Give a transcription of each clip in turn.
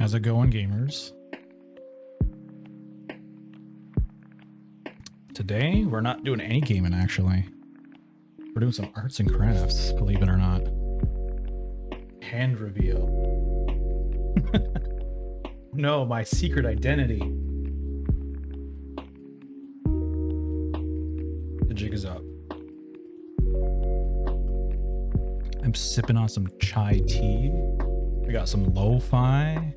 How's it going, gamers? Today, we're not doing any gaming, actually. We're doing some arts and crafts, believe it or not. Hand reveal. No, my secret identity. The jig is up. I'm sipping on some chai tea. We got some lo-fi.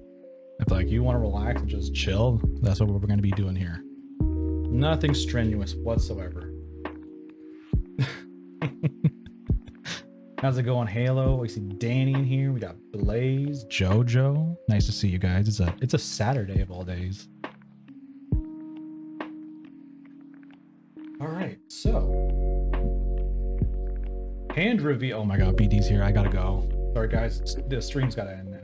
If like you want to relax and just chill, that's what we're going to be doing here. Nothing strenuous whatsoever. How's it going, Halo? We see Danny in here. We got Blaze, Jojo. Nice to see you guys. It's a Saturday of all days. All right, so hand reveal. Oh my god, BD's here. I gotta go. Sorry guys, the stream's gotta end now.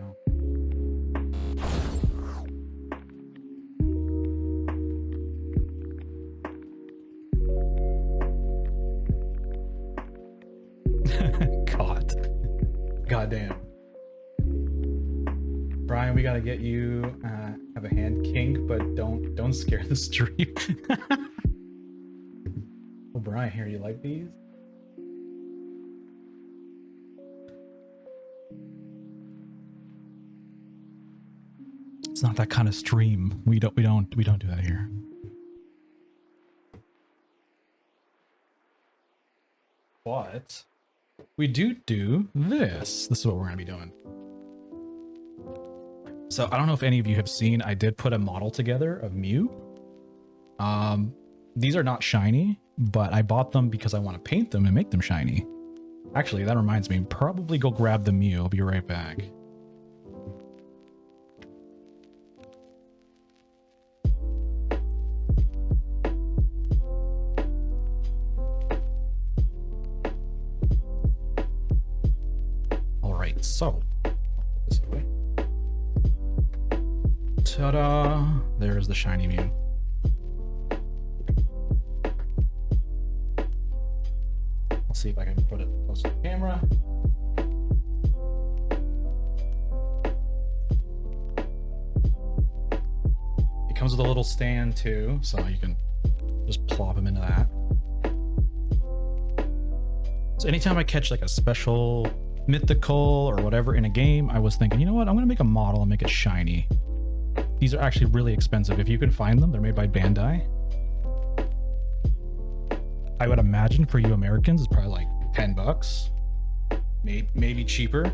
Goddamn. Brian, we gotta get you have a hand kink, but don't scare the stream. Oh, Brian, here, you like these? It's not that kind of stream. We don't do that here. But we do this. This is what we're going to be doing. So I don't know if any of you have seen, I did put a model together of Mew. These are not shiny, but I bought them because I want to paint them and make them shiny. Actually, that reminds me, probably go grab the Mew. I'll be right back. So, this way. Ta-da! There's the shiny Mew. I'll see if I can put it close to the camera. It comes with a little stand too, so you can just plop him into that. So anytime I catch like a special mythical or whatever in a game, I was thinking, you know what, I'm gonna make a model and make it shiny. These are actually really expensive. If you can find them, they're made by Bandai. I would imagine for you Americans it's probably like 10 bucks, maybe cheaper.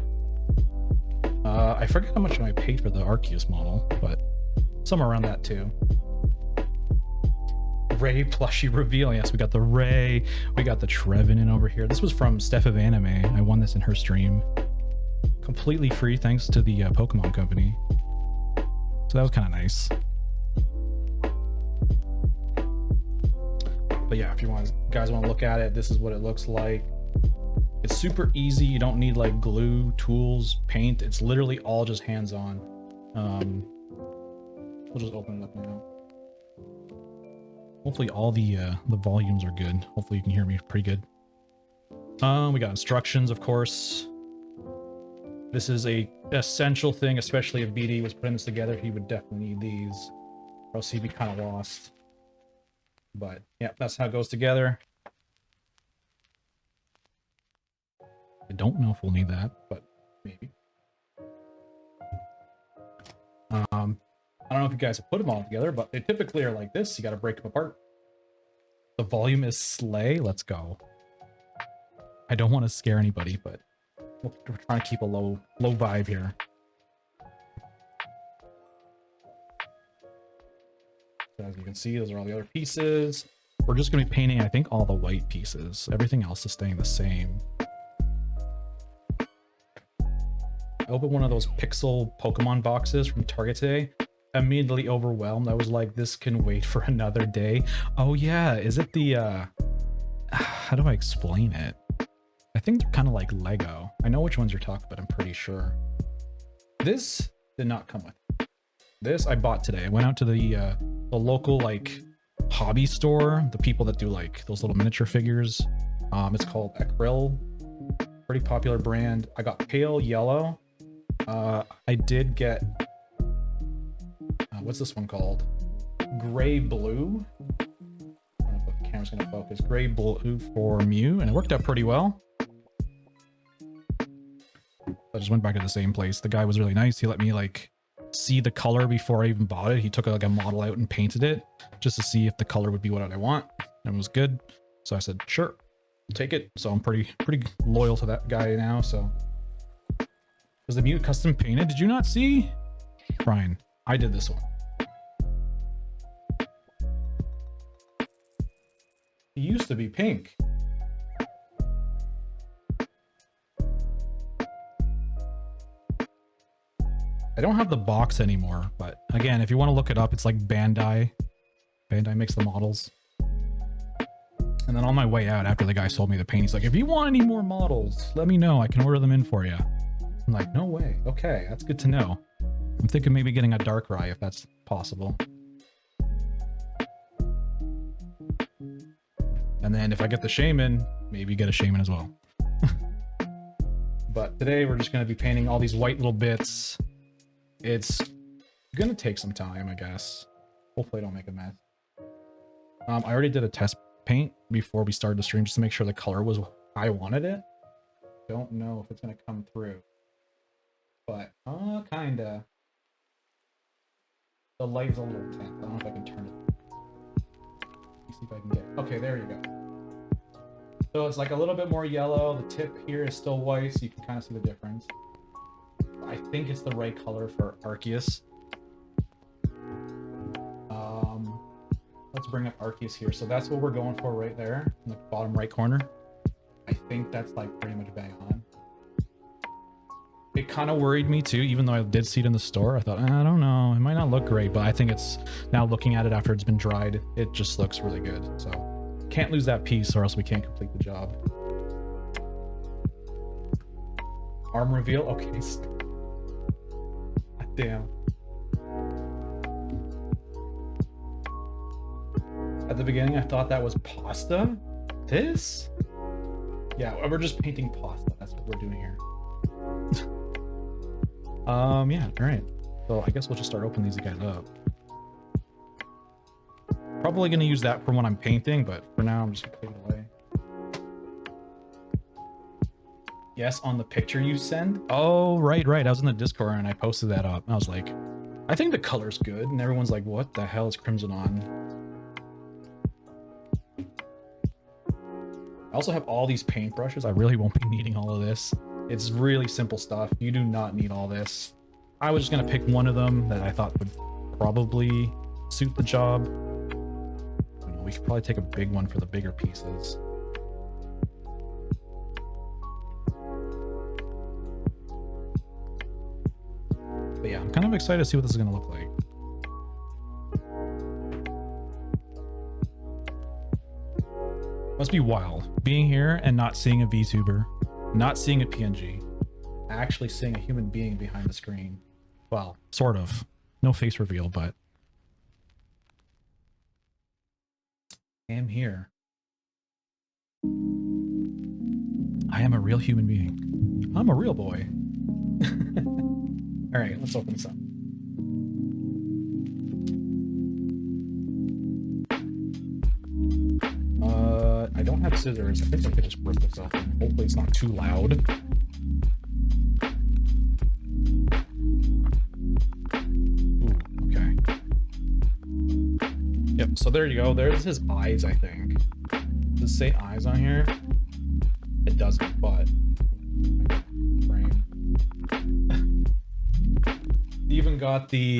I forget how much I paid for the Arceus model, but somewhere around that too. Ray plushie reveal. Yes, we got the Ray. We got the Trevenant over here. This was from Steph of Anime. I won this in her stream. Completely free thanks to the Pokemon company. So that was kind of nice. But yeah, if you guys want to look at it, this is what it looks like. It's super easy. You don't need like glue, tools, paint. It's literally all just hands-on. We'll just open it up now. Hopefully all the volumes are good. Hopefully you can hear me pretty good. We got instructions, of course. This is a essential thing, especially if BD was putting this together. He would definitely need these, or else he'd be kind of lost. But yeah, that's how it goes together. I don't know if we'll need that, but maybe. I don't know if you guys have put them all together, but they typically are like this. You got to break them apart. The volume is slay. Let's go. I don't want to scare anybody, but we're trying to keep a low vibe here. So as you can see, those are all the other pieces. We're just going to be painting, I think, all the white pieces. Everything else is staying the same. I opened one of those pixel Pokemon boxes from Target today. Immediately overwhelmed. I was like, this can wait for another day. Oh yeah, is it the how do I explain it? I think they're kind of like Lego. I know which ones you're talking about, I'm pretty sure. This did not come with. This I bought today. I went out to the local like hobby store, the people that do like those little miniature figures. It's called Acryl. Pretty popular brand. I got pale yellow. I did get what's this one called? Gray Blue. I don't know if the camera's gonna focus. Gray Blue for Mew, and it worked out pretty well. I just went back to the same place. The guy was really nice. He let me like see the color before I even bought it. He took like a model out and painted it just to see if the color would be what I want, and it was good. So I said, sure, I'll take it. So I'm pretty loyal to that guy now. So was the Mew custom painted? Did you not see? Brian, I did this one. He used to be pink. I don't have the box anymore, but again, if you want to look it up, it's like Bandai. Bandai makes the models. And then on my way out, after the guy sold me the paint, he's like, if you want any more models, let me know. I can order them in for you. I'm like, no way. Okay, that's good to know. I'm thinking maybe getting a Darkrai if that's possible. And then if I get the Shaman, maybe get a Shaman as well. But today we're just going to be painting all these white little bits. It's going to take some time, I guess. Hopefully I don't make a mess. I already did a test paint before we started the stream just to make sure the color was how I wanted it. Don't know if it's going to come through. But, kinda. The light is a little tense. I don't know if I can turn it. Let me see if I can get it. Okay, there you go. So it's like a little bit more yellow. The tip here is still white, so you can kind of see the difference. I think it's the right color for Arceus. Let's bring up Arceus here. So that's what we're going for right there in the bottom right corner. I think that's like pretty much bang on. It kind of worried me too, even though I did see it in the store. I thought, I don't know, it might not look great, but I think it's now looking at it after it's been dried, it just looks really good. So can't lose that piece or else we can't complete the job. Arm reveal. Okay. Damn. At the beginning, I thought that was pasta. This? Yeah, we're just painting pasta. That's what we're doing here. Yeah, all right. So I guess we'll just start opening these guys up. Probably gonna use that for when I'm painting, but for now I'm just gonna put it away. Yes, on the picture you send. Oh, right. I was in the Discord and I posted that up. I was like, I think the color's good, and everyone's like, what the hell is Crimson on? I also have all these paintbrushes. I really won't be needing all of this. It's really simple stuff. You do not need all this. I was just gonna pick one of them that I thought would probably suit the job. I don't know, we could probably take a big one for the bigger pieces. But yeah, I'm kind of excited to see what this is gonna look like. Must be wild being here and not seeing a VTuber, not seeing a PNG, actually seeing a human being behind the screen. Well, sort of. No face reveal, but I am here. I am a real human being. I'm a real boy. All right, let's open this up. I don't have scissors. I think I could just rip this open. Hopefully it's not too loud. Ooh, okay. Yep, so there you go. There's his eyes, I think. Does it say eyes on here? It doesn't, but... frame. Even got the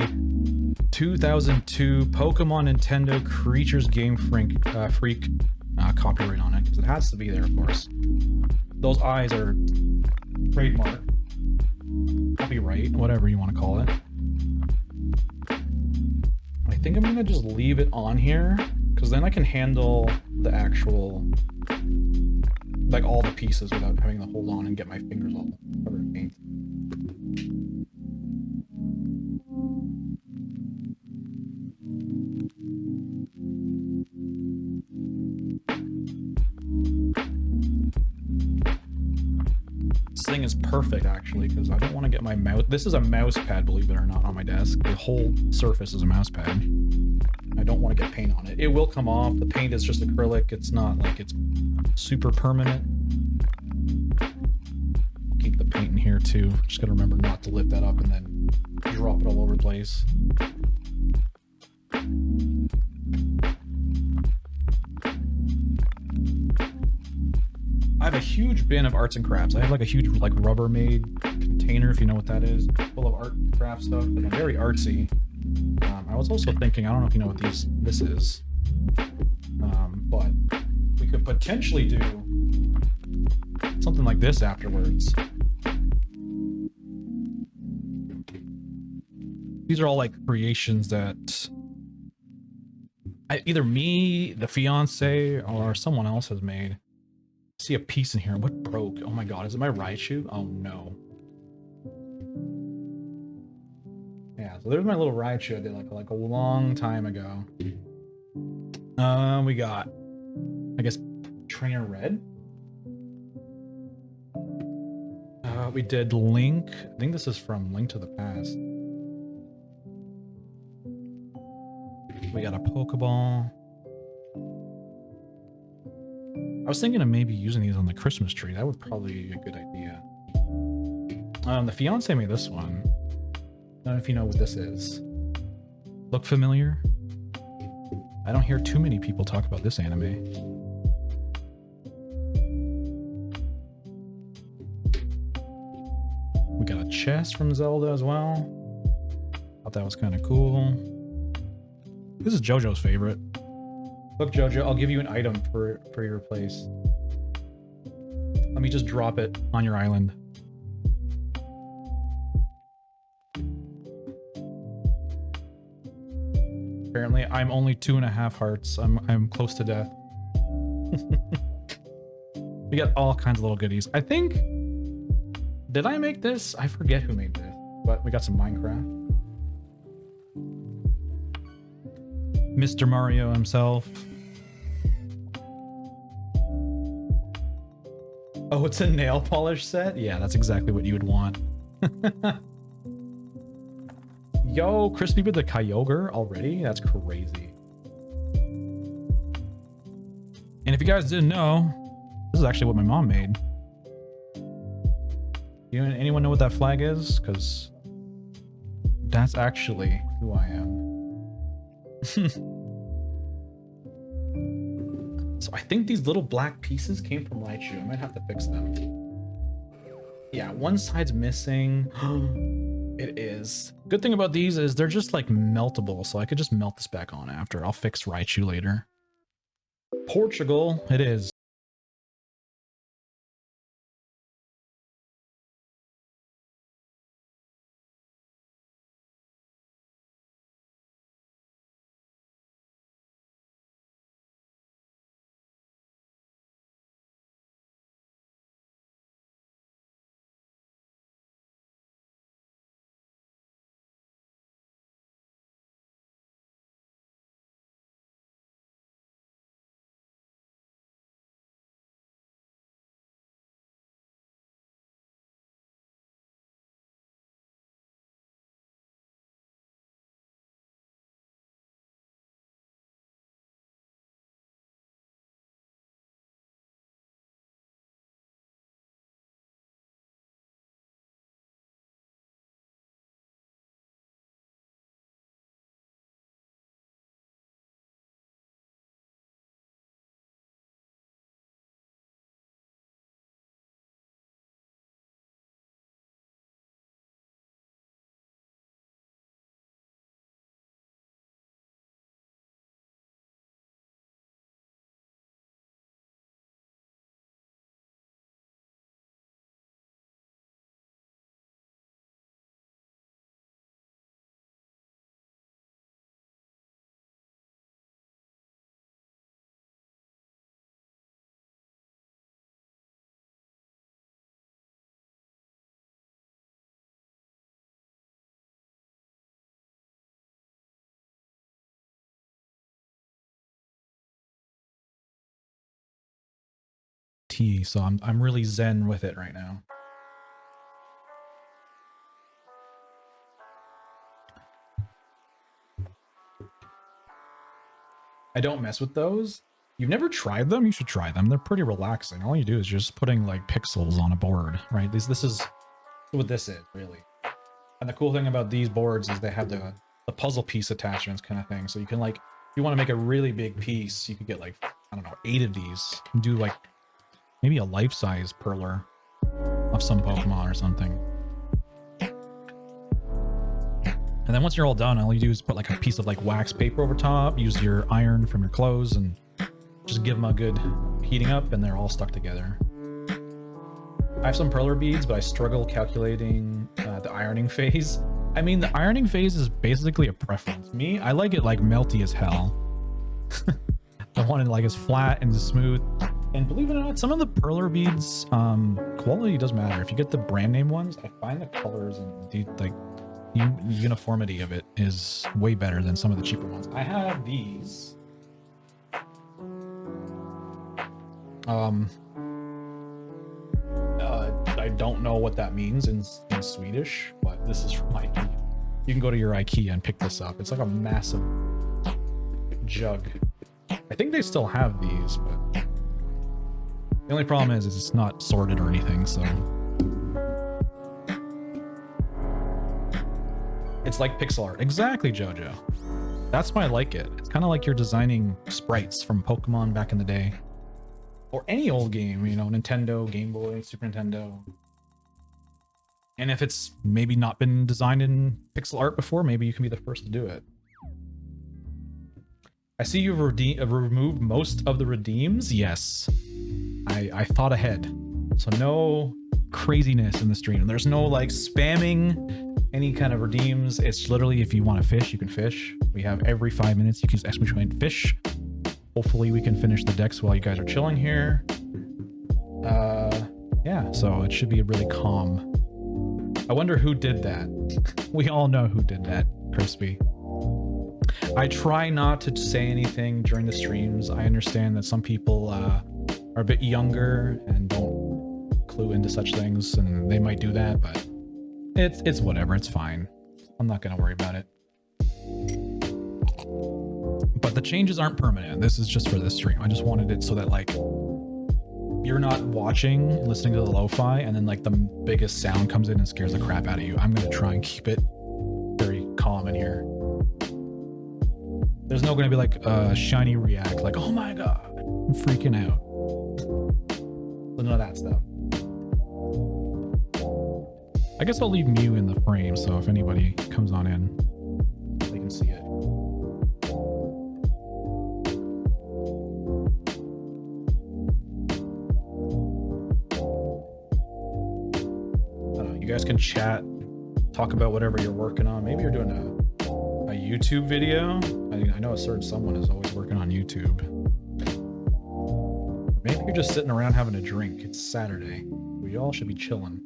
2002 Pokemon Nintendo Creatures Game Freak copyright on it, because it has to be there, of course. Those eyes are trademark, copyright, whatever you want to call it. I think I'm gonna just leave it on here, because then I can handle the actual, like all the pieces without having to hold on and get my fingers all covered in paint. This thing is perfect actually, because I don't want to get my mouse. This is a mouse pad, believe it or not, on my desk. The whole surface is a mouse pad. I don't want to get paint on it. It will come off. The paint is just acrylic. It's not like it's super permanent. Keep the paint in here too. Just gotta remember not to lift that up and then drop it all over the place. I have a huge bin of arts and crafts. I have like a huge like Rubbermaid container, if you know what that is, full of art and craft stuff. And I'm very artsy. I was also thinking, I don't know if you know what this is, but we could potentially do something like this afterwards. These are all like creations that either me, the fiance, or someone else has made. I see a piece in here. What broke? Oh my god, is it my Raichu? Oh no. Yeah, so there's my little Raichu I did like a long time ago. We got, I guess, Trainer Red. We did Link. I think this is from Link to the Past. We got a Pokeball. I was thinking of maybe using these on the Christmas tree. That would probably be a good idea. The fiance made this one. I don't know if you know what this is. Look familiar? I don't hear too many people talk about this anime. We got a chest from Zelda as well. Thought that was kind of cool. This is JoJo's favorite. Look, Jojo, I'll give you an item for your place. Let me just drop it on your island. Apparently, I'm only 2.5 hearts. I'm close to death. We got all kinds of little goodies. I think... Did I make this? I forget who made this. But we got some Minecraft. Mr. Mario himself. Oh, it's a nail polish set? Yeah, that's exactly what you would want. Yo, Crispy with the Kyogre already? That's crazy. And if you guys didn't know, this is actually what my mom made. Anyone know what that flag is? Because that's actually who I am. So I think these little black pieces came from Raichu. I might have to fix them. Yeah, one side's missing. It is. Good thing about these is they're just like meltable, so I could just melt this back on after. I'll fix Raichu later. Portugal, it is. So I'm really zen with it right now. I don't mess with those. You've never tried them? You should try them. They're pretty relaxing. All you do is just putting like pixels on a board, right? This is what this is, really. And the cool thing about these boards is they have the puzzle piece attachments kind of thing. So you can like, if you want to make a really big piece, you could get like, I don't know, 8 of these. And do like maybe a life-size perler of some Pokemon or something. And then once you're all done, all you do is put like a piece of like wax paper over top, use your iron from your clothes, and just give them a good heating up, and they're all stuck together. I have some perler beads, but I struggle calculating the ironing phase. I mean, the ironing phase is basically a preference. Me, I like it like melty as hell. I want it like as flat and as smooth. And believe it or not, some of the perler beads, quality does matter. If you get the brand name ones, I find the colors and the like uniformity of it is way better than some of the cheaper ones. I have these. I don't know what that means in Swedish, but this is from IKEA. You can go to your IKEA and pick this up. It's like a massive jug. I think they still have these, but the only problem is it's not sorted or anything, so it's like pixel art. Exactly, Jojo. That's why I like it. It's kind of like you're designing sprites from Pokemon back in the day. Or any old game, you know, Nintendo, Game Boy, Super Nintendo. And if it's maybe not been designed in pixel art before, maybe you can be the first to do it. I see you've removed most of the redeems. Yes, I thought ahead. So no craziness in the stream. There's no like spamming any kind of redeems. It's literally if you want to fish, you can fish. We have every 5 minutes you can use exclamation point fish. Hopefully we can finish the decks while you guys are chilling here. Yeah, so it should be really calm. I wonder who did that. We all know who did that, Crispy. I try not to say anything during the streams. I understand that some people are a bit younger and don't clue into such things, and they might do that, but it's whatever, it's fine. I'm not gonna worry about it. But the changes aren't permanent. This is just for this stream. I just wanted it so that like you're not watching, listening to the lo-fi, and then like the biggest sound comes in and scares the crap out of you. I'm gonna try and keep it very calm in here. There's no gonna be like a shiny react, like, oh my god, I'm freaking out. So none of that stuff. I guess I'll leave Mew in the frame, so if anybody comes on in, they can see it. You guys can chat, talk about whatever you're working on. Maybe you're doing a YouTube video. I know a certain someone is always working on YouTube. Maybe you're just sitting around having a drink. It's Saturday. We all should be chilling.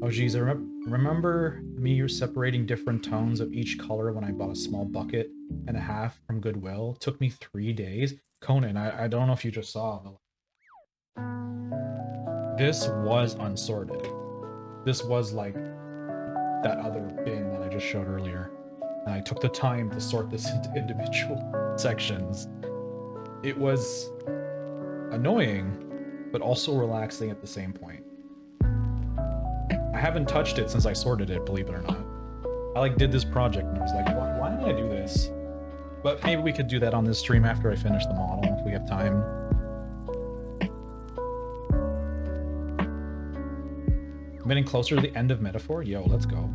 Oh geez, I remember me you're separating different tones of each color when I bought a small bucket and a half from Goodwill. It took me 3 days. Conan, I don't know if you just saw, but this was unsorted. This was like that other bin that I just showed earlier. And I took the time to sort this into individual sections. It was annoying, but also relaxing at the same point. I haven't touched it since I sorted it, believe it or not. I like did this project and I was like, why did I do this? But maybe we could do that on this stream after I finish the model, if we have time. I'm getting closer to the end of Metaphor. Yo, let's go.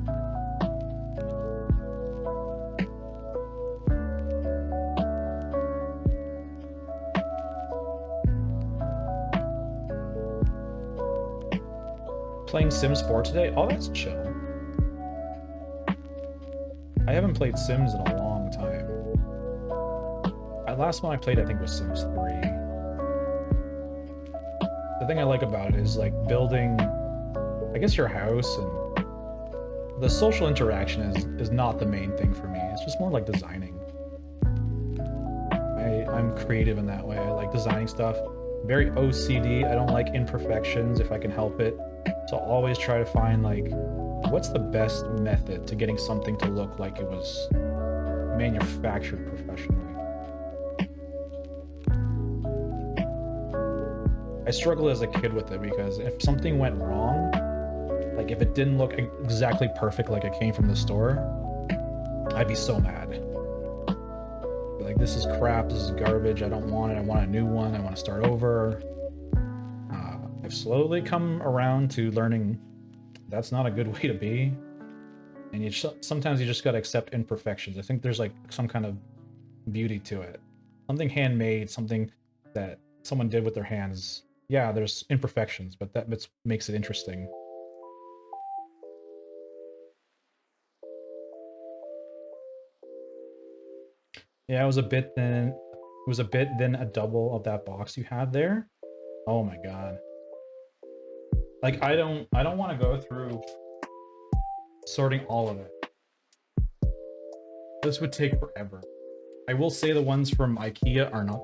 Playing Sims 4 today? Oh, that's chill. I haven't played Sims in a long time. The last one I played, I think, was Sims 3. The thing I like about it is like building, I guess, your house, and the social interaction is not the main thing for me. It's just more like designing. I'm creative in that way. I like designing stuff. Very OCD. I don't like imperfections if I can help it. So I'll always try to find like, what's the best method to getting something to look like it was manufactured professionally. I struggled as a kid with it because if something went wrong, like if it didn't look exactly perfect like it came from the store, I'd be so mad. Like, this is crap, this is garbage, I don't want it, I want a new one, I want to start over. I've slowly come around to learning that's not a good way to be. And you sometimes you just gotta accept imperfections. I think there's like some kind of beauty to it. Something handmade, something that someone did with their hands. Yeah, there's imperfections, but that makes it interesting. Yeah, it was a bit thin. It was a bit than a double of that box you had there. Oh my god. Like, I don't want to go through sorting all of it. This would take forever. I will say the ones from IKEA are not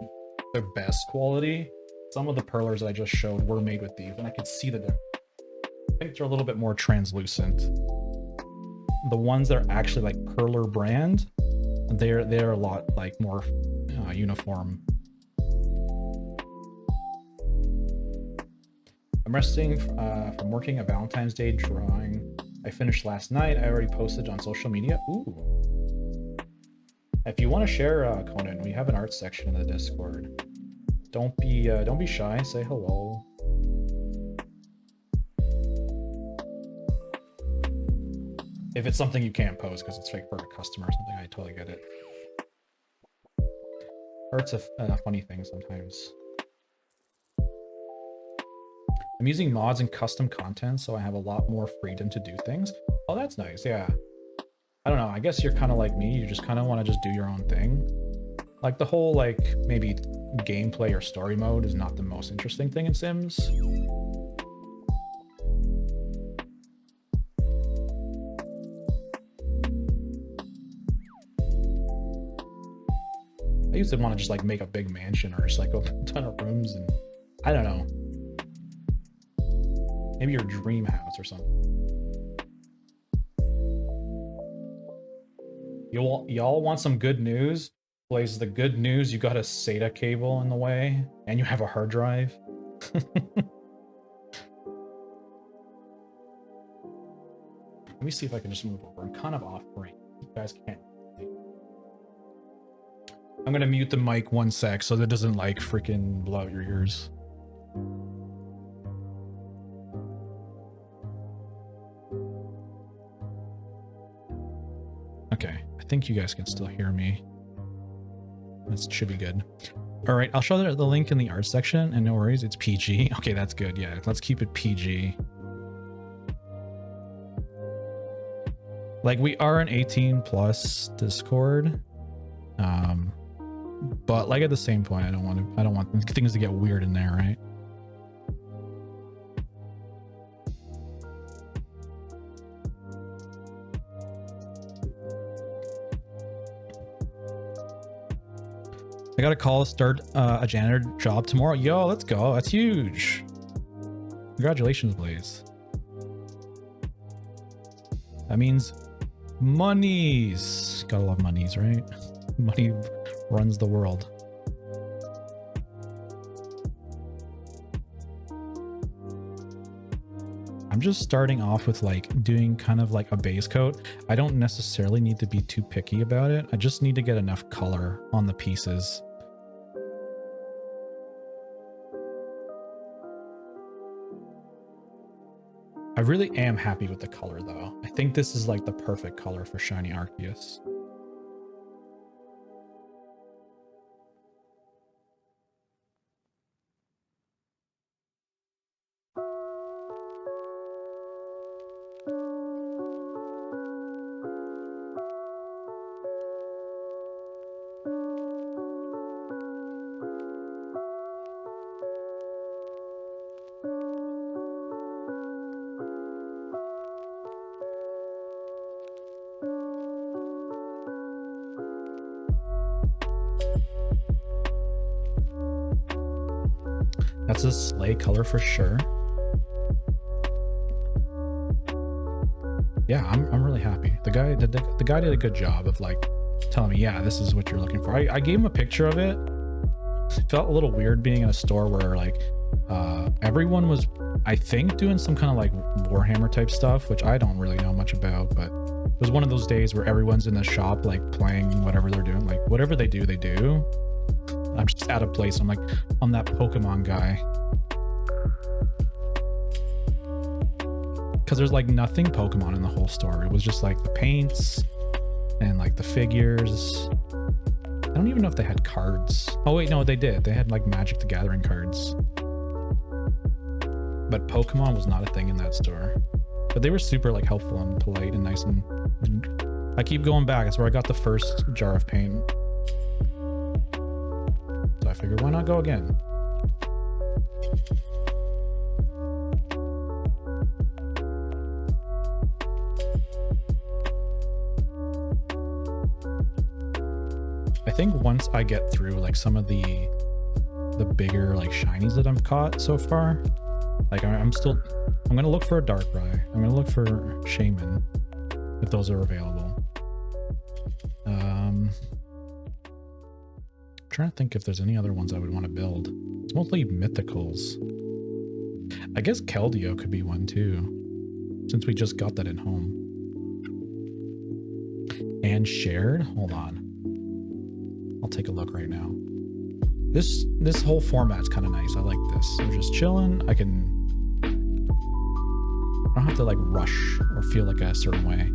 the best quality. Some of the perlers I just showed were made with these, and I could see the difference. I think they're a little bit more translucent. The ones that are actually like perler brand, they're a lot like more uniform. I'm resting from working a Valentine's Day drawing I finished last night. I already posted on social media. Ooh. If you want to share, Conan, we have an art section in the Discord. Don't be shy. Say hello. If it's something you can't post because it's like for a customer or something, I totally get it. Art's a funny thing sometimes. I'm using mods and custom content, so I have a lot more freedom to do things. Oh, that's nice, yeah. I don't know, I guess you're kind of like me. You just kind of want to just do your own thing. Like the whole, like, maybe gameplay or story mode is not the most interesting thing in Sims. I used to want to just like make a big mansion or just like open a ton of rooms and I don't know. Maybe your dream house or something. Y'all want some good news? Blaze, the good news, you got a SATA cable in the way and you have a hard drive. Let me see if I can just move over. I'm kind of off frame. You guys can't. I'm gonna mute the mic 1 sec so that it doesn't like freaking blow out your ears. Okay, I think you guys can still hear me. This should be good. All right, I'll show the link in the art section, and no worries, it's PG. Okay, that's good. Yeah, let's keep it PG. Like, we are an 18+ Discord, but like at the same point, I don't want things to get weird in there, right? I got a call to start a janitor job tomorrow. Yo, let's go. That's huge. Congratulations, Blaze. That means monies. Gotta love monies, right? Money runs the world. I'm just starting off with like doing kind of like a base coat. I don't necessarily need to be too picky about it. I just need to get enough color on the pieces. I really am happy with the color though. I think this is like the perfect color for Shiny Arceus. That's a slay color for sure. Yeah, I'm really happy. The guy did a good job of like telling me, yeah, this is what you're looking for. I gave him a picture of it. It felt a little weird being in a store where like everyone was, I think, doing some kind of like Warhammer type stuff, which I don't really know much about, but it was one of those days where everyone's in the shop like playing whatever they're doing, like whatever they do, they do. I'm just out of place. I'm like, I'm that Pokemon guy. Because there's like nothing Pokemon in the whole store. It was just like the paints and like the figures. I don't even know if they had cards. Oh wait, no, they did. They had like Magic the Gathering cards. But Pokemon was not a thing in that store. But they were super like helpful and polite and nice, and I keep going back. That's where I got the first jar of paint. So I figured, why not go again? I think once I get through like some of the bigger like shinies that I've caught so far, like I'm gonna look for a Darkrai. I'm gonna look for Shaman if those are available. I'm trying to think if there's any other ones I would want to build. It's mostly mythicals. I guess Keldeo could be one too, since we just got that in home. And shared? Hold on. I'll take a look right now. This whole format's kind of nice. I like this. I'm just chilling. I don't have to like rush or feel like a certain way.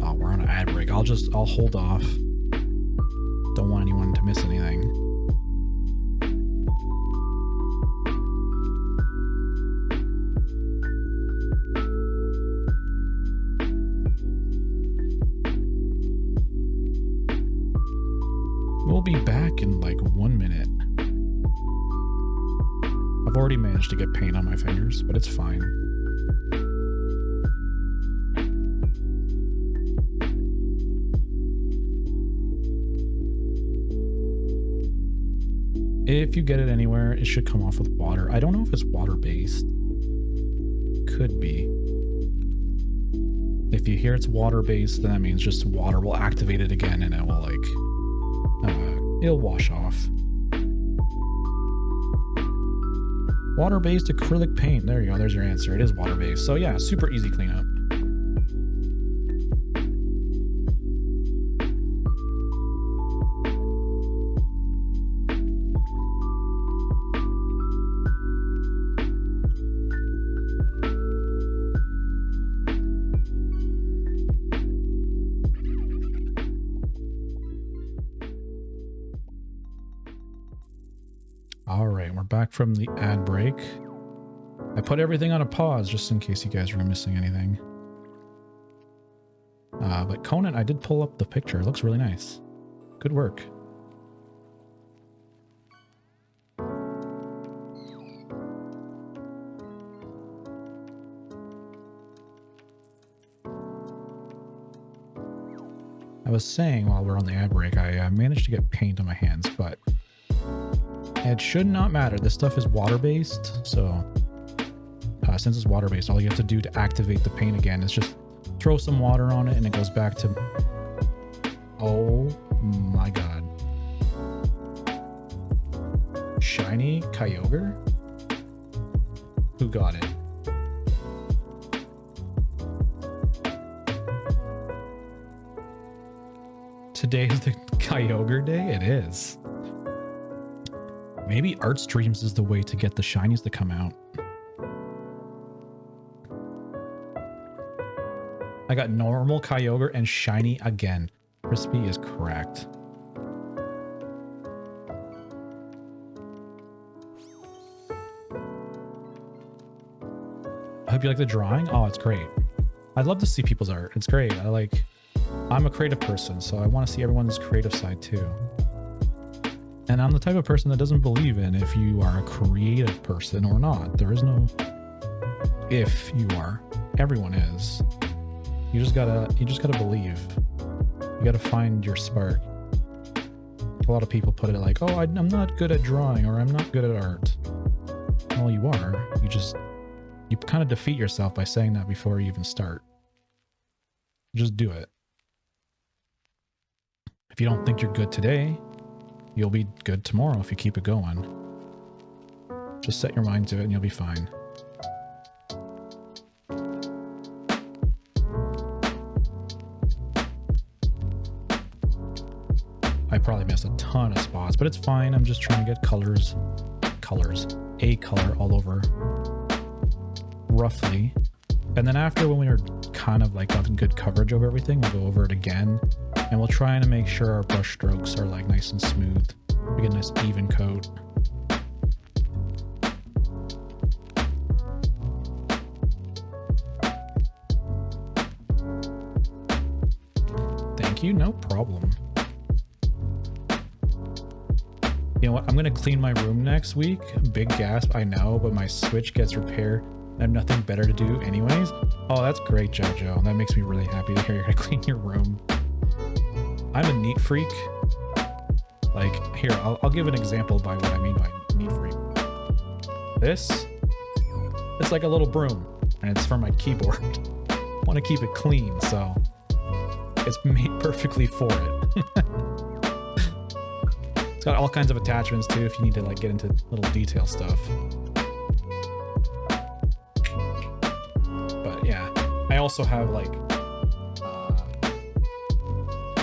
Oh, we're on an ad break. I'll hold off. Don't want anyone to miss anything. We'll be back in like 1 minute. I've already managed to get paint on my fingers, but it's fine. If you get it anywhere, it should come off with water. I don't know if it's water-based. Could be. If you hear it's water-based, then that means just water will activate it again and it will like... it'll wash off. Water-based acrylic paint. There you go. There's your answer. It is water-based. So yeah, super easy cleanup. All right, we're back from the ad break. I put everything on a pause just in case you guys were missing anything. But Conan, I did pull up the picture. It looks really nice. Good work. I was saying while we're on the ad break, I managed to get paint on my hands, but it should not matter. This stuff is water-based, so since it's water-based, all you have to do to activate the paint again is just throw some water on it and it goes back to... Oh my god. Shiny Kyogre? Who got it? Today is the Kyogre day? It is. Maybe Art Streams is the way to get the shinies to come out. I got normal Kyogre and shiny again. Crispy is correct. I hope you like the drawing. Oh, it's great. I'd love to see people's art. It's great. I'm a creative person, so I want to see everyone's creative side too. And I'm the type of person that doesn't believe in if you are a creative person or not. There is no if you are. Everyone is. You just gotta believe. You gotta find your spark. A lot of people put it like, oh, I'm not good at drawing or I'm not good at art. Well, you are. You kind of defeat yourself by saying that before you even start. Just do it. If you don't think you're good today, you'll be good tomorrow if you keep it going. Just set your mind to it and you'll be fine. I probably missed a ton of spots, but it's fine. I'm just trying to get a color all over roughly. And then after, when we're kind of like got good coverage over everything, we'll go over it again and we'll try to make sure our brush strokes are like nice and smooth. We get a nice even coat. Thank you, no problem. You know what? I'm gonna clean my room next week. Big gasp, I know, but my Switch gets repaired. I have nothing better to do anyways. Oh, that's great, Jojo. That makes me really happy to hear you're gonna clean your room. I'm a neat freak. Like, here, I'll give an example by what I mean by neat freak. This, it's like a little broom, and it's for my keyboard. I want to keep it clean, so it's made perfectly for it. It's got all kinds of attachments too if you need to like get into little detail stuff. But yeah, I also have like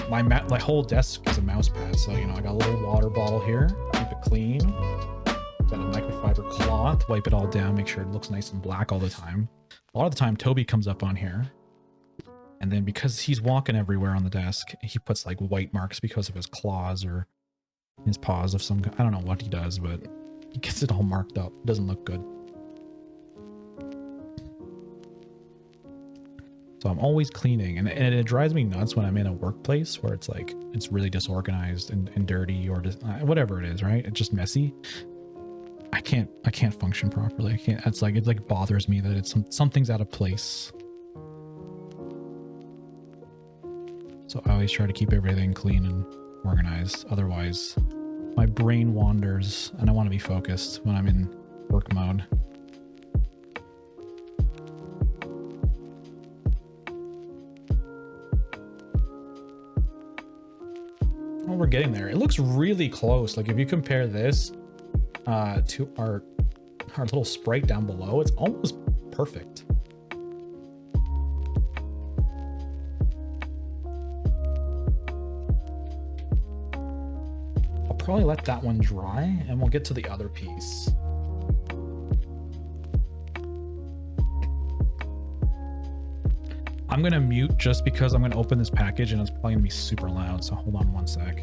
my whole desk is a mouse pad, so you know I got a little water bottle here, keep it clean. Got a microfiber cloth, wipe it all down, make sure it looks nice and black all the time. A lot of the time Toby comes up on here, and then because he's walking everywhere on the desk, he puts like white marks because of his claws or his paws of some kind. I don't know what he does, but he gets it all marked up. It doesn't look good. So I'm always cleaning, and it drives me nuts when I'm in a workplace where it's like it's really disorganized and dirty or just, whatever it is, right? It's just messy. I can't function properly. I can't. It like bothers me that it's something's out of place. So I always try to keep everything clean and organized. Otherwise, my brain wanders, and I want to be focused when I'm in work mode. Oh, we're getting there. It looks really close. Like if you compare this to our little sprite down below, it's almost perfect. I'll probably let that one dry and we'll get to the other piece. I'm gonna mute just because I'm gonna open this package and it's probably gonna be super loud, so hold on one sec.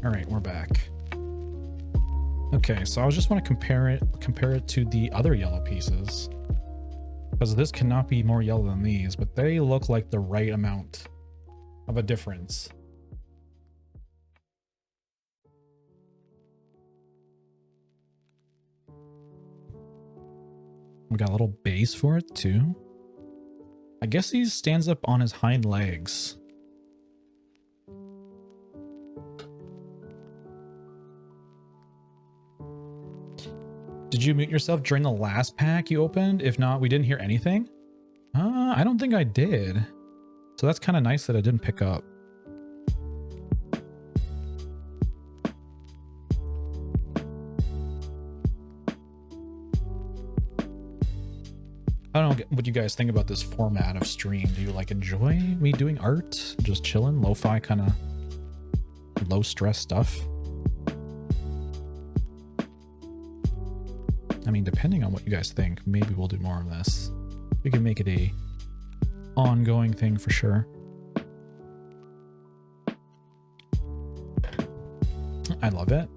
All right, we're back. Okay, so I just want to compare it to the other yellow pieces, because this cannot be more yellow than these, but they look like the right amount of a difference. We got a little base for it too. I guess he stands up on his hind legs. Did you mute yourself during the last pack you opened? If not, we didn't hear anything? I don't think I did. So that's kind of nice that I didn't pick up. I don't know what you guys think about this format of stream. Do you like enjoy me doing art? Just chilling, lo-fi kind of low stress stuff? I mean, depending on what you guys think, maybe we'll do more of this. We can make it a ongoing thing for sure. I love it.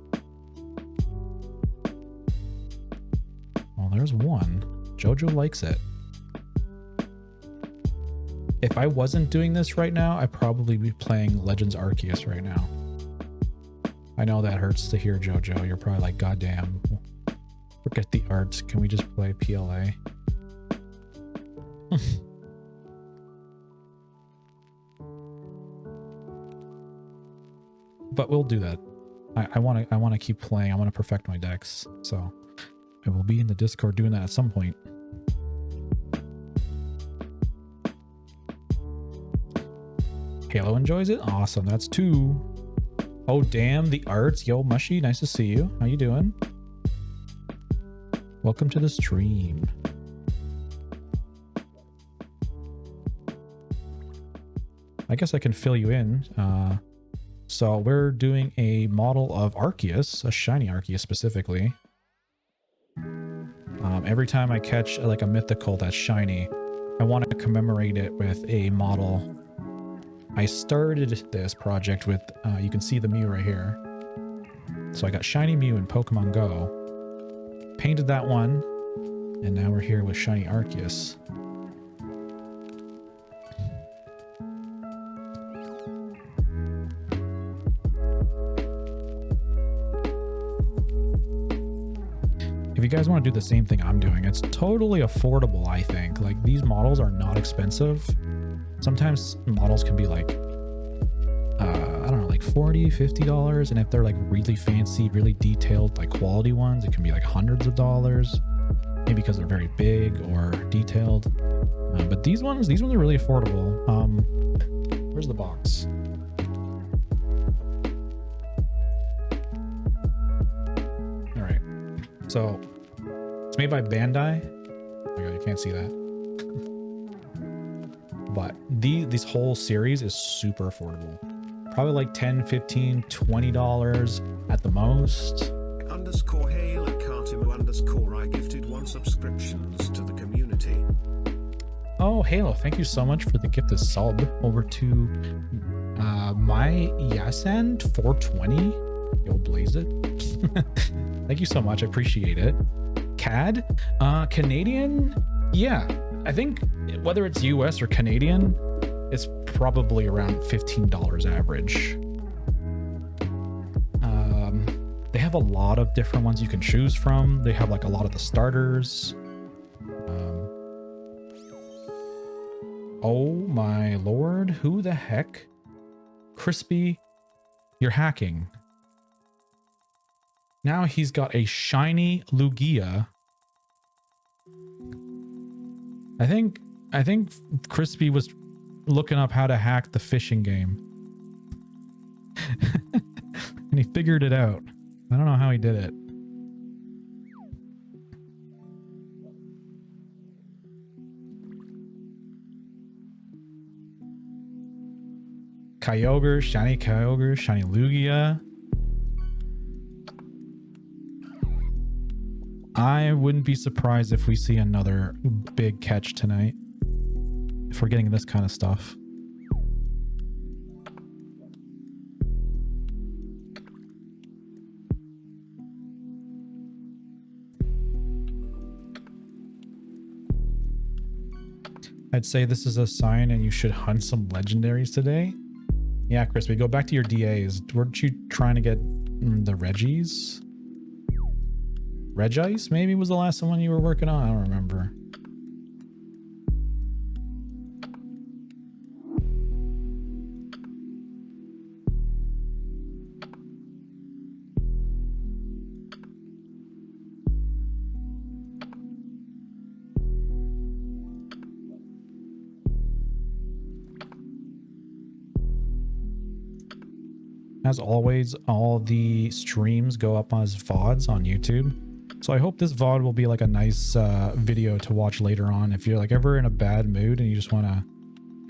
Well, there's one. Jojo likes it. If I wasn't doing this right now, I'd probably be playing Legends Arceus right now. I know that hurts to hear, Jojo. You're probably like, God damn. Forget the arts. Can we just play PLA? But we'll do that. I want to keep playing. I want to perfect my decks. So I will be in the Discord doing that at some point. Halo enjoys it? Awesome. That's 2. Oh, damn. The arts. Yo, Mushy. Nice to see you. How you doing? Welcome to the stream. I guess I can fill you in. So we're doing a model of Arceus, a Shiny Arceus specifically. Every time I catch like a mythical that's shiny, I want to commemorate it with a model. I started this project with, you can see the Mew right here. So I got Shiny Mew in Pokemon Go, painted that one, and now we're here with Shiny Arceus. If you guys want to do the same thing I'm doing, it's totally affordable, I think. Like, these models are not expensive. Sometimes models can be like, I don't know, like $40, $50. And if they're like really fancy, really detailed, like quality ones, it can be like hundreds of dollars. Maybe because they're very big or detailed. But these ones are really affordable. Where's the box? All right. So it's made by Bandai. Oh my God, you can't see that. But this whole series is super affordable. Probably like $10, $15, $20 at the most. Underscore Hail at Cartimu underscore I gifted 1 subscriptions to the community. Oh, Halo, thank you so much for the gifted sub over to my Yasan 420. Yo, blaze it. Thank you so much. I appreciate it. CAD? Canadian? Yeah, I think whether it's US or Canadian, it's probably around $15 average. They have a lot of different ones you can choose from. They have like a lot of the starters. Oh my lord, who the heck? Crispy, you're hacking. Now he's got a shiny Lugia. I think Crispy was looking up how to hack the fishing game. And he figured it out. I don't know how he did it. Kyogre, Shiny Kyogre, Shiny Lugia. I wouldn't be surprised if we see another big catch tonight. If we're getting this kind of stuff. I'd say this is a sign and you should hunt some legendaries today. Yeah, Crispy, go back to your DAs. Weren't you trying to get the Reggies? Regice maybe was the last one you were working on? I don't remember. As always, all the streams go up as VODs on YouTube. So I hope this VOD will be like a nice video to watch later on. If you're like ever in a bad mood and you just want to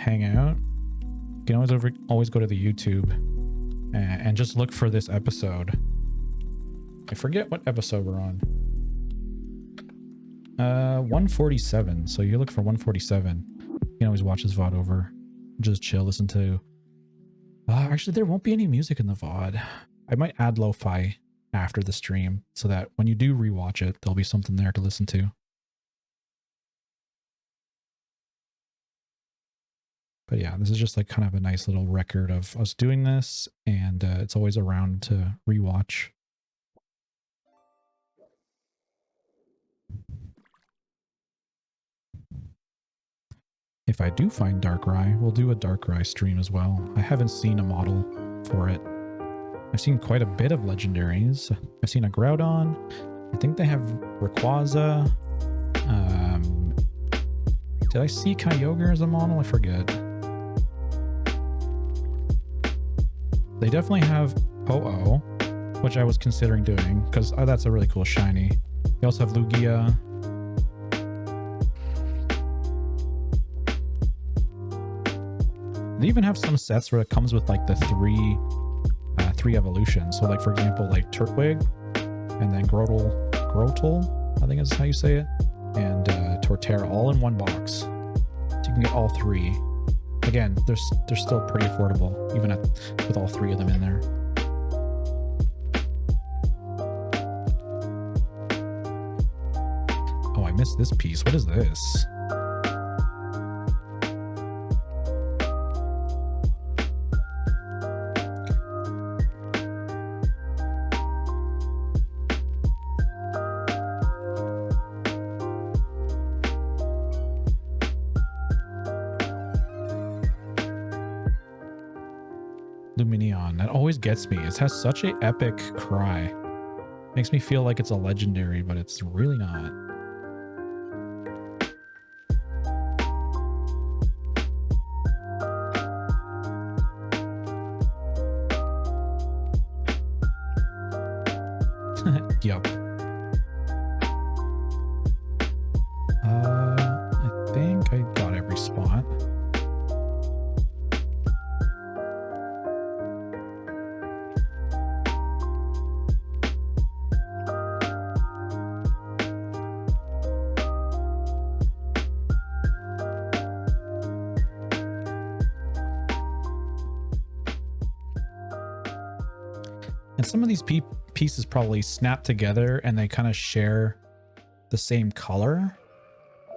hang out, you can always go to the YouTube and just look for this episode. I forget what episode we're on. 147. So you look for 147. You can always watch this VOD over. Just chill, listen to... actually, there won't be any music in the VOD. I might add Lofi after the stream so that when you do rewatch it, there'll be something there to listen to. But yeah, this is just like kind of a nice little record of us doing this, and it's always around to rewatch. If I do find Darkrai, we'll do a Darkrai stream as well. I haven't seen a model for it. I've seen quite a bit of legendaries. I've seen a Groudon. I think they have Rayquaza. Did I see Kyogre as a model? I forget. They definitely have Ho-Oh, which I was considering doing because that's a really cool shiny. They also have Lugia. They even have some sets where it comes with like the three evolutions. So like for example, like Turtwig, and then Grotle, I think is how you say it, and Torterra all in one box. So you can get all three. Again, they're still pretty affordable, even with all three of them in there. Oh, I missed this piece. What is this? Luminion. That always gets me. It has such an epic cry. Makes me feel like it's a legendary, but it's really not. Yup. I think I got every spot. And some of these pieces probably snap together and they kind of share the same color.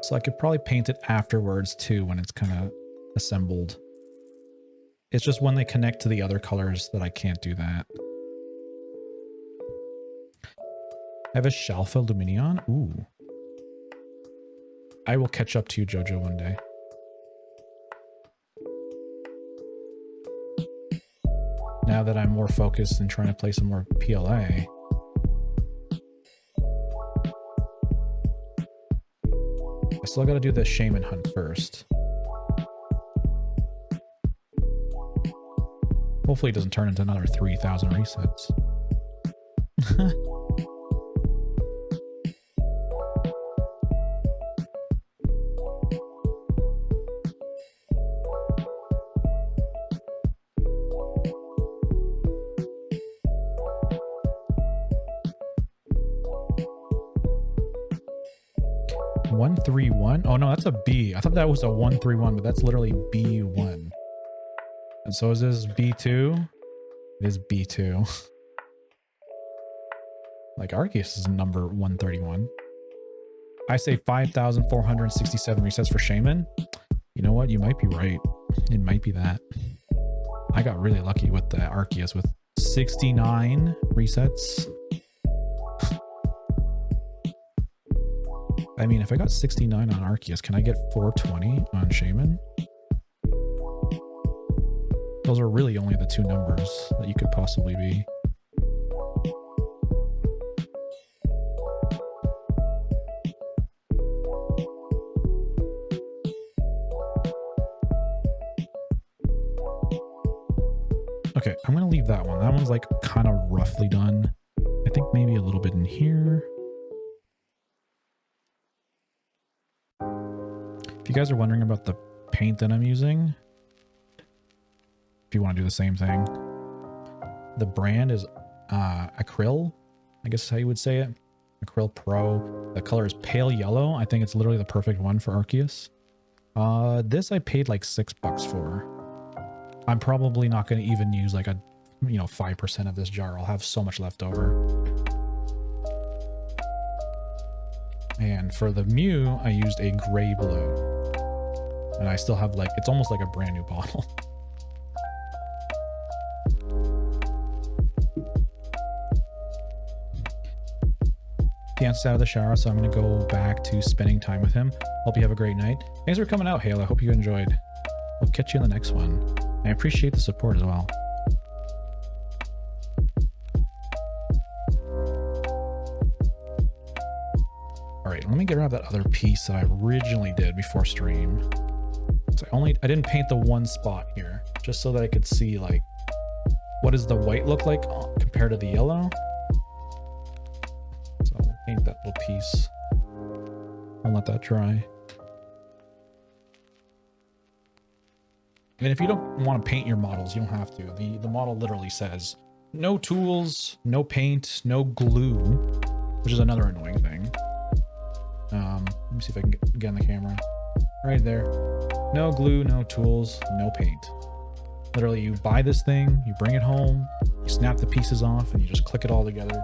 So I could probably paint it afterwards too when it's kind of assembled. It's just when they connect to the other colors that I can't do that. I have a Shalfa Luminion. Ooh. I will catch up to you, Jojo, one day. Now that I'm more focused and trying to play some more PLA. I still got to do the Shaman hunt first. Hopefully it doesn't turn into another 3,000 resets. 131? Oh no, that's a B. I thought that was a 131, but that's literally B1. And so is this B2? It is B2. Like Arceus is number 131. I say 5,467 resets for Shaman. You know what? You might be right. It might be that. I got really lucky with the Arceus with 69 resets. I mean, if I got 69 on Arceus, can I get 420 on Shaman? Those are really only the two numbers that you could possibly be. Okay, I'm going to leave that one. That one's like kind of roughly done. I think maybe a little bit in here. If you guys are wondering about the paint that I'm using, if you want to do the same thing, the brand is Acryl, I guess is how you would say it. Acryl Pro. The color is pale yellow. I think it's literally the perfect one for Arceus. This I paid like $6 for. I'm probably not going to even use like 5% of this jar. I'll have so much left over. And for the Mew, I used a gray blue. and I still have like, it's almost like a brand new bottle. Fiance's out of the shower, so I'm going to go back to spending time with him. Hope you have a great night. Thanks for coming out, Hale. I hope you enjoyed. I'll catch you in the next one. I appreciate the support as well. Alright, let me get rid of that other piece that I originally did before stream. So I didn't paint the one spot here, just so that I could see like, what does the white look like compared to the yellow? So I'll paint that little piece. I'll let that dry. And if you don't want to paint your models, you don't have to. The model literally says, no tools, no paint, no glue, which is another annoying thing. Let me see if I can get on the camera. Right there. No glue, no tools, no paint. Literally, you buy this thing, you bring it home, you snap the pieces off, and you just click it all together.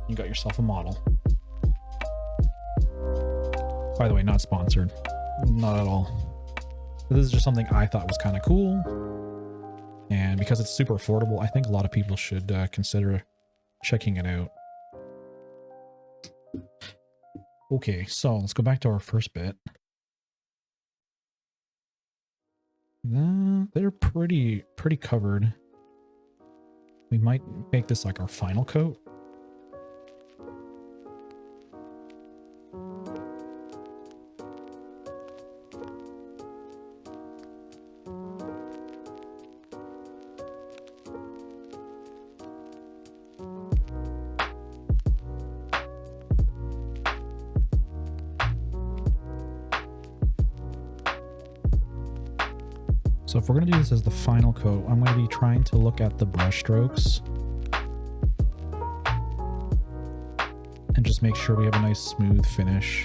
You got yourself a model. By the way, not sponsored. Not at all. But this is just something I thought was kind of cool. And because it's super affordable, I think a lot of people should consider checking it out. Okay, so let's go back to our first bit. They're pretty covered. We might make this like our final coat. So if we're going to do this as the final coat, I'm going to be trying to look at the brush strokes and just make sure we have a nice smooth finish.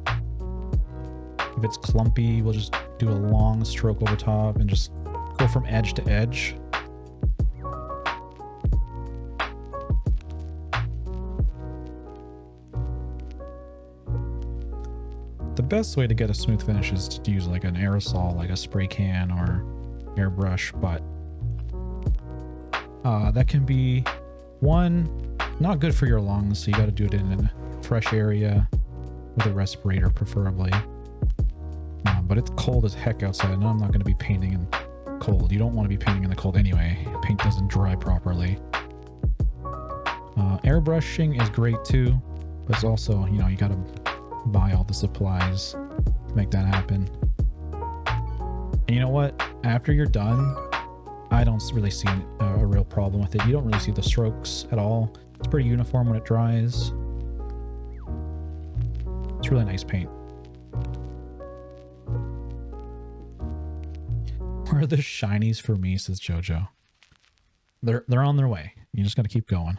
If it's clumpy, we'll just do a long stroke over top and just go from edge to edge. The best way to get a smooth finish is to use like an aerosol, like a spray can or airbrush, but that can be, one, not good for your lungs, so you got to do it in a fresh area with a respirator preferably. But it's cold as heck outside, and I'm not going to be painting in cold. You don't want to be painting in the cold anyway. Paint doesn't dry properly. Airbrushing is great too, but it's also, you know, you got to buy all the supplies to make that happen. And you know what? After you're done, I don't really see a real problem with it. You don't really see the strokes at all. It's pretty uniform when it dries. It's really nice paint. Where are the shinies for me, says Jojo. They're on their way. You just gotta keep going.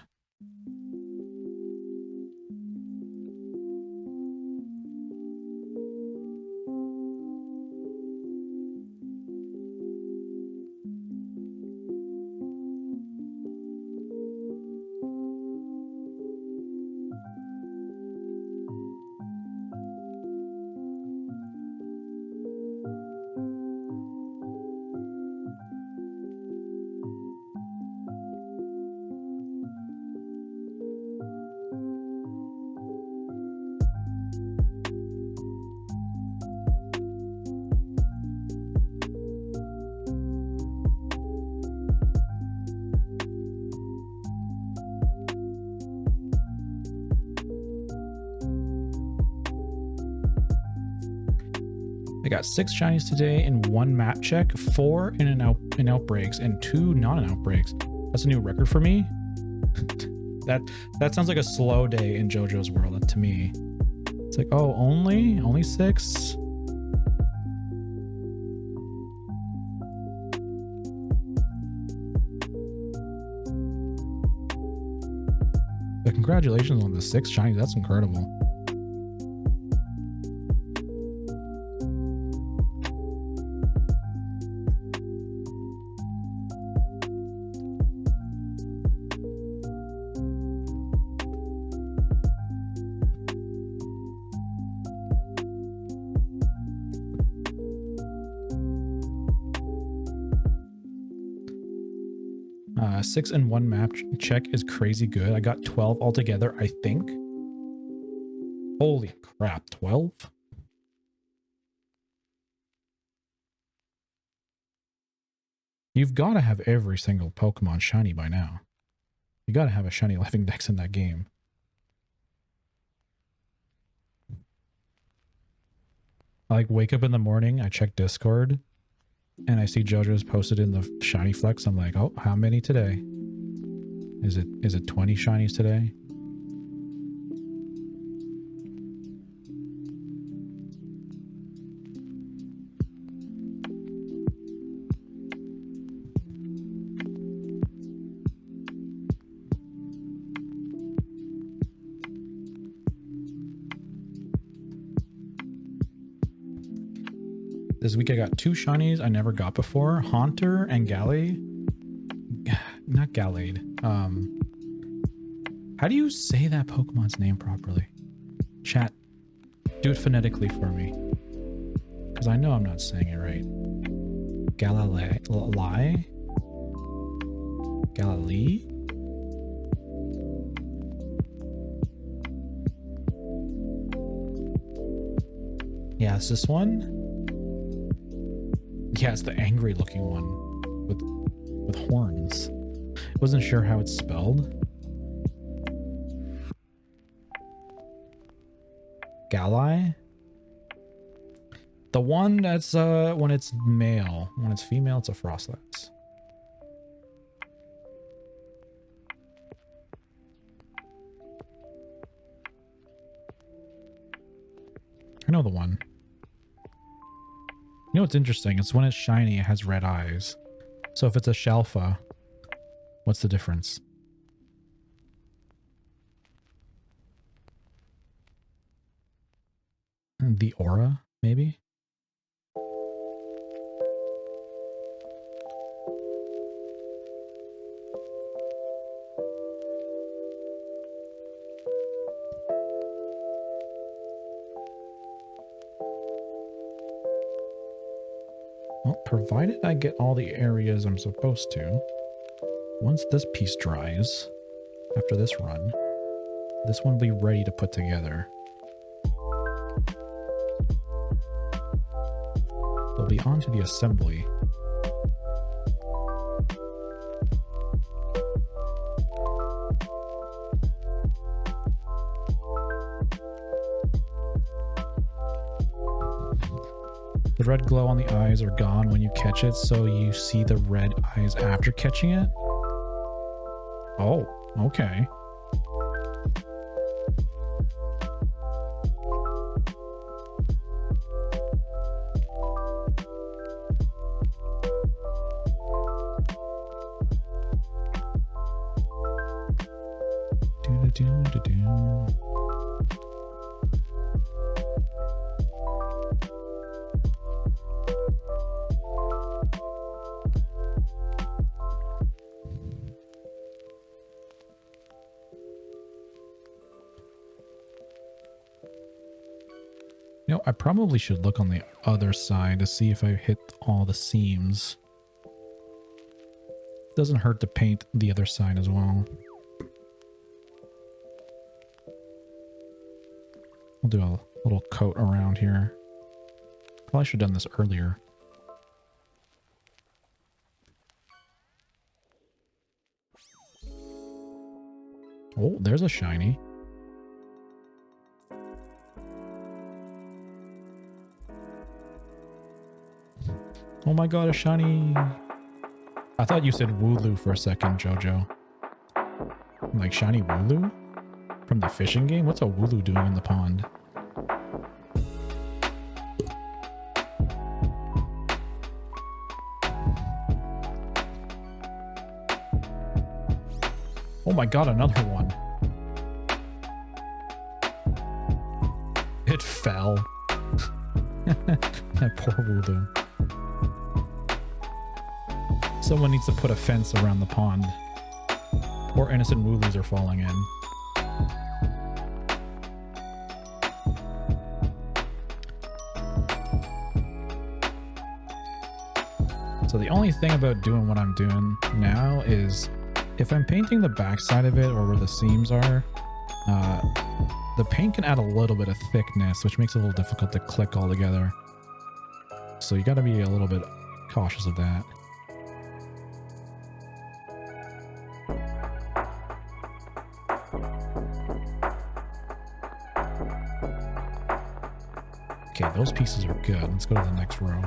I got 6 shinies today in 1 map check, 4 in and outbreaks, and 2 not in outbreaks. That's a new record for me. That sounds like a slow day in JoJo's world to me. It's like, oh, only 6? But congratulations on the 6 shinies. That's incredible. 6 in 1 map check is crazy good. I got 12 altogether, I think. Holy crap, 12? You've got to have every single Pokemon shiny by now. You got to have a shiny living dex in that game. I like wake up in the morning, I check Discord, and I see JoJo's posted in the shiny flex. I'm like, oh, how many today? Is it 20 shinies today? This week I got 2 shinies I never got before. Haunter and Gallade. Not Gallade. How do you say that Pokemon's name properly? Chat, do it phonetically for me. Because I know I'm not saying it right. Galilee? Galilee? Yeah, it's this one. Yeah, it's the angry looking one with horns. Wasn't sure how it's spelled. Galai? The one that's when it's male. When it's female, it's a Frostlets. I know the one. You know what's interesting? It's when it's shiny, it has red eyes. So if it's a Shalfa, what's the difference? The aura, maybe? Well, provided I get all the areas I'm supposed to, once this piece dries, after this run, this one will be ready to put together. They'll be onto the assembly. The red glow on the eyes are gone when you catch it, so you see the red eyes after catching it? Oh, okay. You know, I probably should look on the other side to see if I hit all the seams. Doesn't hurt to paint the other side as well. We'll do a little coat around here. Probably should have done this earlier. Oh, there's a shiny. Oh my god, a shiny! I thought you said Wooloo for a second, Jojo. Like shiny Wooloo? From the fishing game? What's a Wooloo doing in the pond? Oh my god, another one. It fell. That poor Wooloo. Someone needs to put a fence around the pond. Poor innocent Wooloos are falling in. So the only thing about doing what I'm doing now is if I'm painting the backside of it or where the seams are, the paint can add a little bit of thickness, which makes it a little difficult to click all together. So you got to be a little bit cautious of that. Okay, those pieces are good. Let's go to the next row.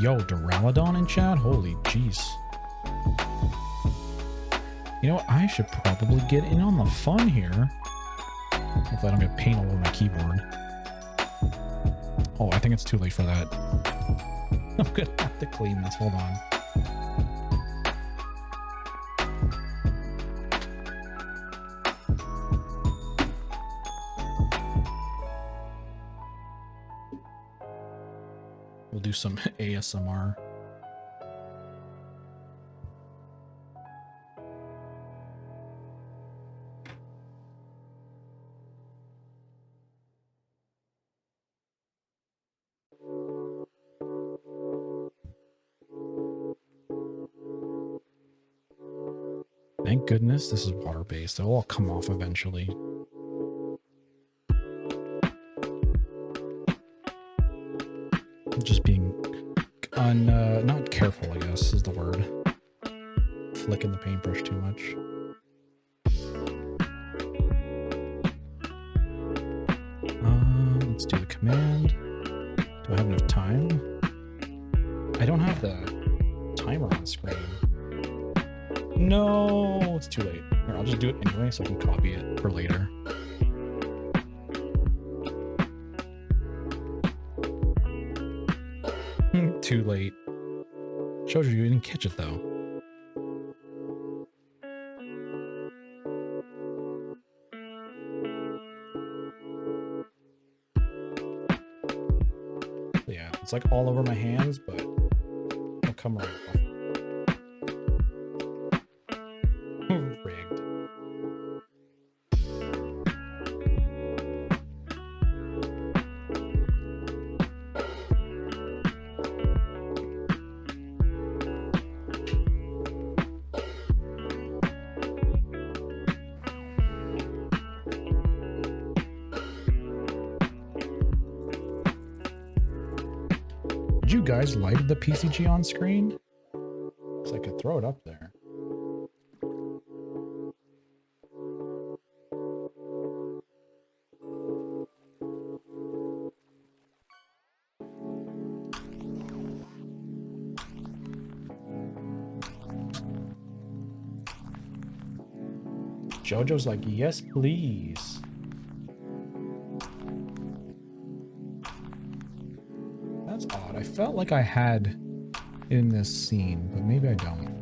Yo, Duraludon in chat? Holy jeez. You know what? I should probably get in on the fun here. Hopefully I don't get paint all over my keyboard. Oh, I think it's too late for that. I'm gonna have to clean this. Hold on. We'll do some ASMR. Thank goodness this is water-based. They'll all come off eventually. Just being not careful, I guess, is the word. Flicking the paintbrush too much. Let's do the command. Do I have enough time? I don't have the timer on screen. No, it's too late. Here, I'll just do it anyway so I can copy it for later. Too late. Showed you didn't catch it though. Yeah, it's like all over my hands, but it'll come right off. Rigged. Did you guys light the PCG on screen? Because I could throw it up there. Jojo's like, yes, please. That's odd. I felt like I had it in this scene, but maybe I don't.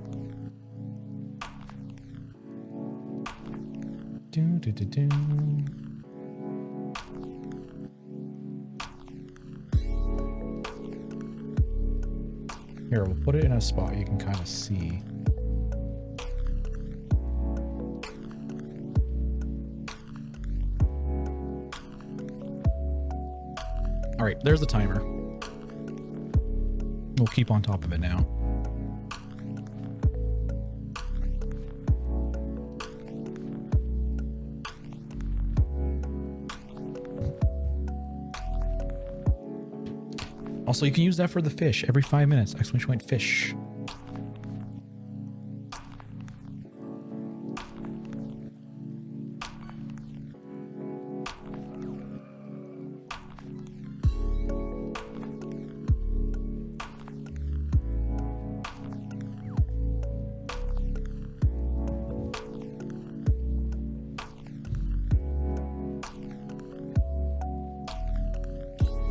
Here, we'll put it in a spot you can kind of see. All right, there's the timer. We'll keep on top of it now. Also, you can use that for the fish every 5 minutes. Exclamation point fish.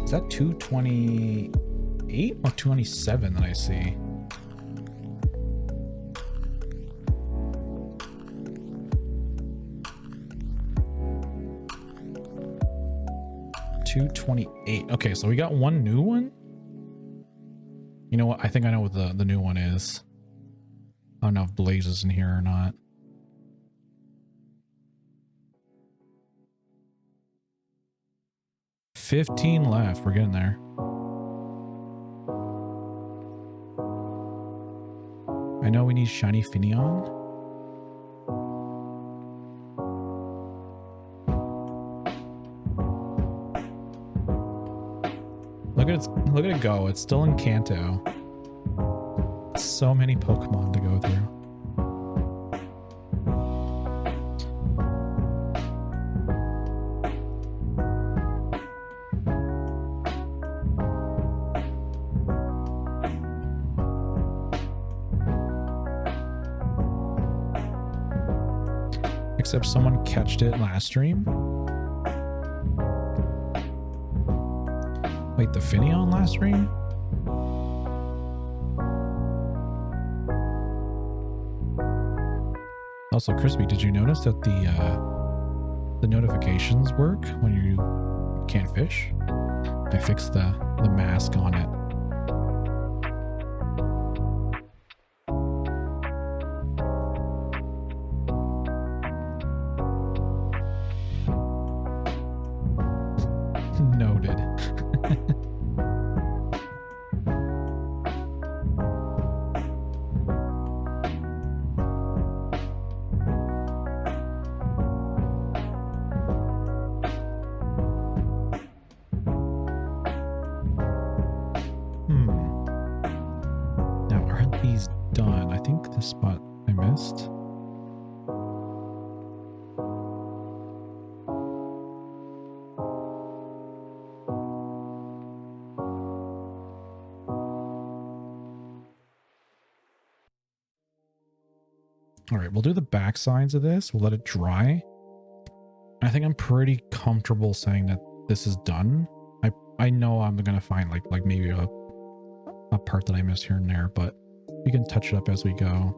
Is that 228 or 227 that I see? $228. Okay, so we got one new one. You know what? I think I know what the new one is. I don't know if Blaze is in here or not. $15 left. We're getting there. I know we need Shiny Finneon. Look at it go. It's still in Kanto. So many Pokemon to go through. Except someone catched it last stream. Wait, the Finneon last stream? Also, Crispy, did you notice that the notifications work when you can't fish? I fixed the mask on it. Noted. Now, aren't these done? I think this spot I missed. All right, we'll do the back sides of this. We'll let it dry. I think I'm pretty comfortable saying that this is done. I know I'm gonna find like maybe a part that I missed here and there, but we can touch it up as we go.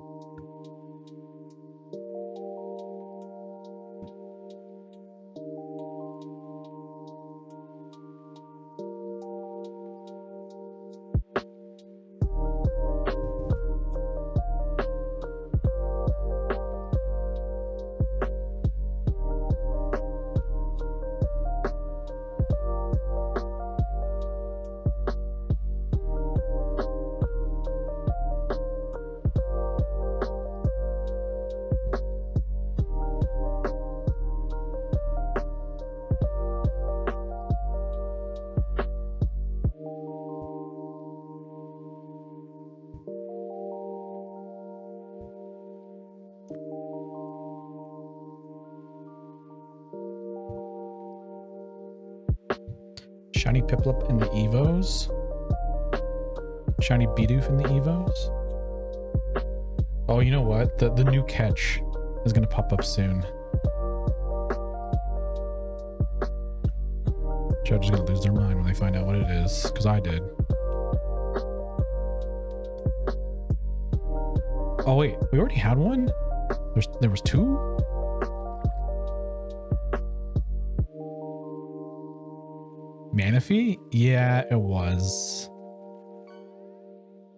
Shiny Piplup in the Evos. Shiny Bidoof in the Evos. Oh, you know what? The new catch is going to pop up soon. Judge is going to lose their mind when they find out what it is, because I did. Oh wait, we already had one? There was two? Manaphy? Yeah, it was.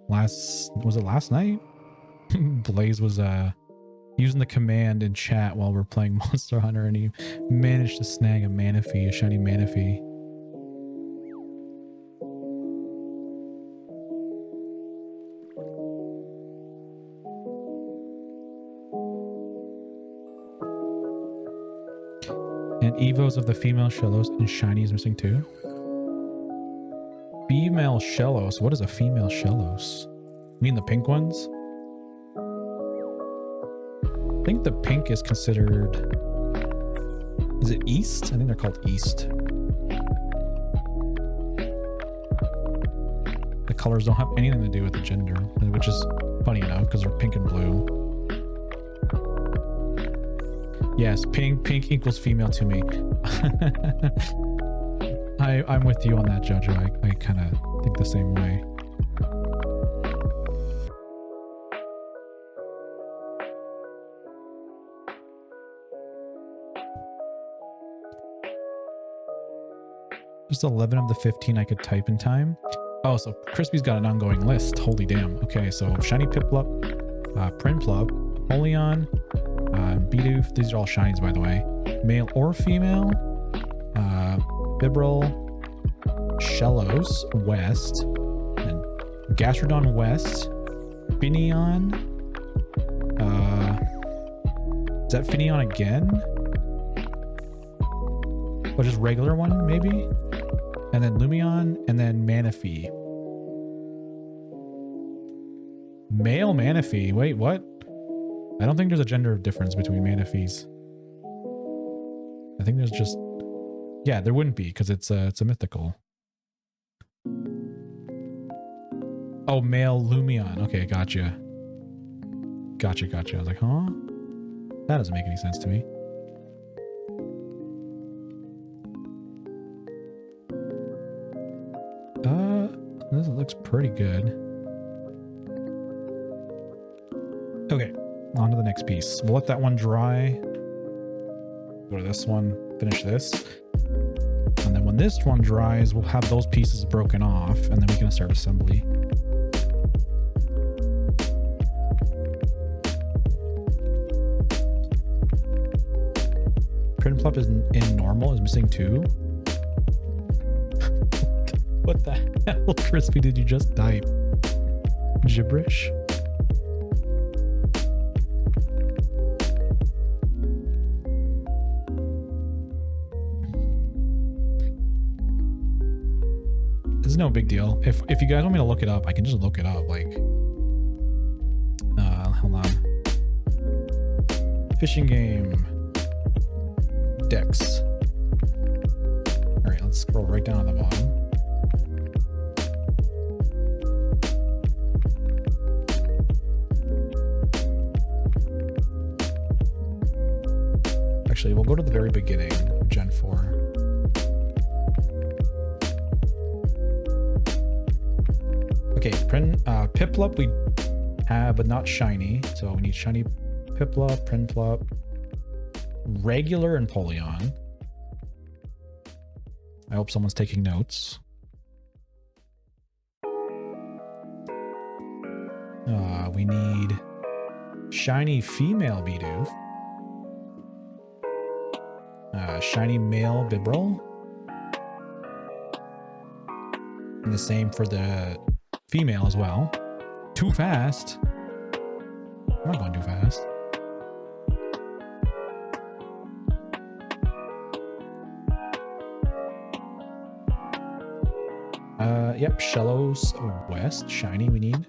Was it last night? Blaze was using the command in chat while we're playing Monster Hunter, and he managed to snag a Manaphy, a shiny Manaphy. And Evos of the female Shellos and Shiny is missing too. Female Shellos? What is a female Shellos? You mean the pink ones? I think the pink is considered... Is it East? I think they're called East. The colors don't have anything to do with the gender, which is funny enough because they're pink and blue. Yes, pink equals female to me. I'm with you on that, Judge. I kind of think the same way. Just 11 of the 15 I could type in time. Oh, so Crispy's got an ongoing list. Holy damn. Okay, so Shiny Piplup, Prinplup, Apollyon, Bidoof. These are all shinies, by the way. Male or female. Bibrel, Shellos, West, and Gastrodon West, Finneon. Is that Finneon again? Or just regular one, maybe? And then Lumion, and then Manaphy. Male Manaphy. Wait, what? I don't think there's a gender difference between Manaphys. I think there's just... Yeah, there wouldn't be, because it's a mythical. Oh, male Lumion. Okay, gotcha. Gotcha. I was like, huh? That doesn't make any sense to me. This looks pretty good. Okay, on to the next piece. We'll let that one dry. Go to this one, finish this. And then when this one dries, we'll have those pieces broken off, and then we can start assembly. Prinplup is in normal, is missing 2. What the hell, Crispy, did you just type? Gibberish? It's no big deal. If you guys want me to look it up, I can just look it up. Like, hold on. Fishing game. Dex. All right, let's scroll right down to the bottom. Actually, we'll go to the very beginning of Gen 4. Okay, Piplup we have, but not shiny. So we need shiny Piplup, Prinplup, regular, and Apollyon. I hope someone's taking notes. We need shiny female Bidoof. Shiny male Bibrel. And the same for the female as well. Too fast. I'm not going too fast. Yep, Shellos West, shiny we need.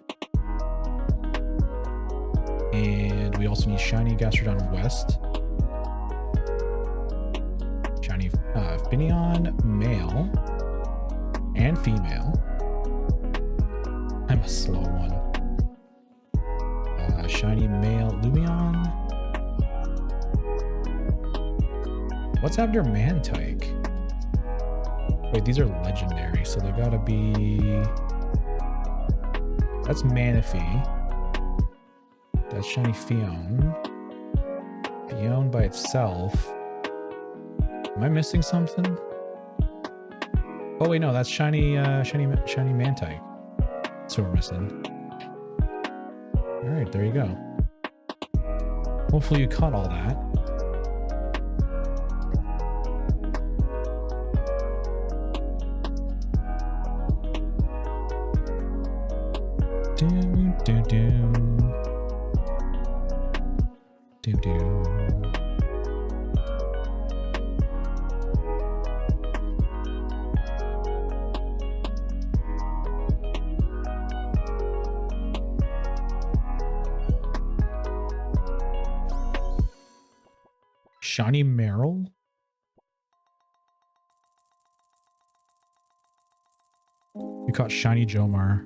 And we also need shiny Gastrodon West. Shiny Finneon male and female. I'm a slow one. Shiny male Lumion. What's after Mantike? Wait, these are legendary, so they gotta be... That's Manaphy. That's shiny Fion. Fion by itself. Am I missing something? Oh wait, no, that's shiny Mantike. That's what we're missing. All right, there you go. Hopefully you caught all that. Do do do do do. Shiny Meryl? We caught shiny Jomar.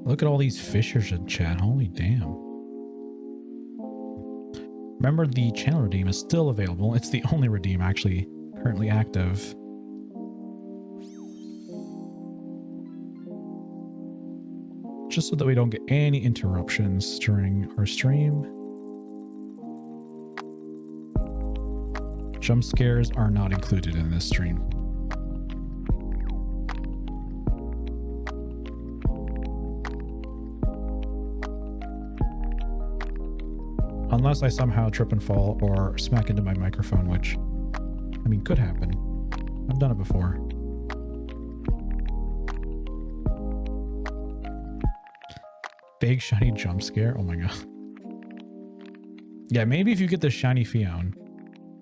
Look at all these fishers in chat. Holy damn. Remember, the channel redeem is still available. It's the only redeem actually currently active. Just so that we don't get any interruptions during our stream. Jump scares are not included in this stream. Unless I somehow trip and fall or smack into my microphone, which, I mean, could happen. I've done it before. Big shiny jump scare? Oh my god. Yeah, maybe if you get the shiny Fion,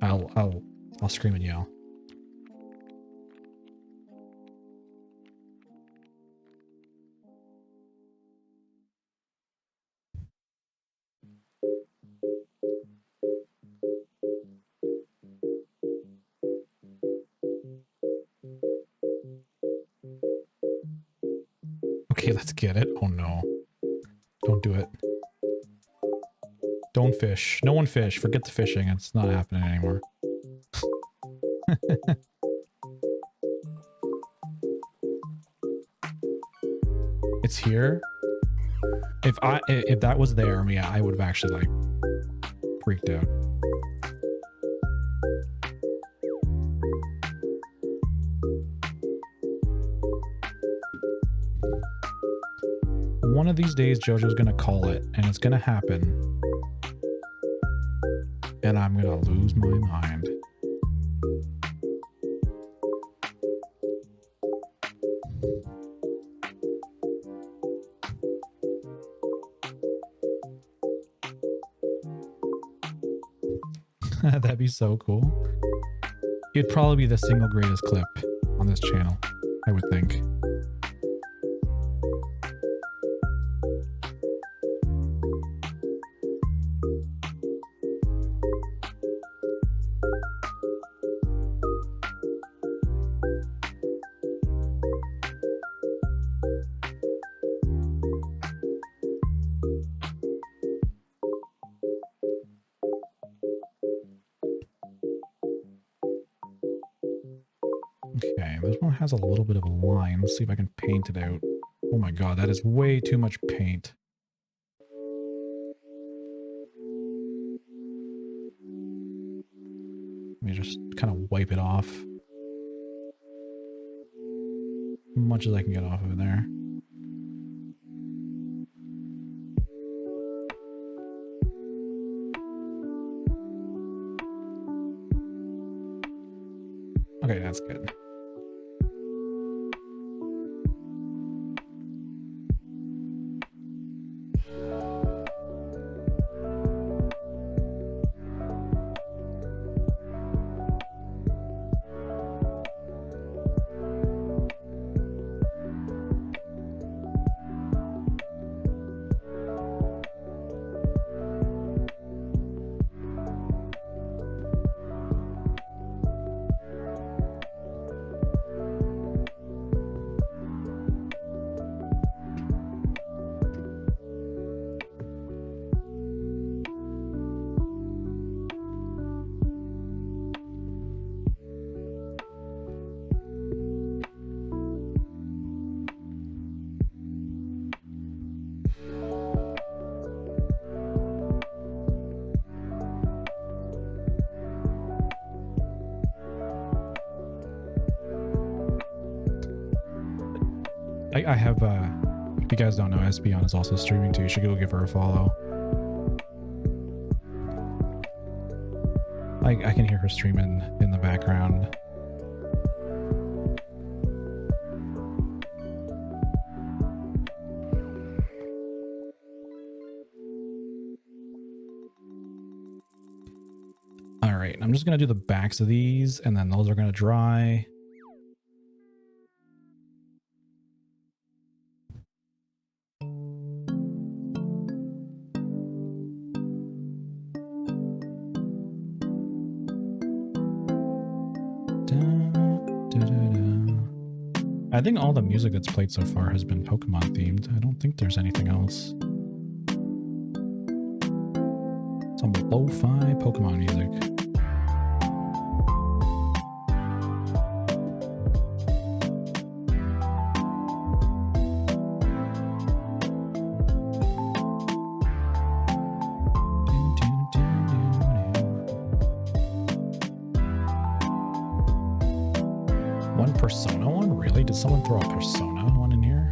I'll scream and yell. Okay, let's get it. Oh no. Don't do it. Don't fish. No one fish. Forget the fishing. It's not happening anymore. It's here. If that was there, yeah, I would have actually like freaked out. One of these days, JoJo's gonna call it, and it's gonna happen. And I'm gonna lose my mind. That'd be so cool. It'd probably be the single greatest clip on this channel, I would think. Okay, this one has a little bit of a line. Let's see if I can paint it out. Oh my god, that is way too much paint. Let me just kind of wipe it off. As much as I can get off of it there. Okay, that's good. I have, if you guys don't know, Espion is also streaming too. You should go give her a follow. I can hear her streaming in the background. All right, I'm just going to do the backs of these, and then those are going to dry. I think all the music that's played so far has been Pokemon themed. I don't think there's anything else. Some lo-fi Pokemon music. One Persona one? Really? Did someone throw a Persona one in here?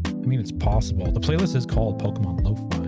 I mean, it's possible. The playlist is called Pokemon Lo-Fi.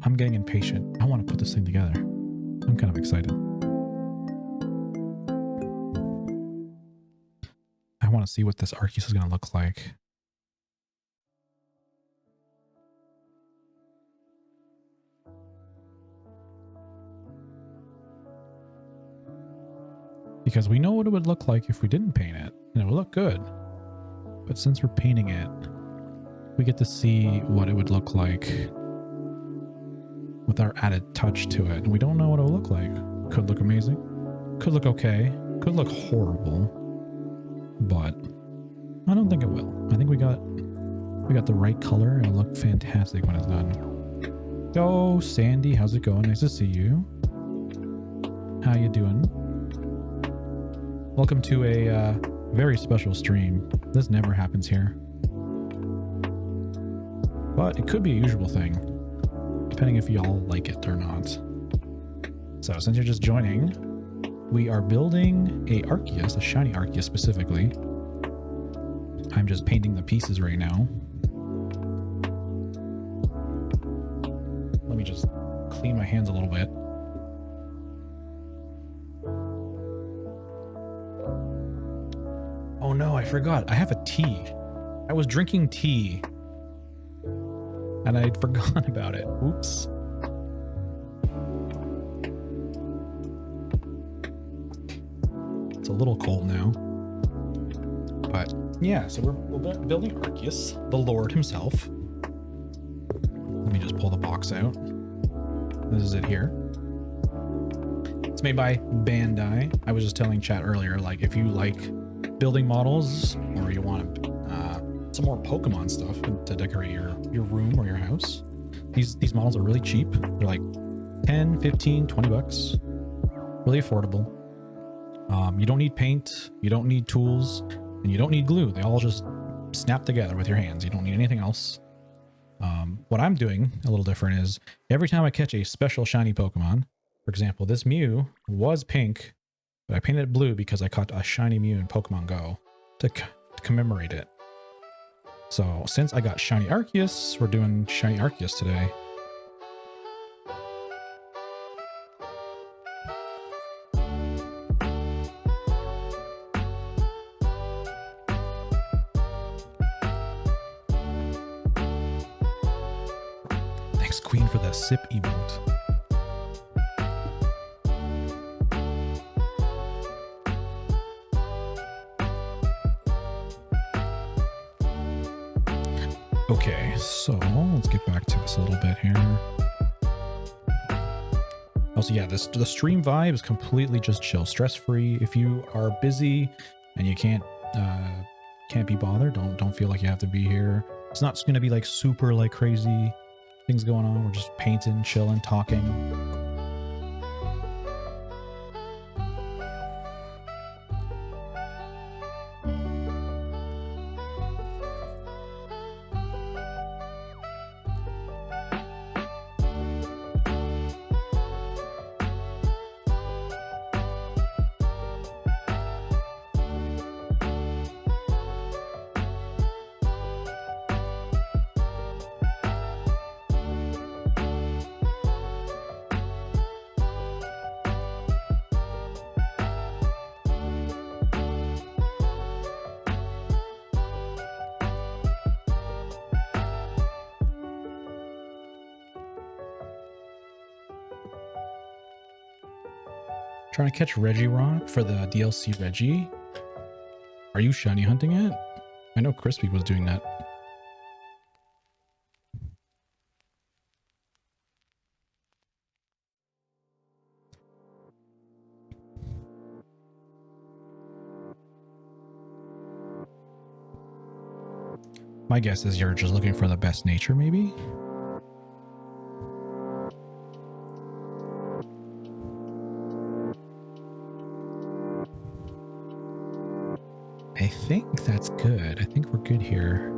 I'm getting impatient. I want to put this thing together. I'm kind of excited. I want to see what this Arceus is going to look like. Because we know what it would look like if we didn't paint it, and it would look good. But since we're painting it, we get to see what it would look like with our added touch to it. And we don't know what it will look like. Could look amazing. Could look okay. Could look horrible. But I don't think it will. I think we got the right color. It'll look fantastic when it's done. Yo, Sandy, how's it going? Nice to see you. How you doing? Welcome to a very special stream. This never happens here. But it could be a usual thing, depending if y'all like it or not. So since you're just joining, we are building a Arceus, a Shiny Arceus specifically. I'm just painting the pieces right now. Let me just clean my hands a little bit. Oh no, I forgot. I have a tea. I was drinking tea and I'd forgotten about it. Oops. It's a little cold now. But yeah, so we're building Arceus, the Lord himself. Let me just pull the box out. This is it here. It's made by Bandai. I was just telling chat earlier, like, if you like building models or you want some more Pokemon stuff to decorate your room or your house, these models are really cheap. They're like 10, 15, 20 bucks. Really affordable. You don't need paint, you don't need tools, and you don't need glue. They all just snap together with your hands. You don't need anything else. What I'm doing a little different is every time I catch a special shiny Pokemon, for example, this Mew was pink, but I painted it blue because I caught a shiny Mew in Pokemon Go to commemorate it. So since I got Shiny Arceus, we're doing Shiny Arceus today. Thanks, Queen, for the sip emote. Okay, so let's get back to this a little bit here. Also, yeah, the stream vibe is completely just chill, stress-free. If you are busy and you can't be bothered, don't feel like you have to be here. It's not going to be like super like crazy things going on. We're just painting, chilling, talking. Trying to catch Regirock for the DLC Reggie. Are you shiny hunting it? I know Crispy was doing that. My guess is you're just looking for the best nature, maybe? I think that's good. I think we're good here.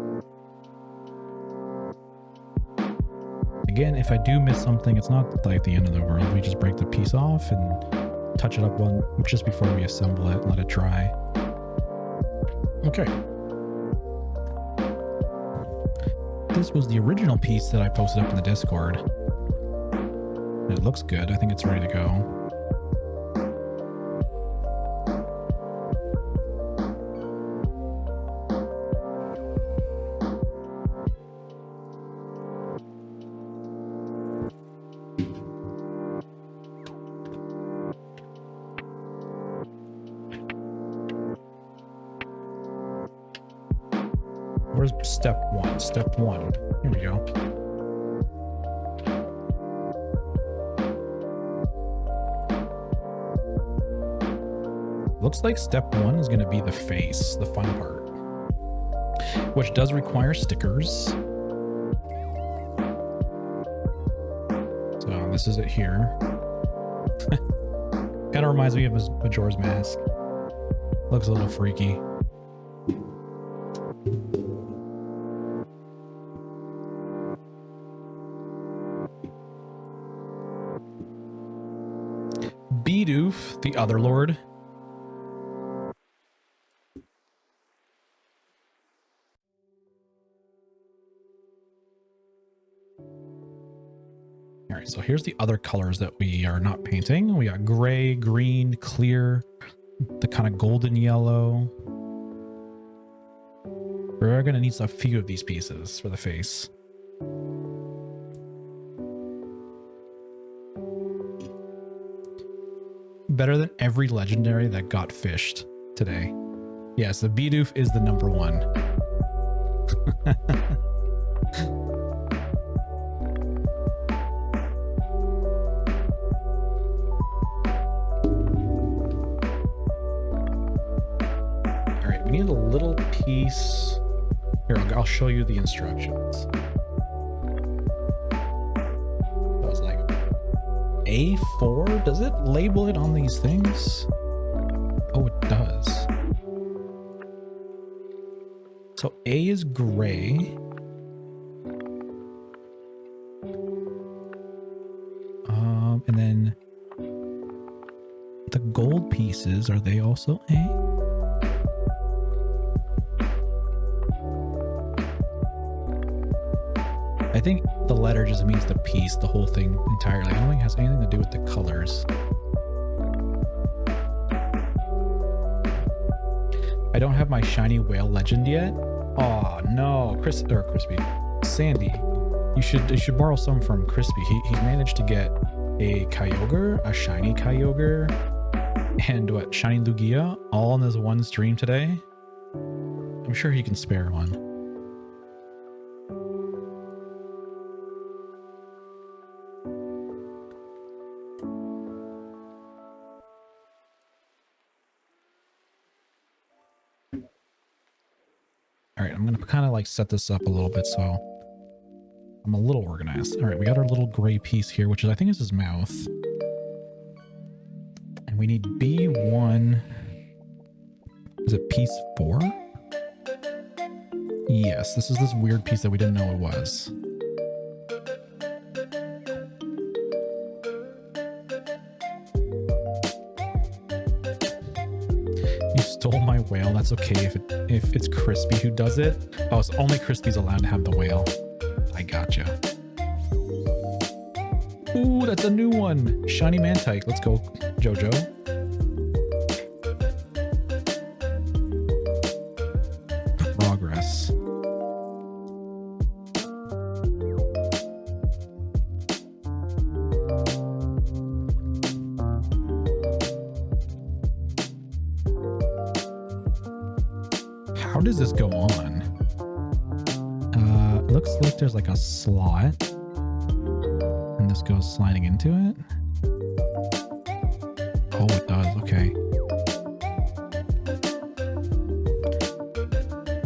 Again, if I do miss something, it's not like the end of the world. We just break the piece off and touch it up one just before we assemble it and let it dry. Okay. This was the original piece that I posted up in the Discord. It looks good. I think it's ready to go. Where's step one? Step one. Here we go. Looks like step one is going to be the face, the fun part, which does require stickers. So this is it here. Kind of reminds me of Majora's Mask. Looks a little freaky. Bidoof, the other lord. All right, so here's the other colors that we are not painting. We got gray, green, clear, the kind of golden yellow. We're gonna need a few of these pieces for the face. Better than every legendary that got fished today. Yes, the Bidoof is the number one. All right, we need a little piece. Here, I'll show you the instructions. A4? Does it label it on these things? Oh, it does. So A is gray. And then the gold pieces, are they also A? I think the letter just means the piece, the whole thing entirely. I don't think it has anything to do with the colors. I don't have my shiny whale legend yet. Oh no, Crispy, Sandy, you should borrow some from Crispy. He managed to get a Kyogre, a shiny Kyogre, and what, shiny Lugia, all in this one stream today. I'm sure he can spare one. All right, I'm gonna kind of like set this up a little bit so I'm a little organized. All right, we got our little gray piece here, which is, I think is his mouth. And we need B1. Is it piece 4? Yes, this is this weird piece that we didn't know it was. You stole my whale. That's okay if it's Crispy who does it. Oh, so only Crispy's allowed to have the whale. I gotcha. Ooh, that's a new one. Shiny Mantike. Let's go, Jojo. Progress. how does this go on? Looks like there's like a slot. And this goes sliding into it. Oh, it does. Okay.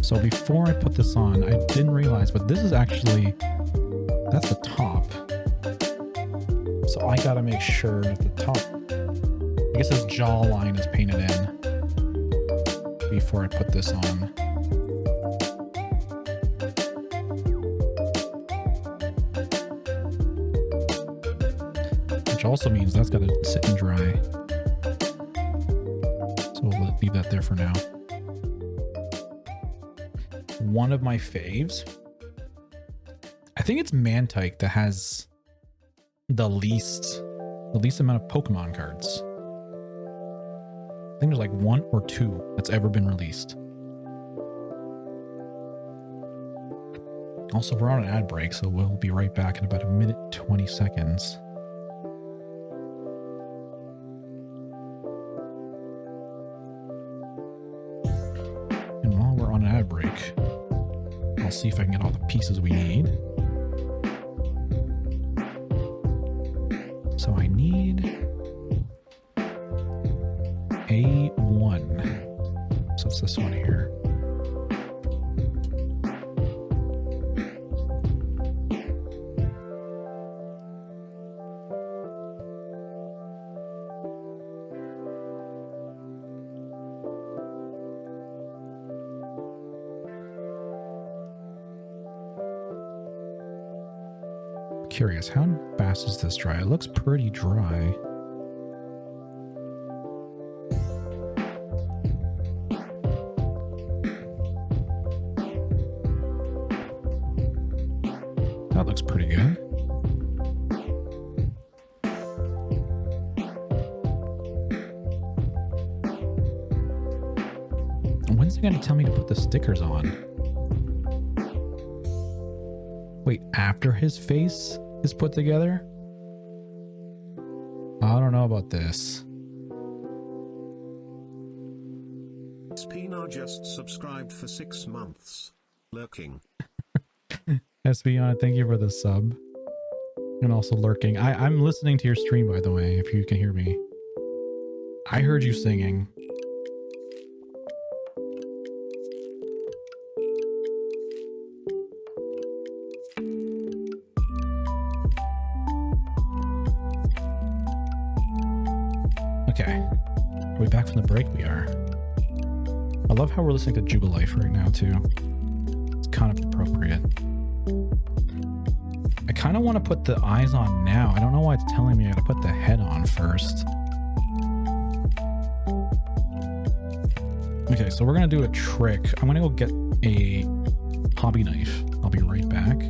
So before I put this on, I didn't realize, but this is actually, that's the top. So I gotta make sure that the top, I guess this jawline is painted in before I put this on. Which also means that's gotta sit and dry. So we'll leave that there for now. One of my faves, I think it's Mantike that has the least amount of Pokemon cards. I think there's like 1 or 2 that's ever been released. Also, we're on an ad break, so we'll be right back in about 1:20 seconds. And while we're on an ad break, I'll see if I can get all the pieces we need. So I need A1. So it's this one here. Curious, how fast is this dry? It looks pretty dry. That looks pretty good. When's it going to tell me to put the stickers on? Wait, after his face is put together? I don't know about this. Spina just subscribed for 6 months. Lurking. Espion, thank you for the sub. And also lurking. I'm listening to your stream, by the way, if you can hear me. I heard you singing. Okay. Are we back from the break? We are. I love how we're listening to Jubilife right now, too. It's kind of appropriate. I kind of want to put the eyes on now. I don't know why it's telling me I gotta put the head on first. Okay, so we're gonna do a trick. I'm gonna go get a hobby knife. I'll be right back.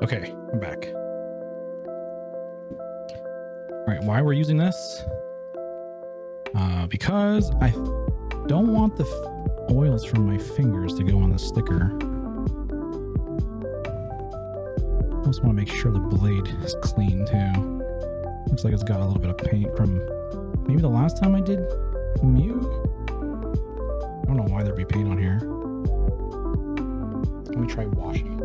Okay, I'm back. All right, why we're using this? Because I don't want the oils from my fingers to go on the sticker. I also want to make sure the blade is clean too. Looks like it's got a little bit of paint from maybe the last time I did Mew. I don't know why there'd be paint on here. Let me try washing it.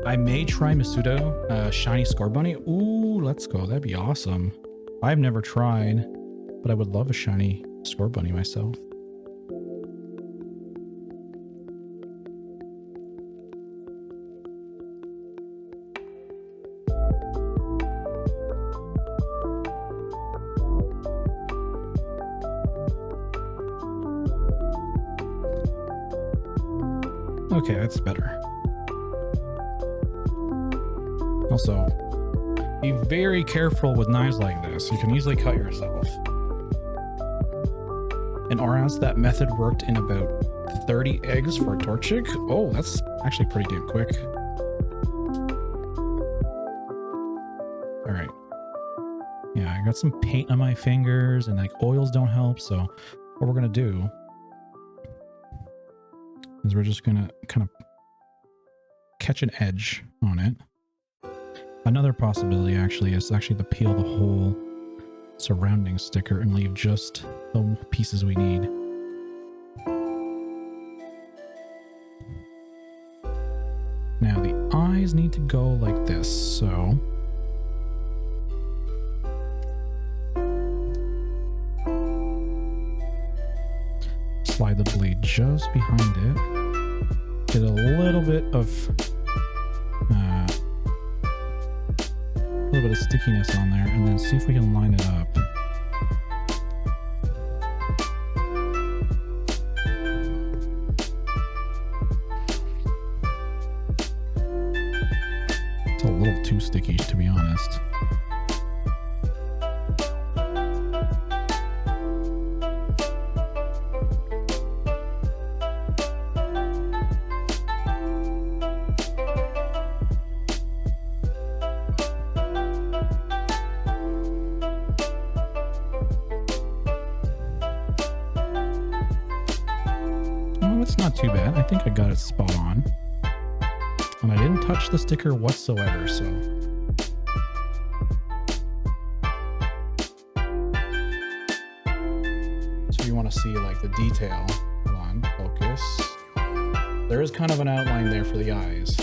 I may try Masudo Shiny Scorbunny. Ooh, let's go. That'd be awesome. I've never tried, but I would love a Shiny Scorbunny myself. Okay, that's better. Also, be very careful with knives like this. You can easily cut yourself. In Aras, that method worked in about 30 eggs for a Torchic. Oh, that's actually pretty damn quick. All right. Yeah, I got some paint on my fingers and like oils don't help. So what we're going to do is we're just going to kind of catch an edge on it. Another possibility actually is actually to peel the whole surrounding sticker and leave just the pieces we need. Now the eyes need to go like this, so slide the blade just behind it. Get a little bit of stickiness on there, and then see if we can line it up. It's a little too sticky, to be honest. Not too bad. I think I got it spot on. And I didn't touch the sticker whatsoever, so. So you want to see like the detail. Hold on, focus. There is kind of an outline there for the eyes.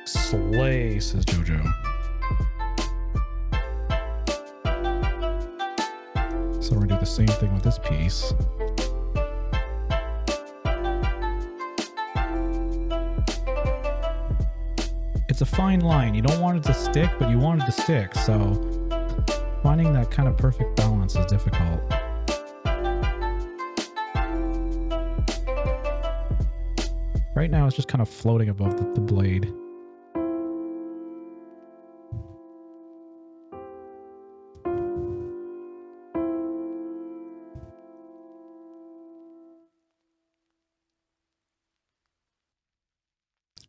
Slay, says Jojo. So we're gonna do the same thing with this piece. It's a fine line. You don't want it to stick, but you want it to stick. So finding that kind of perfect balance is difficult. Right now it's just kind of floating above the blade.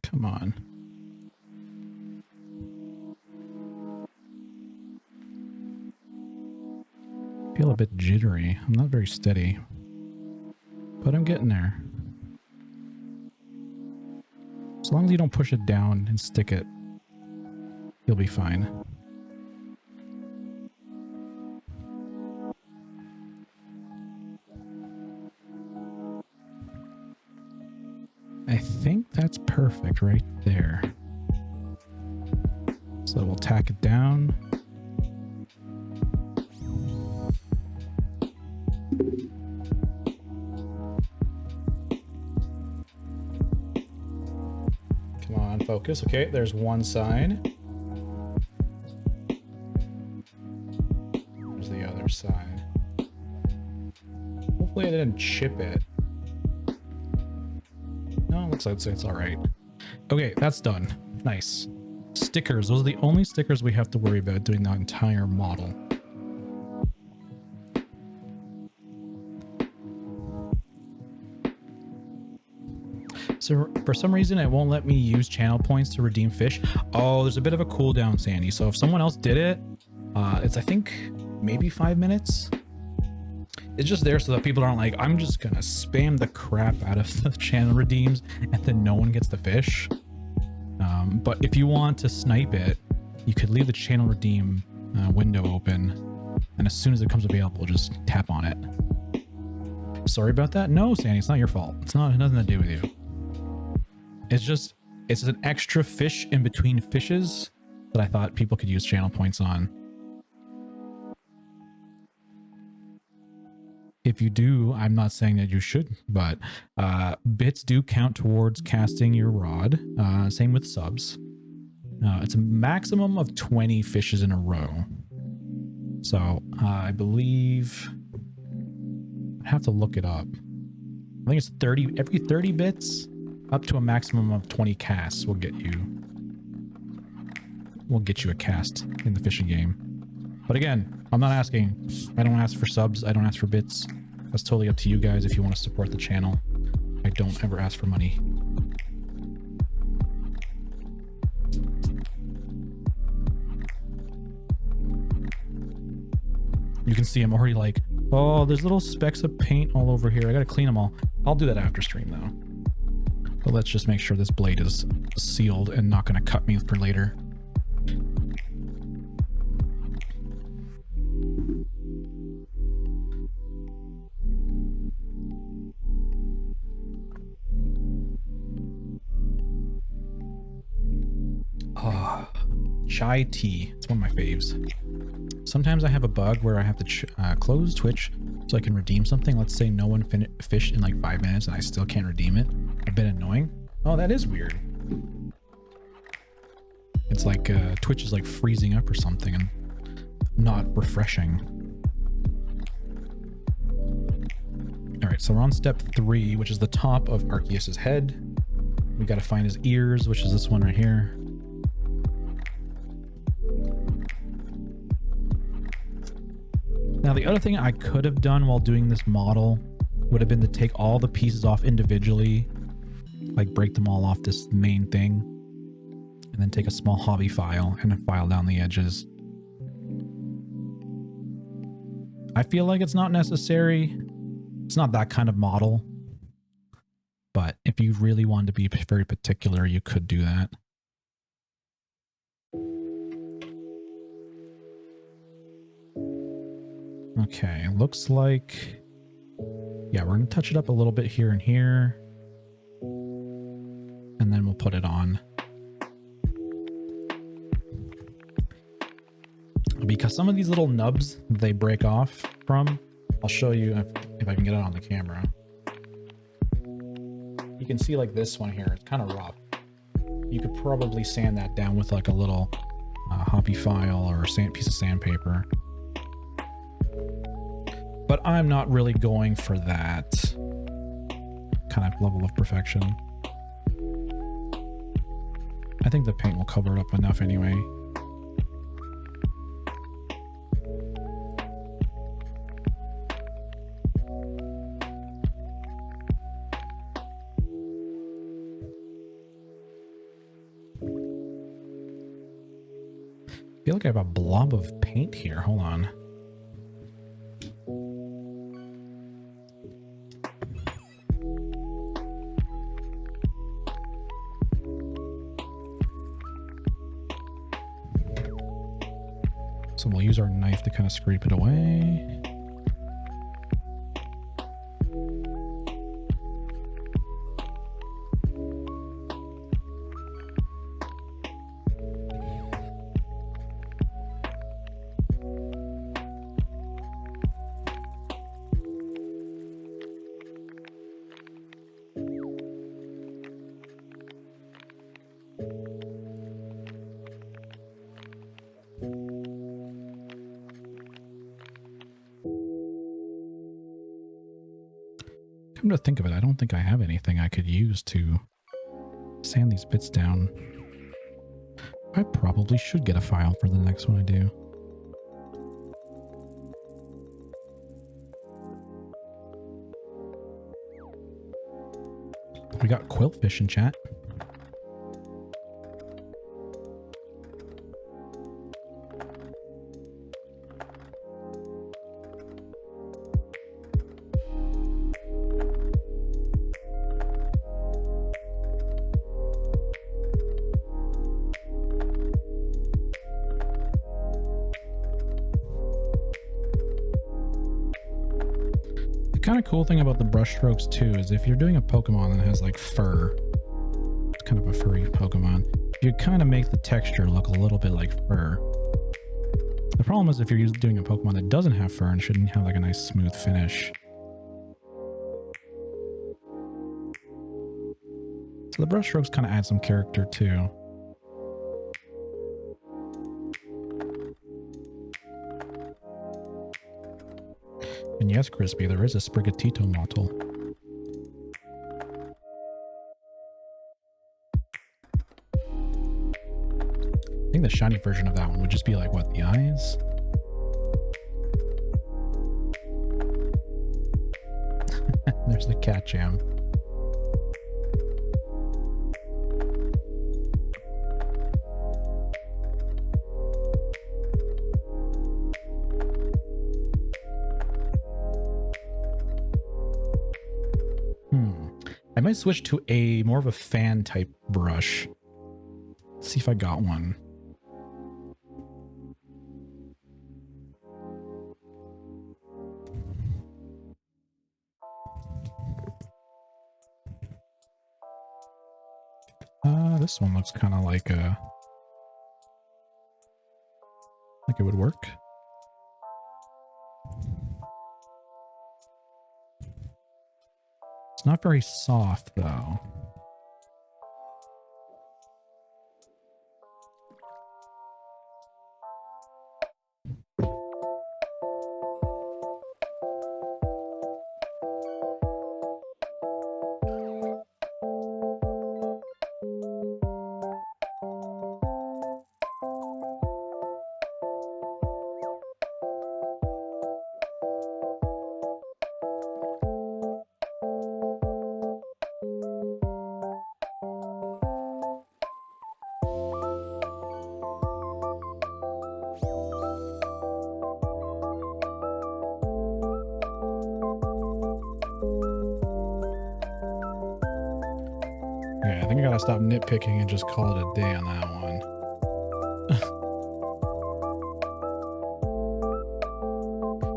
Come on. Feel a bit jittery. I'm not very steady, but I'm getting there. As long as you don't push it down and stick it, you'll be fine. I think that's perfect right there. So we'll tack it down. Come on, focus. Okay, there's one side. There's the other side. Hopefully I didn't chip it. No, looks like it's all right. Okay, that's done. Nice. Stickers. Those are the only stickers we have to worry about doing the entire model. So for some reason, it won't let me use channel points to redeem fish. Oh, there's a bit of a cooldown, Sandy. So if someone else did it, it's, I think, maybe 5 minutes. It's just there so that people aren't like, I'm just gonna spam the crap out of the channel redeems and then no one gets the fish. But if you want to snipe it, you could leave the channel redeem window open, and as soon as it comes available, just tap on it. Sorry about that. No, Sandy, it's not your fault. It has nothing to do with you. It's an extra fish in between fishes that I thought people could use channel points on. If you do, I'm not saying that you should, but bits do count towards casting your rod. Same with subs. It's a maximum of 20 fishes in a row. So I believe I have to look it up. I think it's 30 every 30 bits up to a maximum of 20 casts will get you a cast in the fishing game. But again, I'm not asking. I don't ask for subs. I don't ask for bits. That's totally up to you guys if you want to support the channel. I don't ever ask for money. You can see I'm already like, oh, there's little specks of paint all over here. I gotta clean them all. I'll do that after stream though. But let's just make sure this blade is sealed and not gonna cut me for later. Oh, chai tea. It's one of my faves. Sometimes I have a bug where I have to close Twitch so I can redeem something. Let's say no one fished in like 5 minutes and I still can't redeem it. A bit annoying. Oh, that is weird. It's like Twitch is like freezing up or something and not refreshing. All right, so we're on step 3, which is the top of Arceus's head. We got to find his ears, which is this one right here. Now, the other thing I could have done while doing this model would have been to take all the pieces off individually, like break them all off this main thing, and then take a small hobby file and then file down the edges. I feel like it's not necessary. It's not that kind of model. But if you really wanted to be very particular, you could do that. Okay, looks like, yeah, we're gonna touch it up a little bit here and here, and then we'll put it on. Because some of these little nubs they break off from, I'll show you if I can get it on the camera. You can see like this one here, it's kind of rough. You could probably sand that down with like a little hobby file or a piece of sandpaper. But I'm not really going for that kind of level of perfection. I think the paint will cover it up enough anyway. I feel like I have a blob of paint here. Hold on. So we'll use our knife to kind of scrape it away. Come to think of it, I don't think I have anything I could use to sand these bits down. I probably should get a file for the next one I do. We got Quillfish in chat. Kind of cool thing about the brush strokes too is if you're doing a Pokemon that has like fur, it's kind of a furry Pokemon, you kind of make the texture look a little bit like fur. The problem is if you're doing a Pokemon that doesn't have fur and shouldn't have like a nice smooth finish. So the brush strokes kind of add some character too. And yes, Crispy, there is a Sprigatito model. I think the shiny version of that one would just be like, what, the eyes? There's the cat jam. I might switch to a more of a fan type brush. Let's see if I got one. This one looks kind of like it would work. It's not very soft though. I think I gotta stop nitpicking and just call it a day on that one.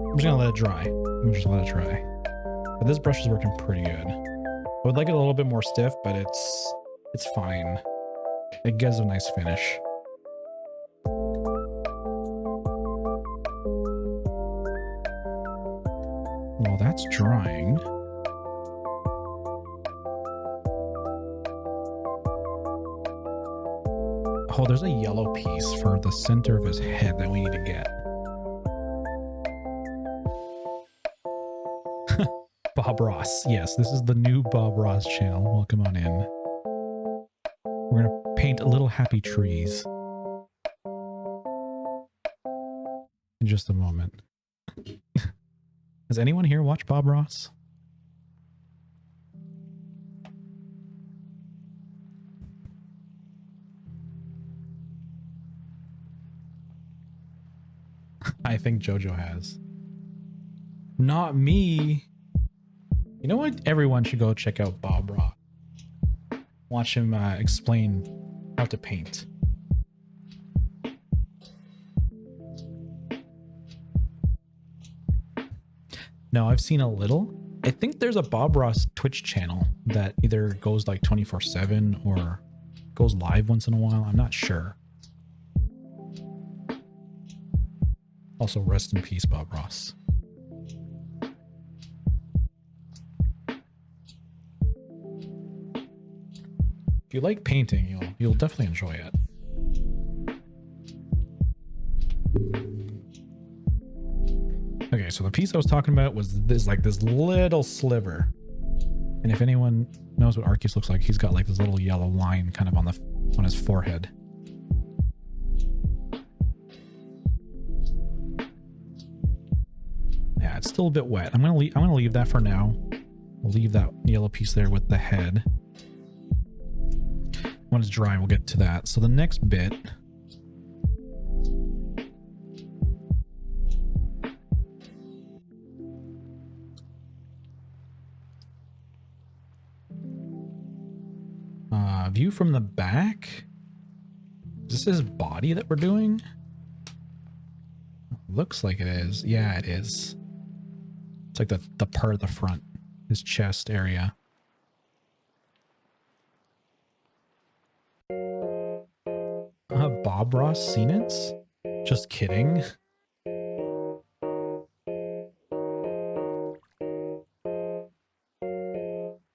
I'm just gonna let it dry. But this brush is working pretty good. I would like it a little bit more stiff, but it's fine. It gives a nice finish. While that's drying, oh, there's a yellow piece for the center of his head that we need to get. Bob Ross. Yes, this is the new Bob Ross channel. Welcome on in. We're going to paint little happy trees. In just a moment. Has anyone here watched Bob Ross? I think Jojo has. Not me. You know what? Everyone should go check out Bob Ross. Watch him explain how to paint. No, I've seen a little. I think there's a Bob Ross Twitch channel that either goes like 24/7 or goes live once in a while. I'm not sure. Also, rest in peace, Bob Ross. If you like painting, you'll definitely enjoy it. Okay, so the piece I was talking about was this little sliver. And if anyone knows what Arceus looks like, he's got like this little yellow line kind of on his forehead. Yeah, it's still a bit wet. I'm gonna leave that for now. We'll leave that yellow piece there with the head. When it's dry, we'll get to that. So the next bit. View from the back. Is this his body that we're doing? Looks like it is. Yeah, it is. It's like the part of the front, his chest area. Bob Ross seen it? Just kidding.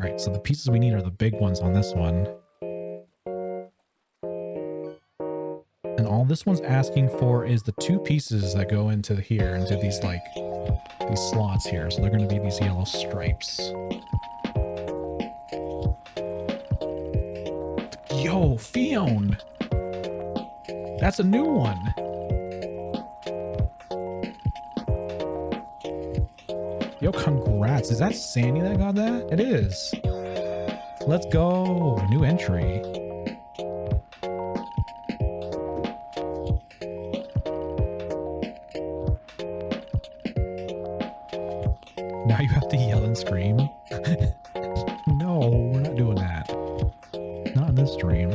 Alright, so the pieces we need are the big ones on this one. And all this one's asking for is the 2 pieces that go into here, into these like, these slots here. So they're going to be these yellow stripes. Yo, Fion! That's a new one! Yo, congrats. Is that Sandy that got that? It is. Let's go. New entry. Now you have to yell and scream. No, we're not doing that. Not in this stream.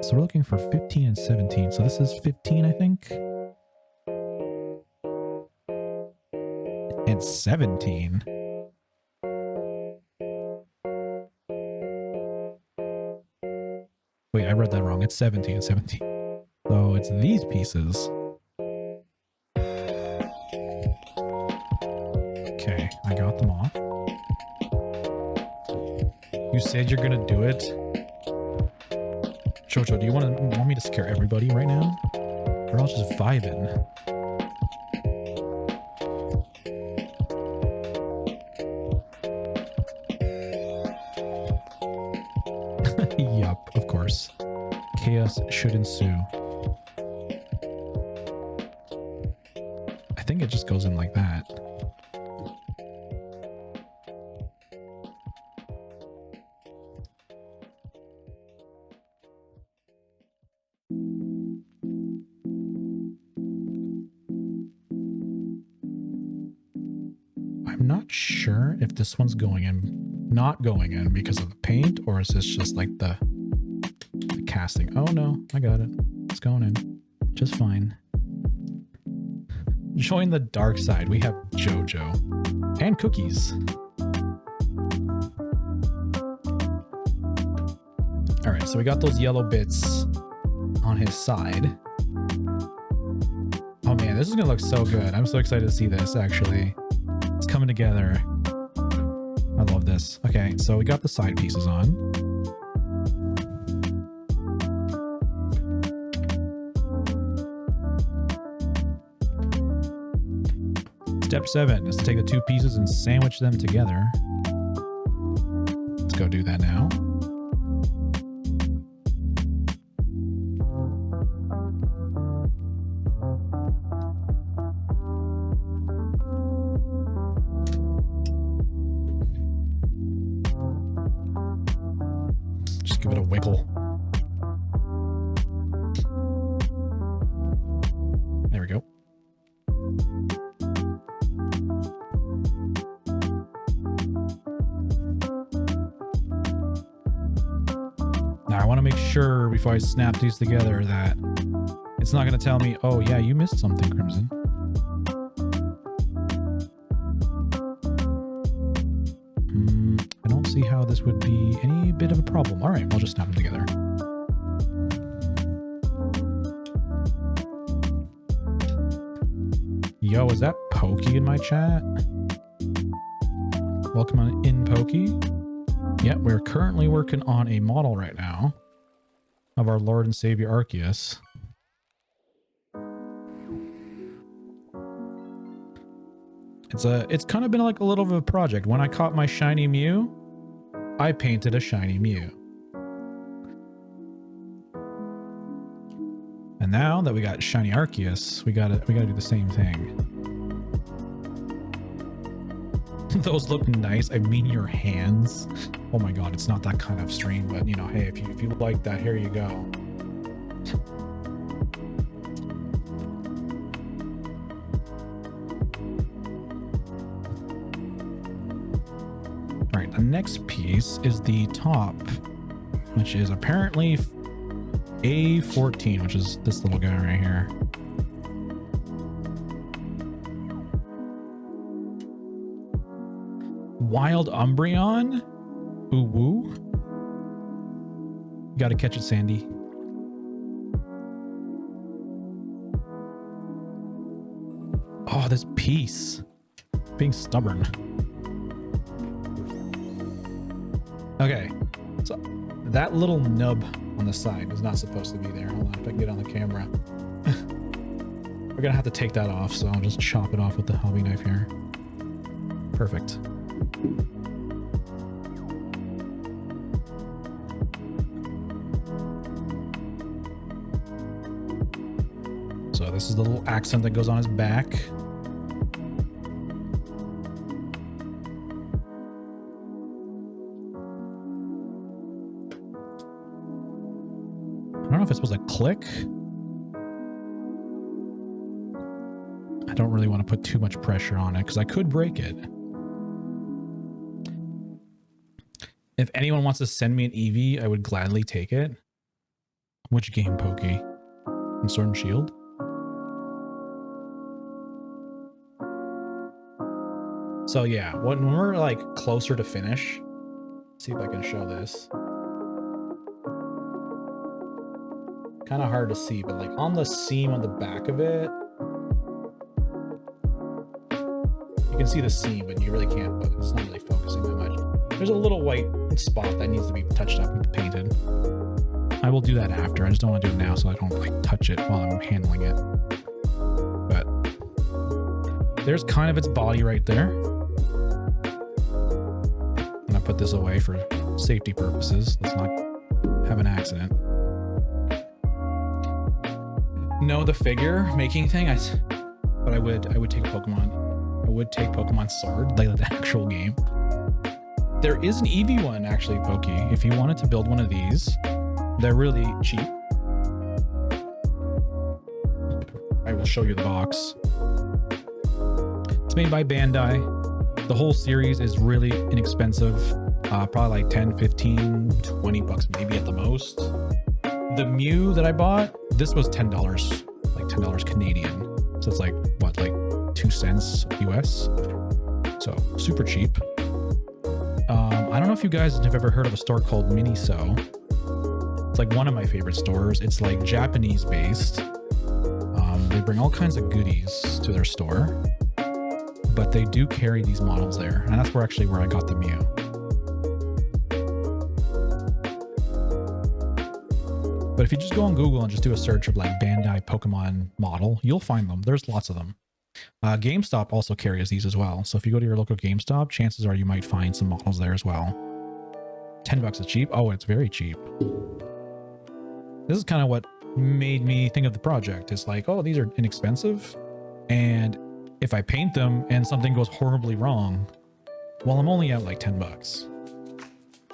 So we're looking for 15 and 17. So this is 15, I think. And 17. Wait, I read that wrong. It's 17 and 17. So it's these pieces. Okay, I got them off. You said you're gonna do it. Jojo, do you want me to scare everybody right now? We're all just vibing. Yup, of course. Chaos should ensue. I think it just goes in like that. I'm not sure if this one's going in, not going in because of the paint, or is this just like the casting? Oh no, I got it. It's going in just fine. Join the dark side. We have Jojo and cookies. All right, so we got those yellow bits on his side. Oh man, this is gonna look so good. I'm so excited to see this, actually. It's coming together. I love this. Okay, so we got the side pieces on. Step 7 is to take the 2 pieces and sandwich them together. Let's go do that now. Just give it a wiggle. There we go. Now I want to make sure before I snap these together that it's not going to tell me, oh yeah, you missed something, Crimson. I don't see how this would be any bit of a problem. All right, I'll just snap them together. Yo, is that Pokey in my chat? Welcome on in, Pokey. Yeah, we're currently working on a model right now of our Lord and Savior Arceus. It's kind of been like a little bit of a project. When I caught my shiny Mew, I painted a shiny Mew. And now that we got shiny Arceus, we gotta do the same thing. Those look nice. I mean your hands. Oh my god, it's not that kind of stream, but you know, hey, if you like that, here you go. All right, the next piece is the top, which is apparently A14, which is this little guy right here. Wild Umbreon? Ooh woo. You gotta catch it, Sandy. Oh, this piece. Being stubborn. Okay. So that little nub on the side is not supposed to be there. Hold on, if I can get on the camera. We're gonna have to take that off, so I'll just chop it off with the hobby knife here. Perfect. So this is the little accent that goes on his back. I don't know if it's supposed to click. I don't really want to put too much pressure on it because I could break it. If anyone wants to send me an EV, I would gladly take it. Which game, Pokey? In Sword and Shield? So yeah, when we're like closer to finish, see if I can show this. Kind of hard to see, but like on the seam on the back of it, you can see the seam, but you really can't, but it's not really focusing that much. There's a little white spot that needs to be touched up and painted. I will do that after. I just don't want to do it now so I don't like touch it while I'm handling it. But there's kind of its body right there. I'm gonna put this away for safety purposes. Let's not have an accident. No, the figure making thing, but I would take Pokemon. I would take Pokemon Sword, like the actual game. There is an Eevee one actually, Pokey. If you wanted to build one of these, they're really cheap. I will show you the box. It's made by Bandai. The whole series is really inexpensive. Probably like 10, 15, 20 bucks maybe at the most. The Mew that I bought, this was $10, like $10 Canadian. So it's like, what, like 2 cents US? So super cheap. I don't know if you guys have ever heard of a store called Miniso. It's like one of my favorite stores. It's like Japanese based. They bring all kinds of goodies to their store, but they do carry these models there. And that's where I got the Mew. But if you just go on Google and just do a search of like Bandai Pokemon model, you'll find them. There's lots of them. GameStop also carries these as well. So if you go to your local GameStop, chances are you might find some models there as well. 10 bucks is cheap. Oh, it's very cheap. This is kind of what made me think of the project. It's like, oh, these are inexpensive. And if I paint them and something goes horribly wrong, well, I'm only at like 10 bucks.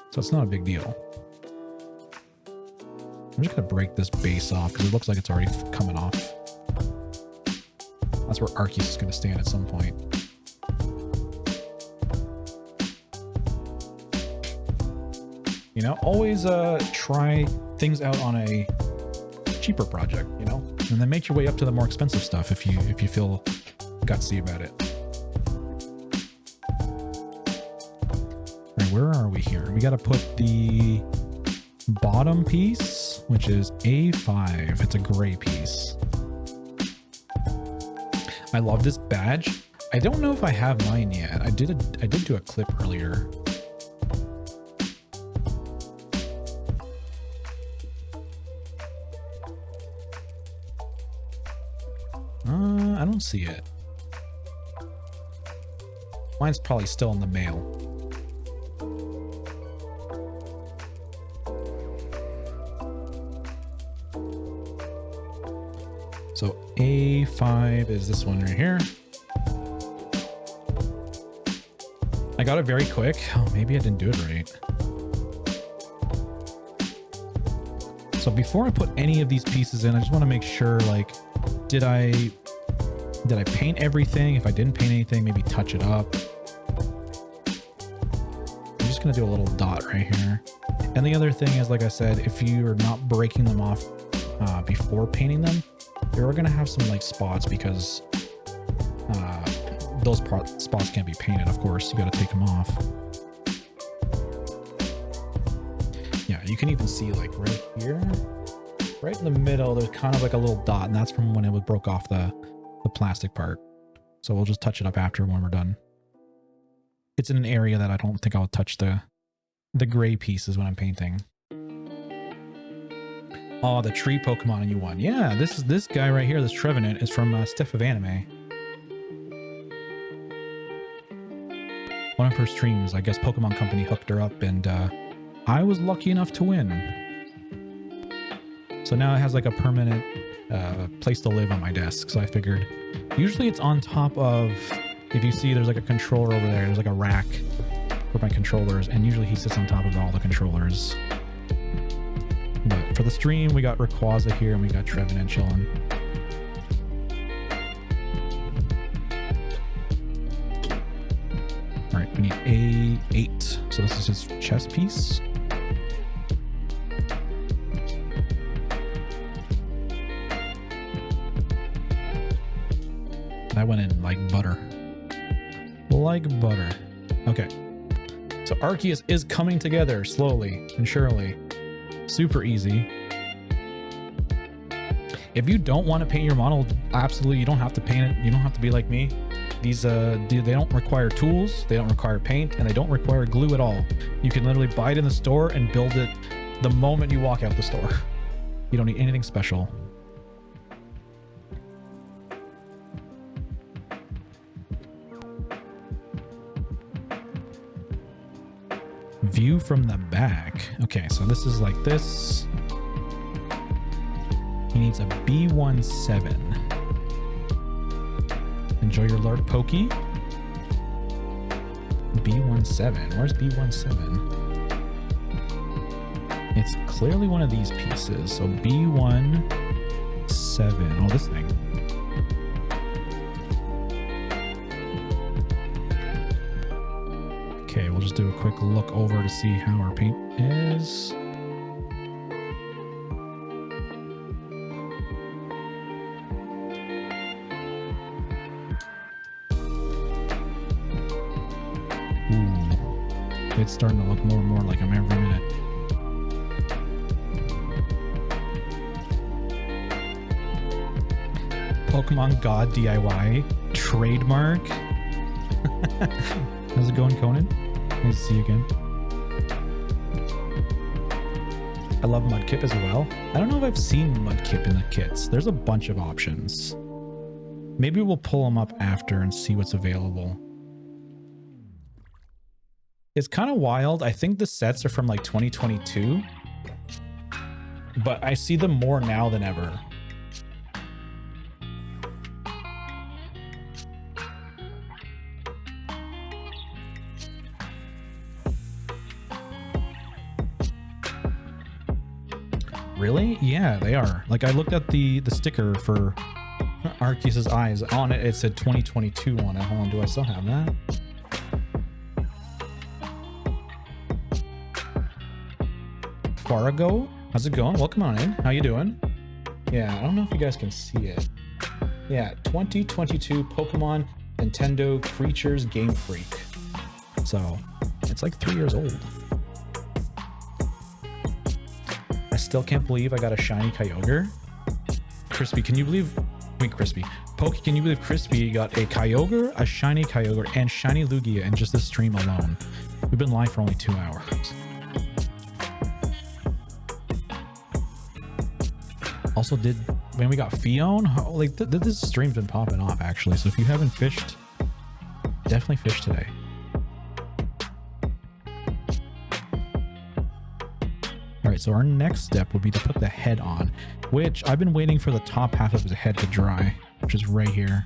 So it's not a big deal. I'm just gonna break this base off because it looks like it's already coming off. That's where Arceus is gonna stand at some point. You know, always try things out on a cheaper project, you know, and then make your way up to the more expensive stuff if you feel gutsy about it. All right, where are we here? We got to put the bottom piece, which is A5. It's a gray piece. I love this badge. I don't know if I have mine yet. I did do a clip earlier. I don't see it. Mine's probably still in the mail. So A5 is this one right here. I got it very quick. Oh, maybe I didn't do it right. So before I put any of these pieces in, I just want to make sure, like, did I paint everything? If I didn't paint anything, maybe touch it up. I'm just going to do a little dot right here. And the other thing is, like I said, if you're not breaking them off before painting them, you're going to have some like spots because those spots can't be painted, of course. You got to take them off. Yeah, you can even see like right here, right in the middle, there's kind of like a little dot, and that's from when it broke off the plastic part. So we'll just touch it up after when we're done. It's in an area that I don't think I'll touch the gray pieces when I'm painting. Oh, the tree Pokemon you won. Yeah, this guy right here, this Trevenant, is from Steph of Anime. One of her streams, I guess Pokemon Company hooked her up, and I was lucky enough to win. So now it has like a permanent place to live on my desk. So I figured, usually it's on top of, if you see there's like a controller over there, there's like a rack for my controllers, and usually he sits on top of all the controllers. But for the stream, we got Rayquaza here and we got Trevenant chilling. All right, we need A8. So this is his chest piece. That went in like butter. Like butter. Okay. So Arceus is coming together slowly and surely. Super easy. If you don't want to paint your model, absolutely, you don't have to paint it. You don't have to be like me. These they don't require tools, they don't require paint, and they don't require glue at all. You can literally buy it in the store and build it the moment you walk out the store. You don't need anything special. View from the back. Okay, so this is like this. He needs a B17. Enjoy your Lord Pokey. B17. Where's B17? It's clearly one of these pieces. So B17. Oh, this thing. Okay, we'll just do a quick look over to see how our paint is. Ooh, it's starting to look more and more like him every minute. Pokemon God DIY trademark. How's it going, Conan? Nice to see you again. I love Mudkip as well. I don't know if I've seen Mudkip in the kits. There's a bunch of options. Maybe we'll pull them up after and see what's available. It's kind of wild. I think the sets are from like 2022, but I see them more now than ever. Really? Yeah, they are. Like, I looked at the sticker for Arceus's eyes. On it, it said 2022 on it. Hold on, do I still have that? Farago? How's it going? Welcome on in. How you doing? Yeah, I don't know if you guys can see it. Yeah, 2022 Pokemon Nintendo Creatures Game Freak. So, it's like 3 years old. I still can't believe I got a shiny Kyogre. Crispy, can you believe... Wait, Crispy. Pokey, can you believe Crispy got a Kyogre, a shiny Kyogre, and shiny Lugia in just this stream alone? We've been live for only 2 hours. Also, when we got Fion, like this stream's been popping off actually. So if you haven't fished, definitely fish today. All right, so our next step would be to put the head on, which I've been waiting for the top half of his head to dry, which is right here.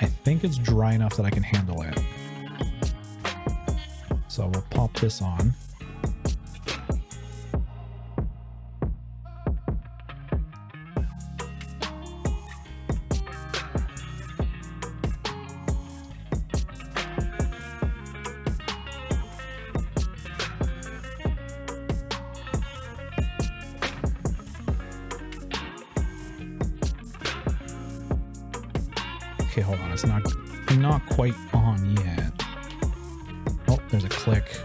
I think it's dry enough that I can handle it. So we'll pop this on. Okay, hold on. It's not quite on yet. Oh, there's a click.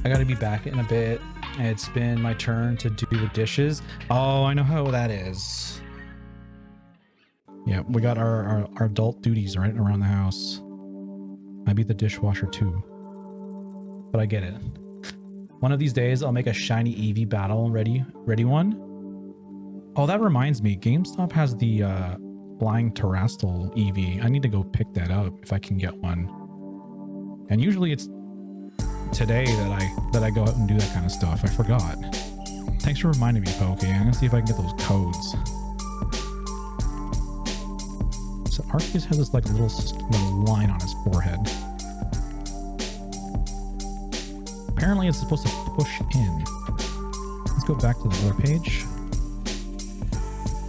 I gotta be back in a bit. It's been my turn to do the dishes. Oh, I know how that is. Yeah, we got our adult duties right around the house. Might be the dishwasher too. But I get it. One of these days, I'll make a shiny Eevee battle ready one. Oh, that reminds me. GameStop has the flying terrestrial Eevee. I need to go pick that up if I can get one. And usually it's today that I go out and do that kind of stuff. I forgot. Thanks for reminding me, Pokey. I'm gonna see if I can get those codes. So Arceus has this like little line on his forehead. Apparently it's supposed to push in. Let's go back to the other page.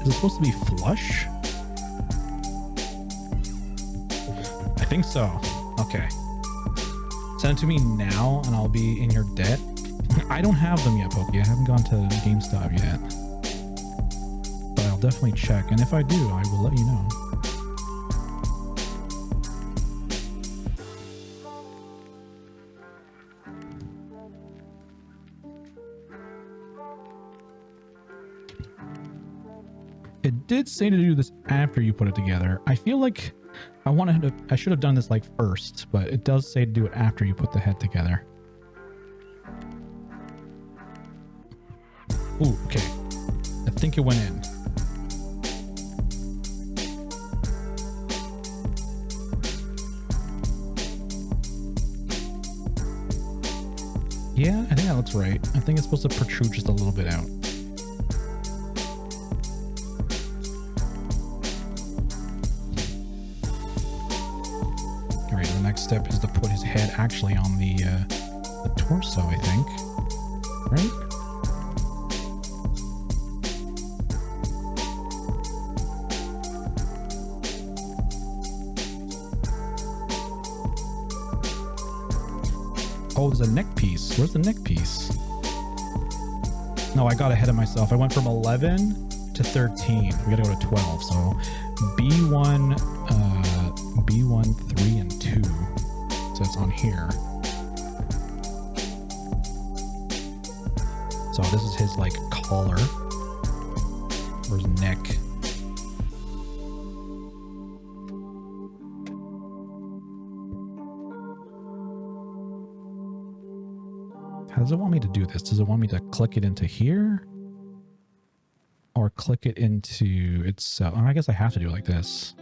Is it supposed to be flush? I think so. Okay. Send it to me now and I'll be in your debt. I don't have them yet, Pokey. I haven't gone to GameStop yet. But I'll definitely check. And if I do, I will let you know. It did say to do this after you put it together. I feel like I should have done this like first, but it does say to do it after you put the head together. Ooh, okay. I think it went in. Yeah, I think that looks right. I think it's supposed to protrude just a little bit out. All right, the next step is to put his head actually on the torso, I think. Right? Oh, there's a neck piece. Where's the neck piece? No, I got ahead of myself. I went from 11 to 13. We gotta go to 12. So B1, B1, 3, and 2. So it's on here. So this is his like collar. Or his neck. How does it want me to do this? Does it want me to click it into here? Or click it into itself? I guess I have to do it like this.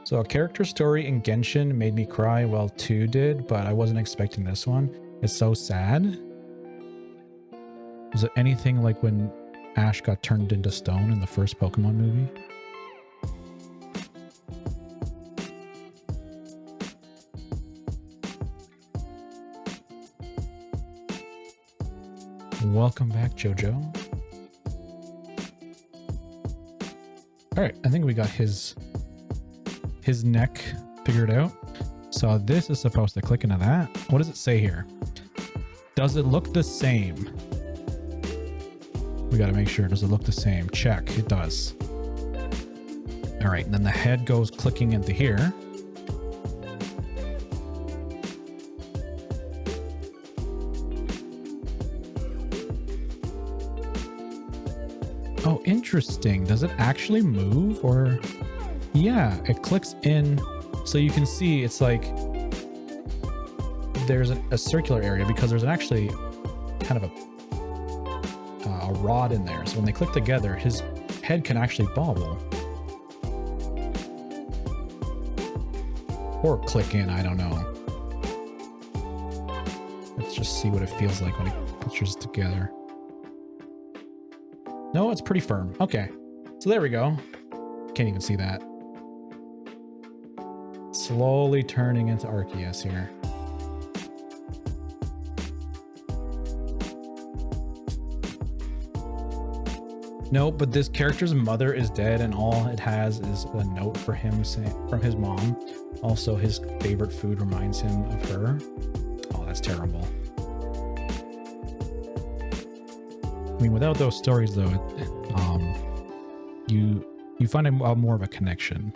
So a character story in Genshin made me cry. Well, 2 did, but I wasn't expecting this one. It's so sad. Was it anything like when Ash got turned into stone in the first Pokemon movie? Welcome back, Jojo. All right, I think we got his neck figured out. So this is supposed to click into that. What does it say here? Does it look the same? We got to make sure. Does it look the same? Check. It does. All right, and then the head goes clicking into here. Oh, interesting. Does it actually move or? Yeah, it clicks in. So you can see it's like there's a circular area because there's actually kind of a rod in there. So when they click together, his head can actually bobble. Or click in, I don't know. just see what it feels like when it pushes together. No, it's pretty firm. Okay. So there we go. Can't even see that. Slowly turning into Arceus here. No, but this character's mother is dead, and all it has is a note for him from his mom. Also, his favorite food reminds him of her. Oh, that's terrible. I mean, without those stories, though, you find more of a connection.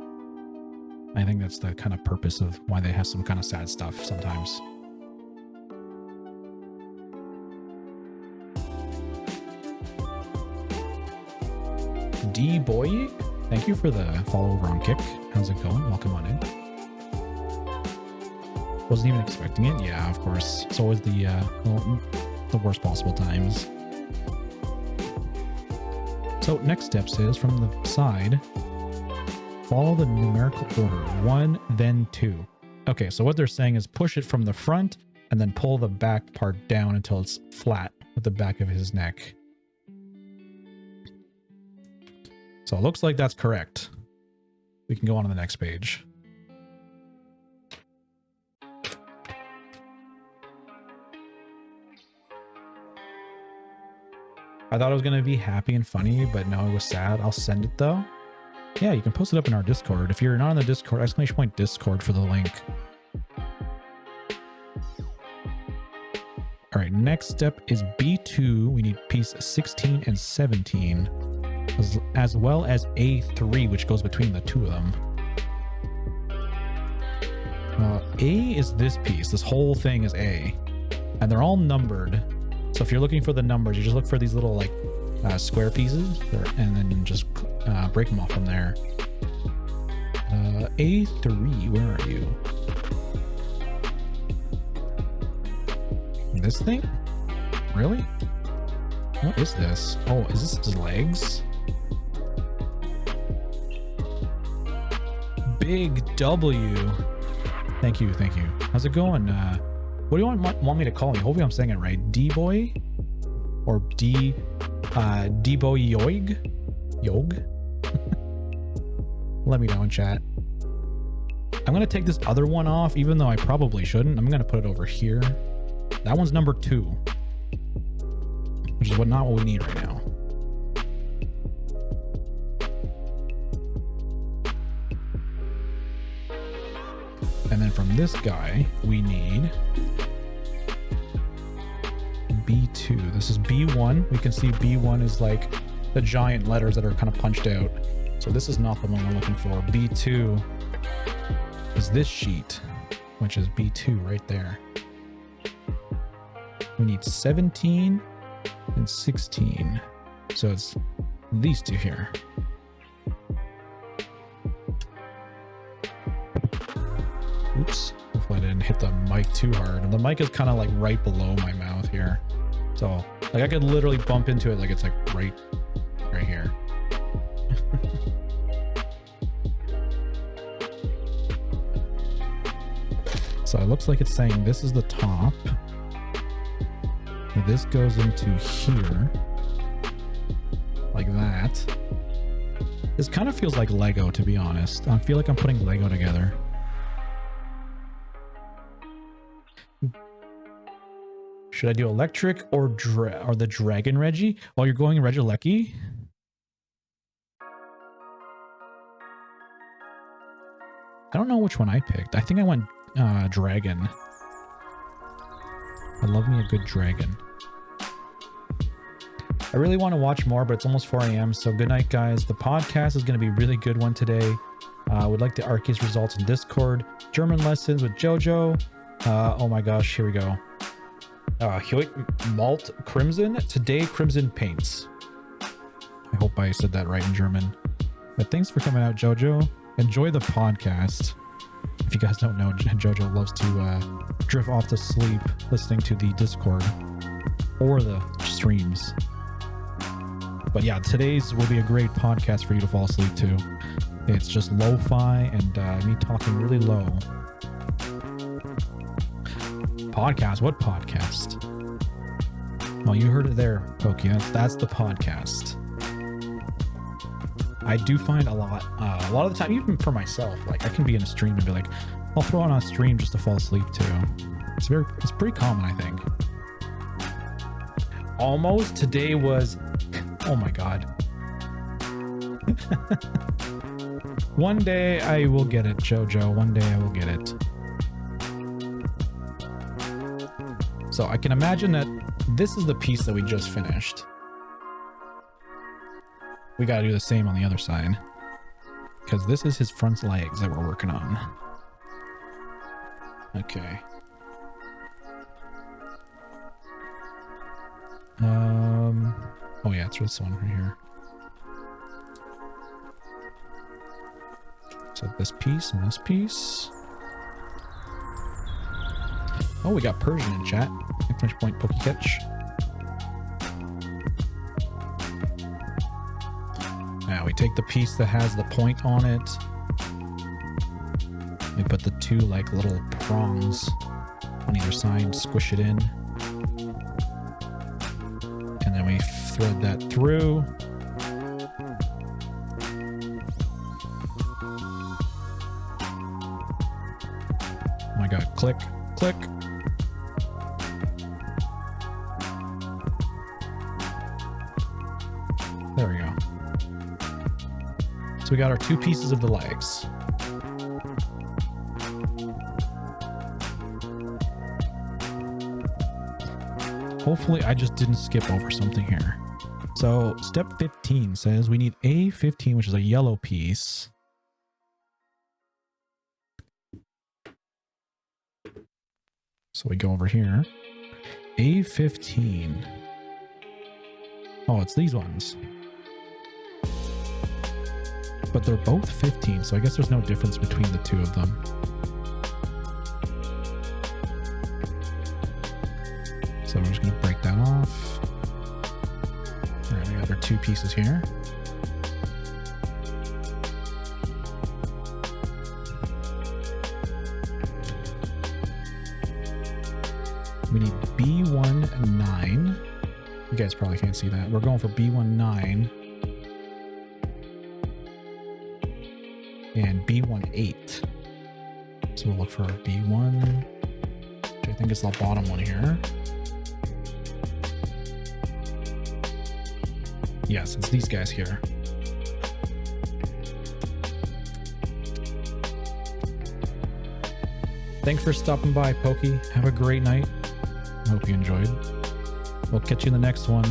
I think that's the kind of purpose of why they have some kind of sad stuff sometimes. D-Boy, thank you for the follow over on Kick. How's it going? Welcome on in. Wasn't even expecting it. Yeah, of course. It's always the worst possible times. So next steps is from the side, follow the numerical order, 1, then 2. Okay, so what they're saying is push it from the front and then pull the back part down until it's flat with the back of his neck. So it looks like that's correct. We can go on to the next page. I thought it was going to be happy and funny, but no, it was sad. I'll send it though. Yeah, you can post it up in our Discord. If you're not on the Discord, ! Discord for the link. All right, next step is B2. We need piece 16 and 17, as well as A3, which goes between the two of them. A is this piece. This whole thing is A, and they're all numbered. So if you're looking for the numbers, you just look for these little like square pieces, and then just break them off from there. A3, where are you? This thing? Really? What is this? Oh, is this his legs? Big W. Thank you, thank you. How's it going? What do you want me to call you? Hopefully I'm saying it right. D-Boy? Or D-Boy Yoig? Yog? Let me know in chat. I'm going to take this other one off, even though I probably shouldn't. I'm going to put it over here. That one's number 2. Which is not what we need right now. And then from this guy, we need B2. This is B1. We can see B1 is like the giant letters that are kind of punched out. So this is not the one we're looking for. B2 is this sheet, which is B2 right there. We need 17 and 16. So it's these two here. Oops, hopefully I didn't hit the mic too hard. And the mic is kind of like right below my mouth here. So like I could literally bump into it like it's like right here. So it looks like it's saying this is the top. And this goes into here. Like that. This kind of feels like Lego, to be honest. I feel like I'm putting Lego together. Should I do electric or the Dragon Reggie? Oh, you're going Regieleki? I don't know which one I picked. I think I went Dragon. I love me a good dragon. I really want to watch more, but it's almost 4 a.m. So good night, guys. The podcast is going to be a really good one today. I would like the Arceus results in Discord. German lessons with JoJo. Oh my gosh, here we go. Malt Crimson. Today, Crimson paints. I hope I said that right in German. But thanks for coming out, JoJo. Enjoy the podcast. If you guys don't know, JoJo loves to drift off to sleep listening to the Discord or the streams. But yeah, today's will be a great podcast for you to fall asleep to. It's just lo-fi and me talking really low. Podcast? What podcast? Well, you heard it there, Pokey. That's the podcast. I do find a lot of the time, even for myself, like I can be in a stream and be like, I'll throw on a stream just to fall asleep too. It's pretty common, I think. Almost today was, oh my god. One day I will get it, Jojo. One day I will get it. So I can imagine that this is the piece that we just finished. We gotta do the same on the other side, because this is his front legs that we're working on. Okay. Oh yeah, it's this one right here. So this piece and this piece. Oh, we got Persian in chat. Exclamation point, Poke Catch. Now we take the piece that has the point on it. We put the two like little prongs on either side, squish it in. And then we thread that through. Oh my god, click, click. There we go. So we got our two pieces of the legs. Hopefully I just didn't skip over something here. So step 15 says we need A15, which is a yellow piece. So we go over here. A15. Oh, it's these ones. But they're both 15, so I guess there's no difference between the two of them. So I'm just going to break that off. All right, we got our two pieces here. We need B19. You guys probably can't see that. We're going for B19 and B18. So we'll look for B1, which I think is the bottom one here. Yes, it's these guys here. Thanks for stopping by, Pokey. Have a great night. I hope you enjoyed. We'll catch you in the next one.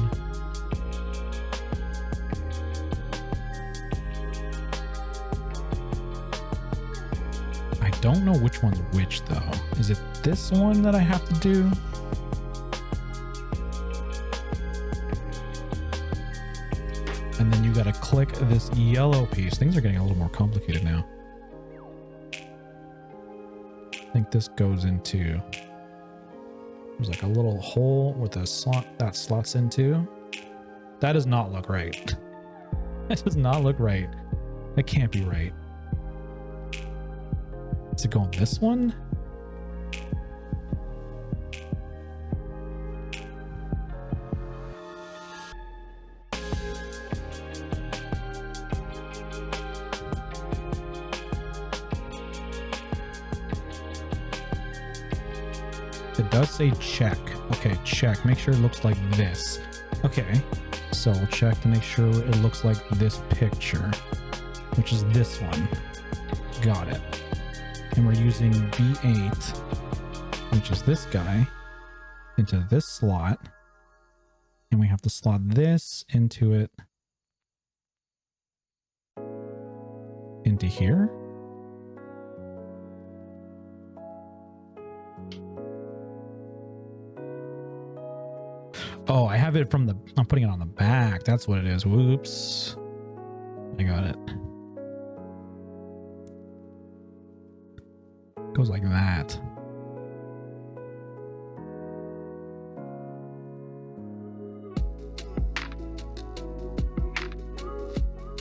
I don't know which one's which, though. Is it this one that I have to do? And then you gotta click this yellow piece. Things are getting a little more complicated now. I think this goes into... There's like a little hole with a slot that slots into. That does not look right. That does not look right. That can't be right. Is it going this one? It does say check. Okay, check. Make sure it looks like this. Okay, so we'll check to make sure it looks like this picture, which is this one. Got it. And we're using B8, which is this guy, into this slot. And we have to slot this into it, into here. Oh, I have it from the, I'm putting it on the back. That's what it is. Whoops. I got it. Goes like that.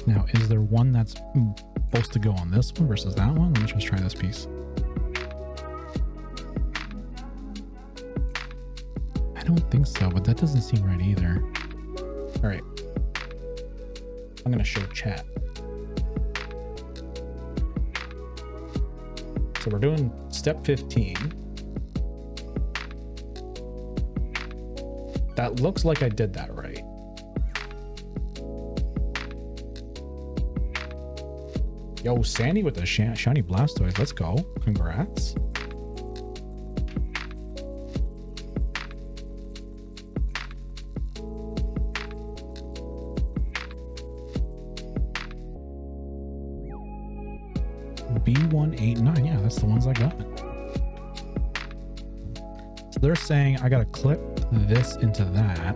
Now, is there one that's supposed to go on this one versus that one? Let me just try this piece. don't think so, but that doesn't seem right either. All right. I'm gonna show chat. So we're doing step 15. That looks like I did that right. Yo, Sandy with the shiny Blastoise. Let's go. Congrats. B189. Yeah, that's the ones I got. So they're saying I gotta clip this into that.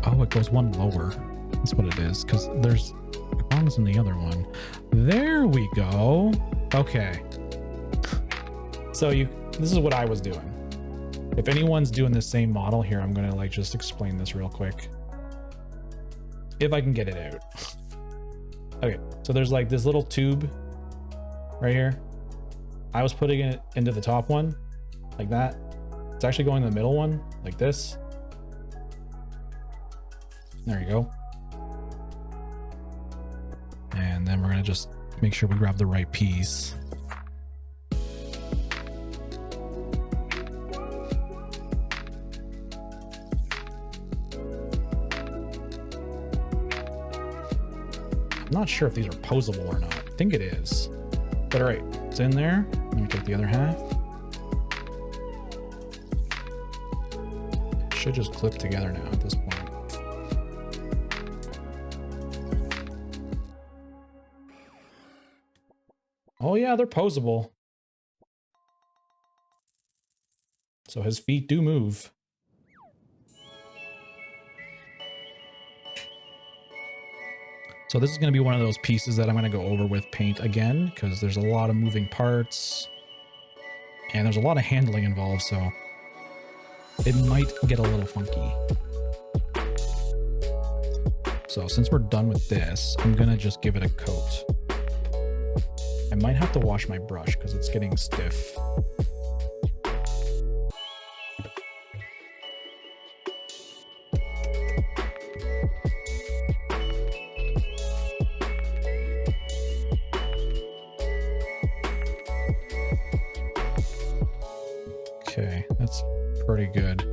Oh, it goes one lower. That's what it is, because there's prongs in the other one. There we go. Okay. So this is what I was doing. If anyone's doing the same model here, I'm gonna like just explain this real quick. If I can get it out. Okay, so there's like this little tube right here. I was putting it into the top one like that. It's actually going in the middle one like this. There you go. And then we're gonna just make sure we grab the right piece. I'm not sure if these are posable or not. I think it is. But all right, it's in there. Let me take the other half. Should just clip together now at this point. Oh yeah, they're posable. So his feet do move. So this is going to be one of those pieces that I'm going to go over with paint again, because there's a lot of moving parts and there's a lot of handling involved, so it might get a little funky. So since we're done with this, I'm going to just give it a coat. I might have to wash my brush because it's getting stiff. Okay, that's pretty good.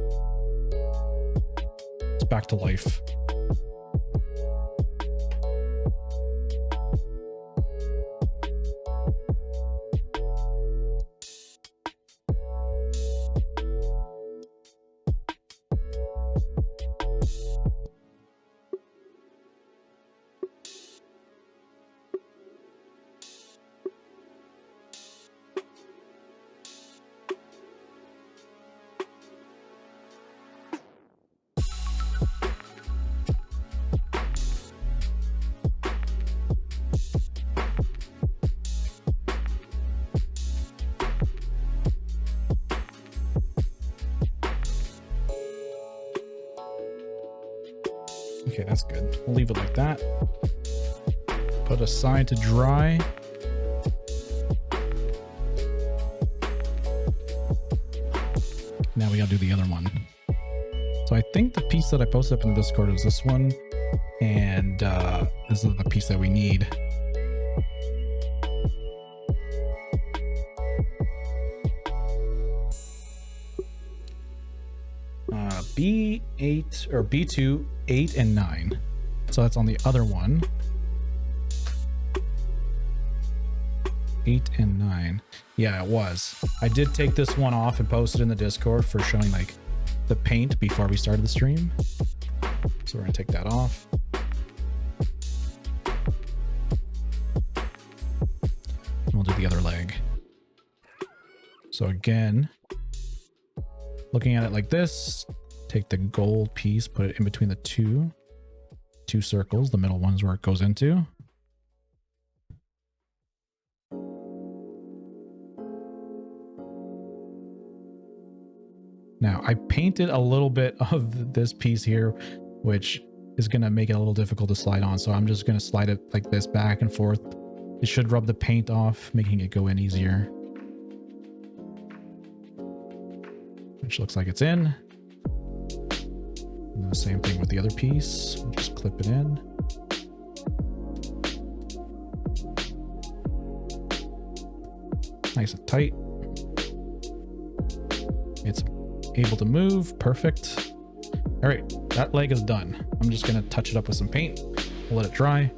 It's back to life. Okay, that's good. We'll leave it like that. Put aside to dry. Now we gotta do the other one. So I think the piece that I posted up in the Discord is this one. And this is the piece that we need. B8 or B2, 8, and 9. So that's on the other one. 8 and 9. Yeah, it was. I did take this one off and post it in the Discord for showing like the paint before we started the stream. So we're gonna take that off. And we'll do the other leg. So again, looking at it like this, take the gold piece, put it in between the two circles. The middle one's where it goes into. Now, I painted a little bit of this piece here, which is going to make it a little difficult to slide on. So I'm just going to slide it like this back and forth. It should rub the paint off, making it go in easier. which looks like it's in. And the same thing with the other piece. We'll just clip it in. Nice and tight. It's able to move. Perfect. All right, that leg is done. I'm just gonna touch it up with some paint. We'll let it dry.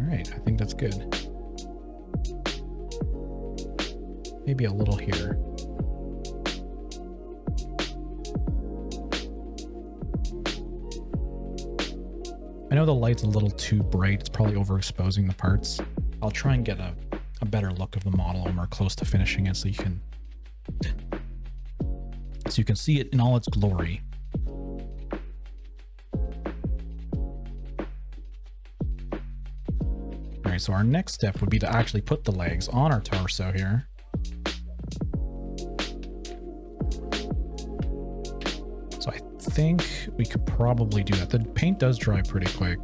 I think that's good. Maybe a little here. I know the light's a little too bright. It's probably overexposing the parts. I'll try and get a better look of the model when we're close to finishing it so you can see it in all its glory. So our next step would be to actually put the legs on our torso here. So I think we could probably do that. The paint does dry pretty quick.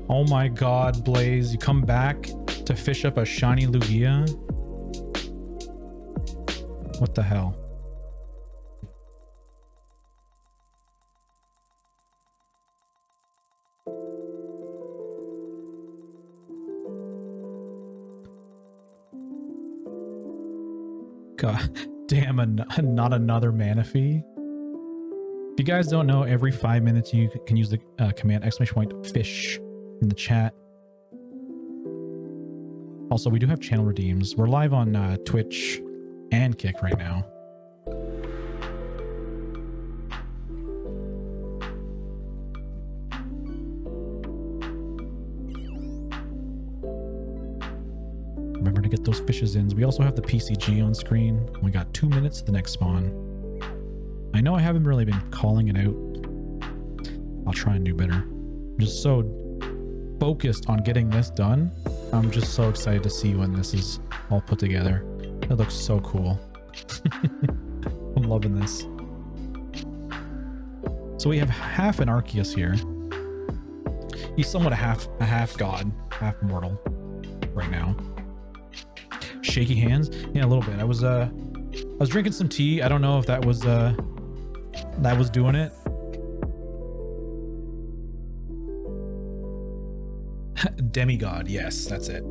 Oh my God, Blaze, you come back to fish up a shiny Lugia? What the hell? God damn, not another Manaphy. If you guys don't know, every 5 minutes you can use the command !fish in the chat. Also, we do have channel redeems. We're live on Twitch and Kick right now. Remember to get those fishes in. We also have the PCG on screen. We got 2 minutes to the next spawn. I know I haven't really been calling it out. I'll try and do better. I'm just so focused on getting this done. I'm just so excited to see when this is all put together. It looks so cool. I'm loving this. So we have half an Arceus here. He's somewhat a half god, half mortal right now. Shaky hands, yeah, a little bit. I was drinking some tea. I don't know if that was doing it. Demigod, yes, that's it.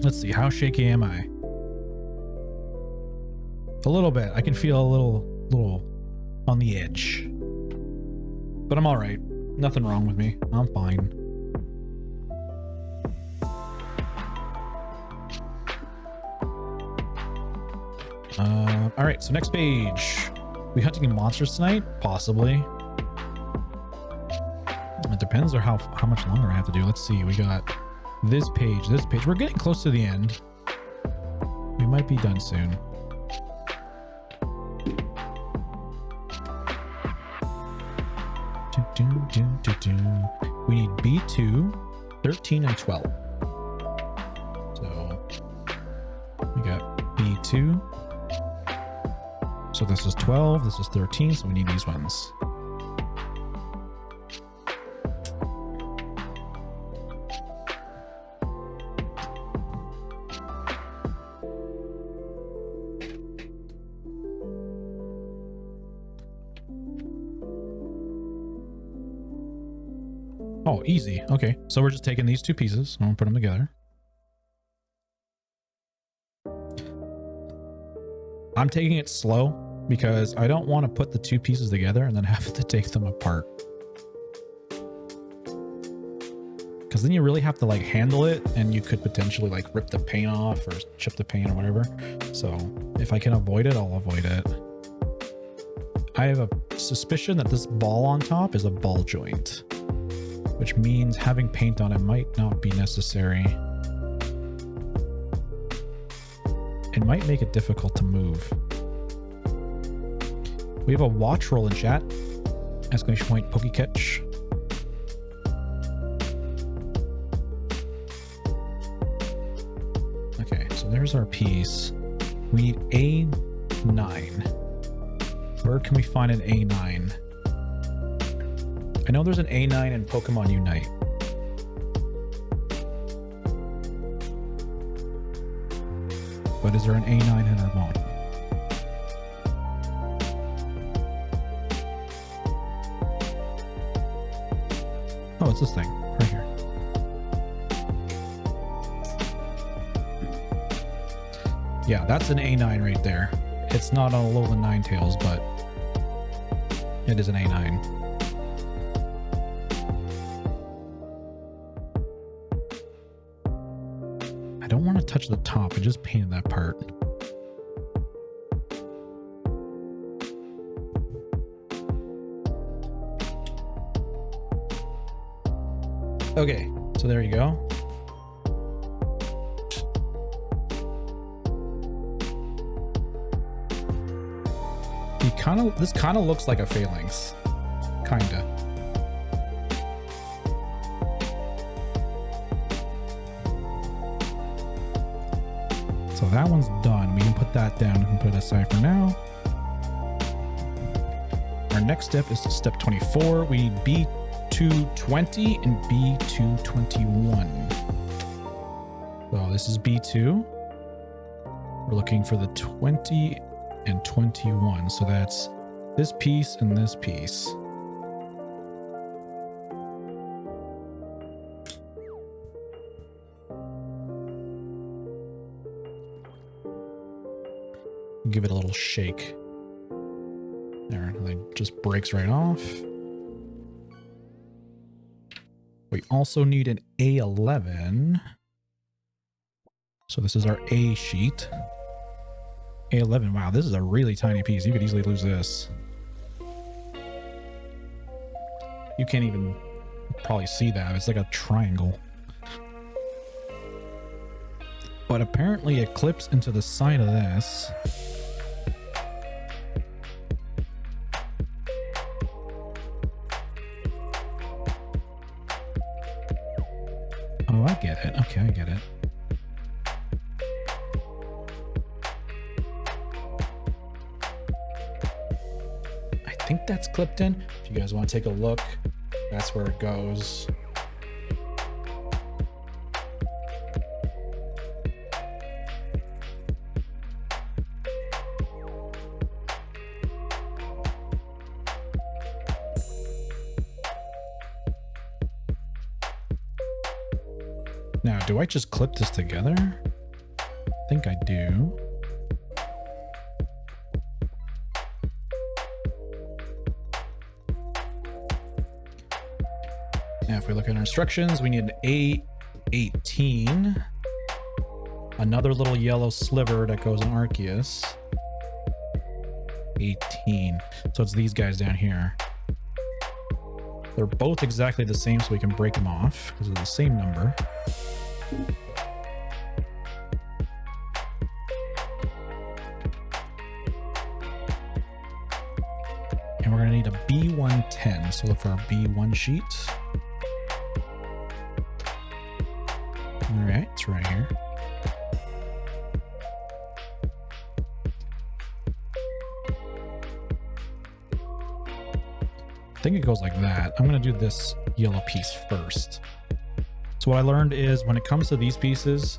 Let's see, how shaky am I? A little bit. I can feel a little on the edge, but I'm all right. Nothing wrong with me. I'm fine. All right, so next page. We hunting monsters tonight? Possibly. It depends on how much longer I have to do. Let's see. We got this page. We're getting close to the end. We might be done soon. We need B2, 13, and 12. So we got B2. So this is 12, this is 13, so we need these ones. Oh, easy. Okay, so we're just taking these two pieces and we'll put them together. I'm taking it slow because I don't want to put the two pieces together and then have to take them apart. Because then you really have to like handle it and you could potentially like rip the paint off or chip the paint or whatever. So if I can avoid it, I'll avoid it. I have a suspicion that this ball on top is a ball joint, which means having paint on it might not be necessary. It might make it difficult to move. We have a watch roll in chat. Exclamation point, Pokecatch. Okay, so there's our piece. We need A9. Where can we find an A9? I know there's an A9 in Pokemon Unite. But is there an A9 in Hermon? Oh, it's this thing right here. Yeah, that's an A9 right there. It's not on Alolan Ninetales, but it is an A9. I don't want to touch the top. I just painted that part. Okay, so there you go. This kind of looks like a Phalanx. Kinda. So that one's done. We can put that down. We can put it aside for now. Our next step is step 24. We need B220 and B221. So this is B2. We're looking for the 20 and 21. So that's this piece and this piece. Give it a little shake. There, and it just breaks right off. We also need an A11. So this is our A sheet. A11, wow, this is a really tiny piece. You could easily lose this. You can't even probably see that. It's like a triangle. But apparently it clips into the side of this. Oh, I get it. Okay, I get it. I think that's clipped in. If you guys want to take a look, that's where it goes. Now, do I just clip this together? I think I do. Now, if we look at our instructions, we need an A18. Another little yellow sliver that goes on Arceus. 18. So it's these guys down here. They're both exactly the same, so we can break them off because they're the same number. And we're going to need a B110. So look for our B1 sheet. All right, it's right here. I think it goes like that. I'm going to do this yellow piece first. So what I learned is when it comes to these pieces,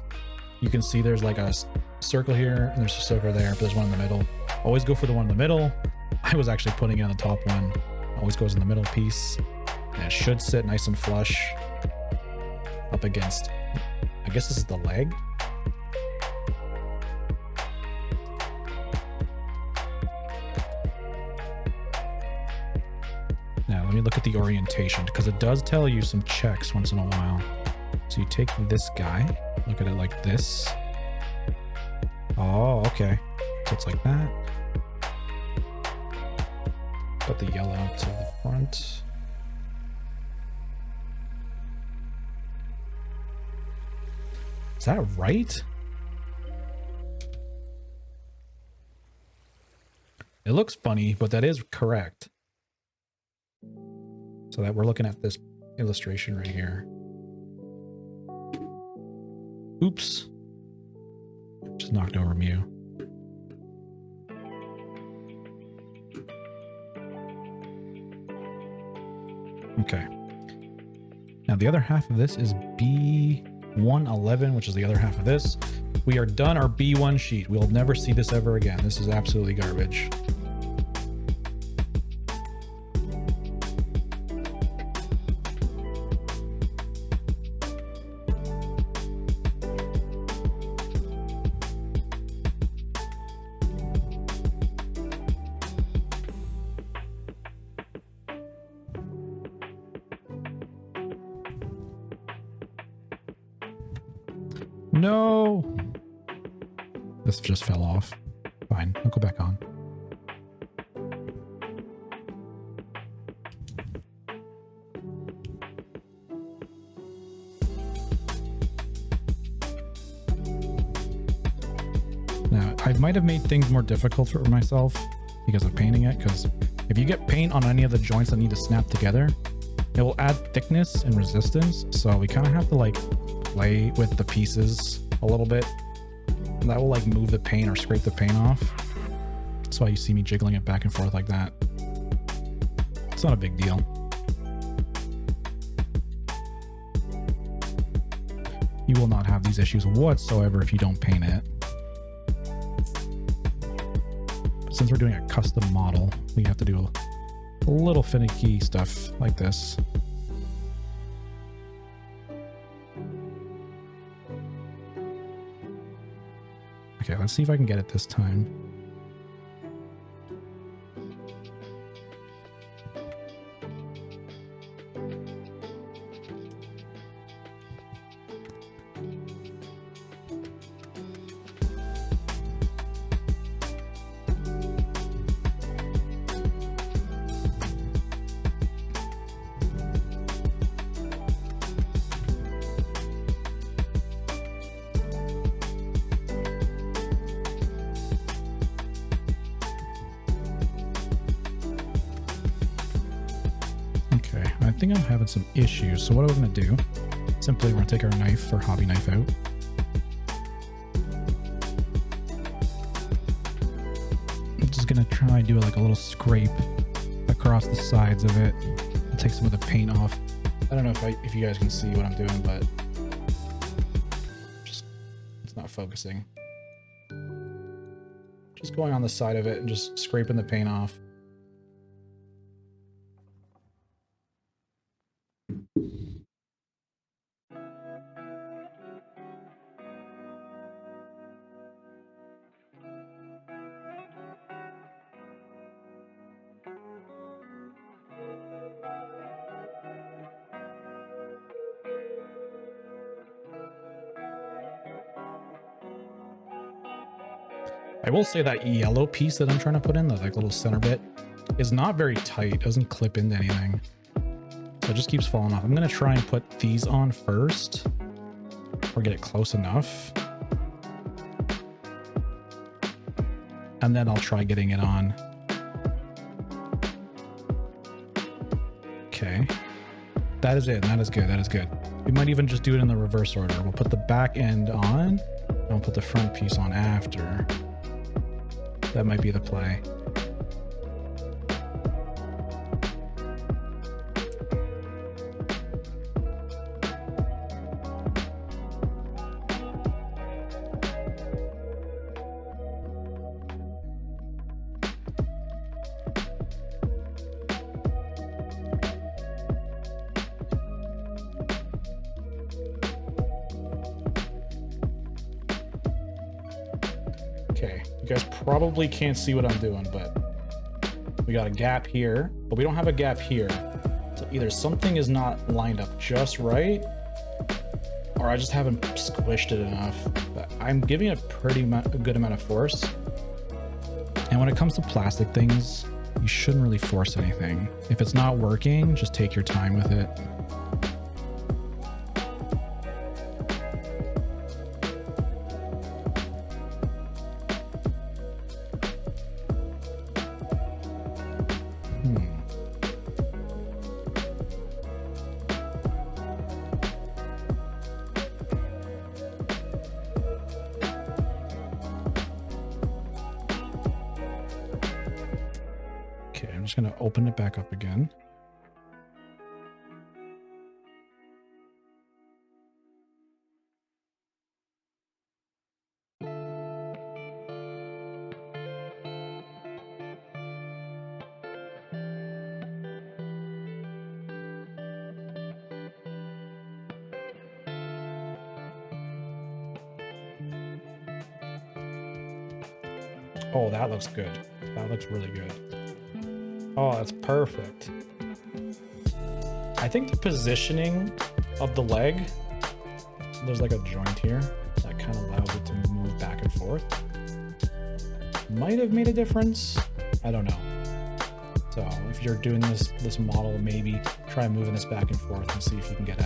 you can see there's like a circle here and there's a circle there, but there's one in the middle. Always go for the one in the middle. I was actually putting it on the top one. Always goes in the middle piece. And it should sit nice and flush up against, I guess this is the leg. Now let me look at the orientation because it does tell you some checks once in a while. So you take this guy, look at it like this. Oh, okay. So it's like that. Put the yellow to the front. Is that right? It looks funny, but that is correct. So that we're looking at this illustration right here. Oops. Just knocked over Mew. Okay. Now the other half of this is B111, which is the other half of this. We are done our B1 sheet. We'll never see this ever again. This is absolutely garbage. No! This just fell off. Fine, I'll go back on. Now, I might have made things more difficult for myself because of painting it, because if you get paint on any of the joints that need to snap together, it will add thickness and resistance, so we kind of have to like play with the pieces a little bit. And that will like move the paint or scrape the paint off. That's why you see me jiggling it back and forth like that. It's not a big deal. You will not have these issues whatsoever if you don't paint it. But since we're doing a custom model, we have to do a little finicky stuff like this. Okay, let's see if I can get it this time. I think I'm having some issues. So what are we going to do? Simply, we're going to take our knife or hobby knife out. I'm just going to try and do like a little scrape across the sides of it. I'll take some of the paint off. I don't know if you guys can see what I'm doing, but just it's not focusing. Just going on the side of it and just scraping the paint off. I will say that yellow piece that I'm trying to put in, the like little center bit, is not very tight. It doesn't clip into anything. So it just keeps falling off. I'm going to try and put these on first, or get it close enough. And then I'll try getting it on. Okay. That is it. That is good. That is good. We might even just do it in the reverse order. We'll put the back end on, and we'll put the front piece on after. That might be the play. Okay, you guys probably can't see what I'm doing, but we got a gap here, but we don't have a gap here. So either something is not lined up just right, or I just haven't squished it enough. But I'm giving it a good amount of force. And when it comes to plastic things, you shouldn't really force anything. If it's not working, just take your time with it. just gonna open it back up again. Oh, that looks good. That looks really good. Oh, that's perfect. I think the positioning of the leg, there's like a joint here that kind of allows it to move back and forth. Might have made a difference. I don't know. So if you're doing this model, maybe try moving this back and forth and see if you can get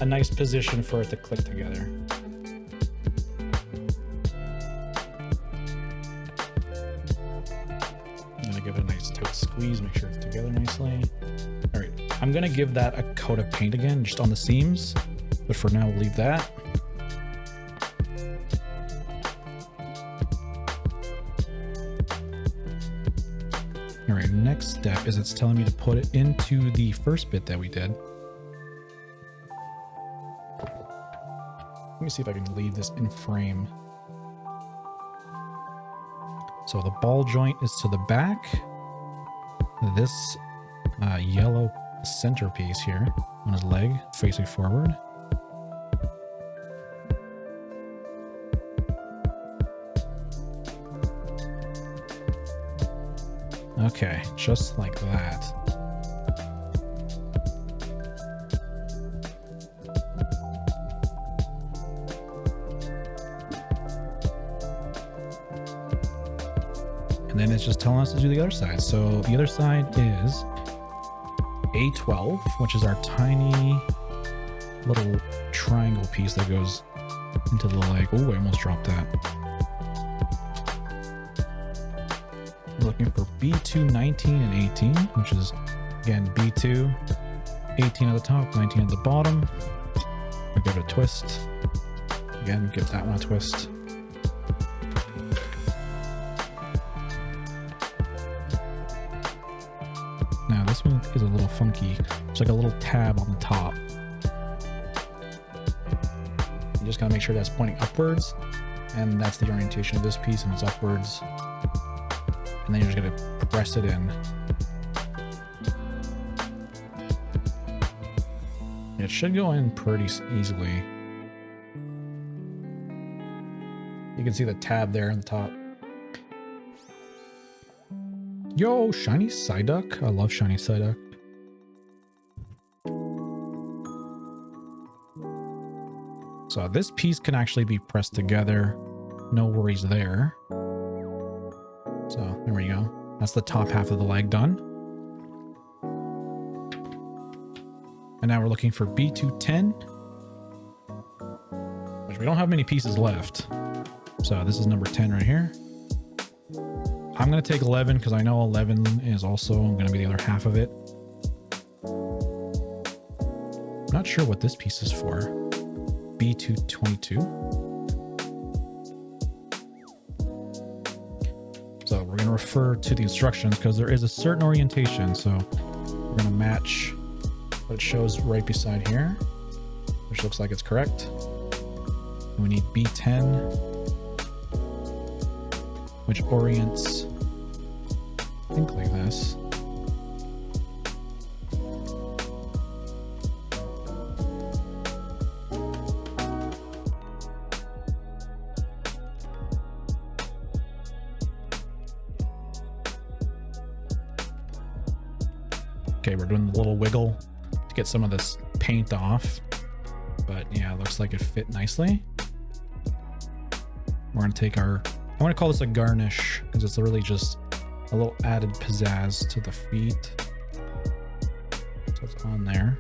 a nice position for it to click together. Give it a nice tight squeeze, make sure it's together nicely. All right, I'm gonna give that a coat of paint again, just on the seams, but for now we'll leave that. All right, next step is it's telling me to put it into the first bit that we did. Let me see if I can leave this in frame. So the ball joint is to the back. This yellow centerpiece here on his leg facing forward. Okay, just like that. And then it's just telling us to do the other side. So the other side is A12, which is our tiny little triangle piece that goes into the leg. Oh, I almost dropped that. Looking for B2, 19, and 18, which is, again, B2, 18 at the top, 19 at the bottom. We give it a twist. Again, give that one a twist. Now this one is a little funky. There's like a little tab on the top. You just gotta make sure that's pointing upwards, and that's the orientation of this piece, and it's upwards. And then you're just gonna press it in. It should go in pretty easily. You can see the tab there on the top. Yo, shiny Psyduck. I love shiny Psyduck. So this piece can actually be pressed together. No worries there. So there we go. That's the top half of the leg done. And now we're looking for B210, which we don't have many pieces left. So this is number 10 right here. I'm going to take 11 because I know 11 is also going to be the other half of it. Not sure what this piece is for. B222. So we're going to refer to the instructions because there is a certain orientation. So we're going to match what it shows right beside here, which looks like it's correct. And we need B10, which orients, I think, like this. Okay, we're doing the little wiggle to get some of this paint off. But yeah, it looks like it fit nicely. We're gonna take our, I want to call this a garnish because it's really just a little added pizzazz to the feet. So it's on there.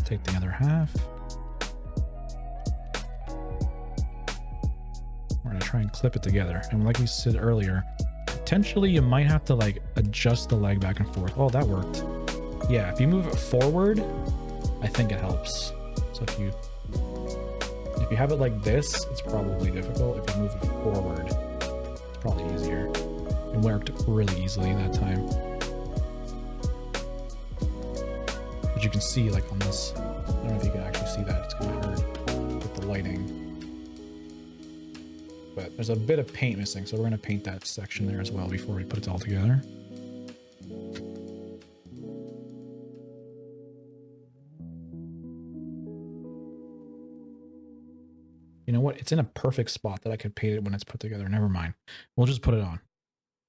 Take the other half. We're gonna try and clip it together. And like we said earlier, potentially you might have to like adjust the leg back and forth. Oh, that worked. Yeah, if you move it forward, I think it helps. So if If you have it like this, it's probably difficult. If you move it forward, it's probably easier. It worked really easily that time. But you can see like on this, I don't know if you can actually see that, it's kind of hard with the lighting. But there's a bit of paint missing, so we're gonna paint that section there as well before we put it all together. You know what? It's in a perfect spot that I could paint it when it's put together. Never mind. We'll just put it on.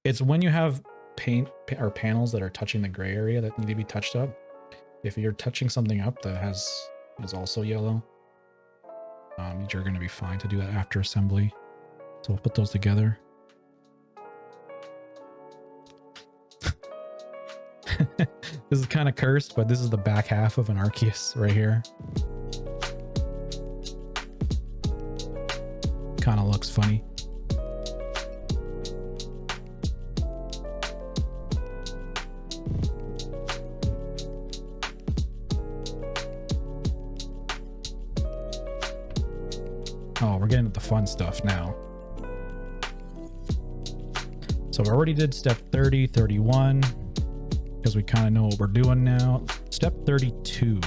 It's when you have paint or panels that are touching the gray area that need to be touched up. If you're touching something up that is also yellow, you're going to be fine to do that after assembly. So we'll put those together. This is kind of cursed, but this is the back half of an Arceus right here. Kind of looks funny. Oh, we're getting at the fun stuff now. So we already did step 30, 31, because we kind of know what we're doing now. Step 32.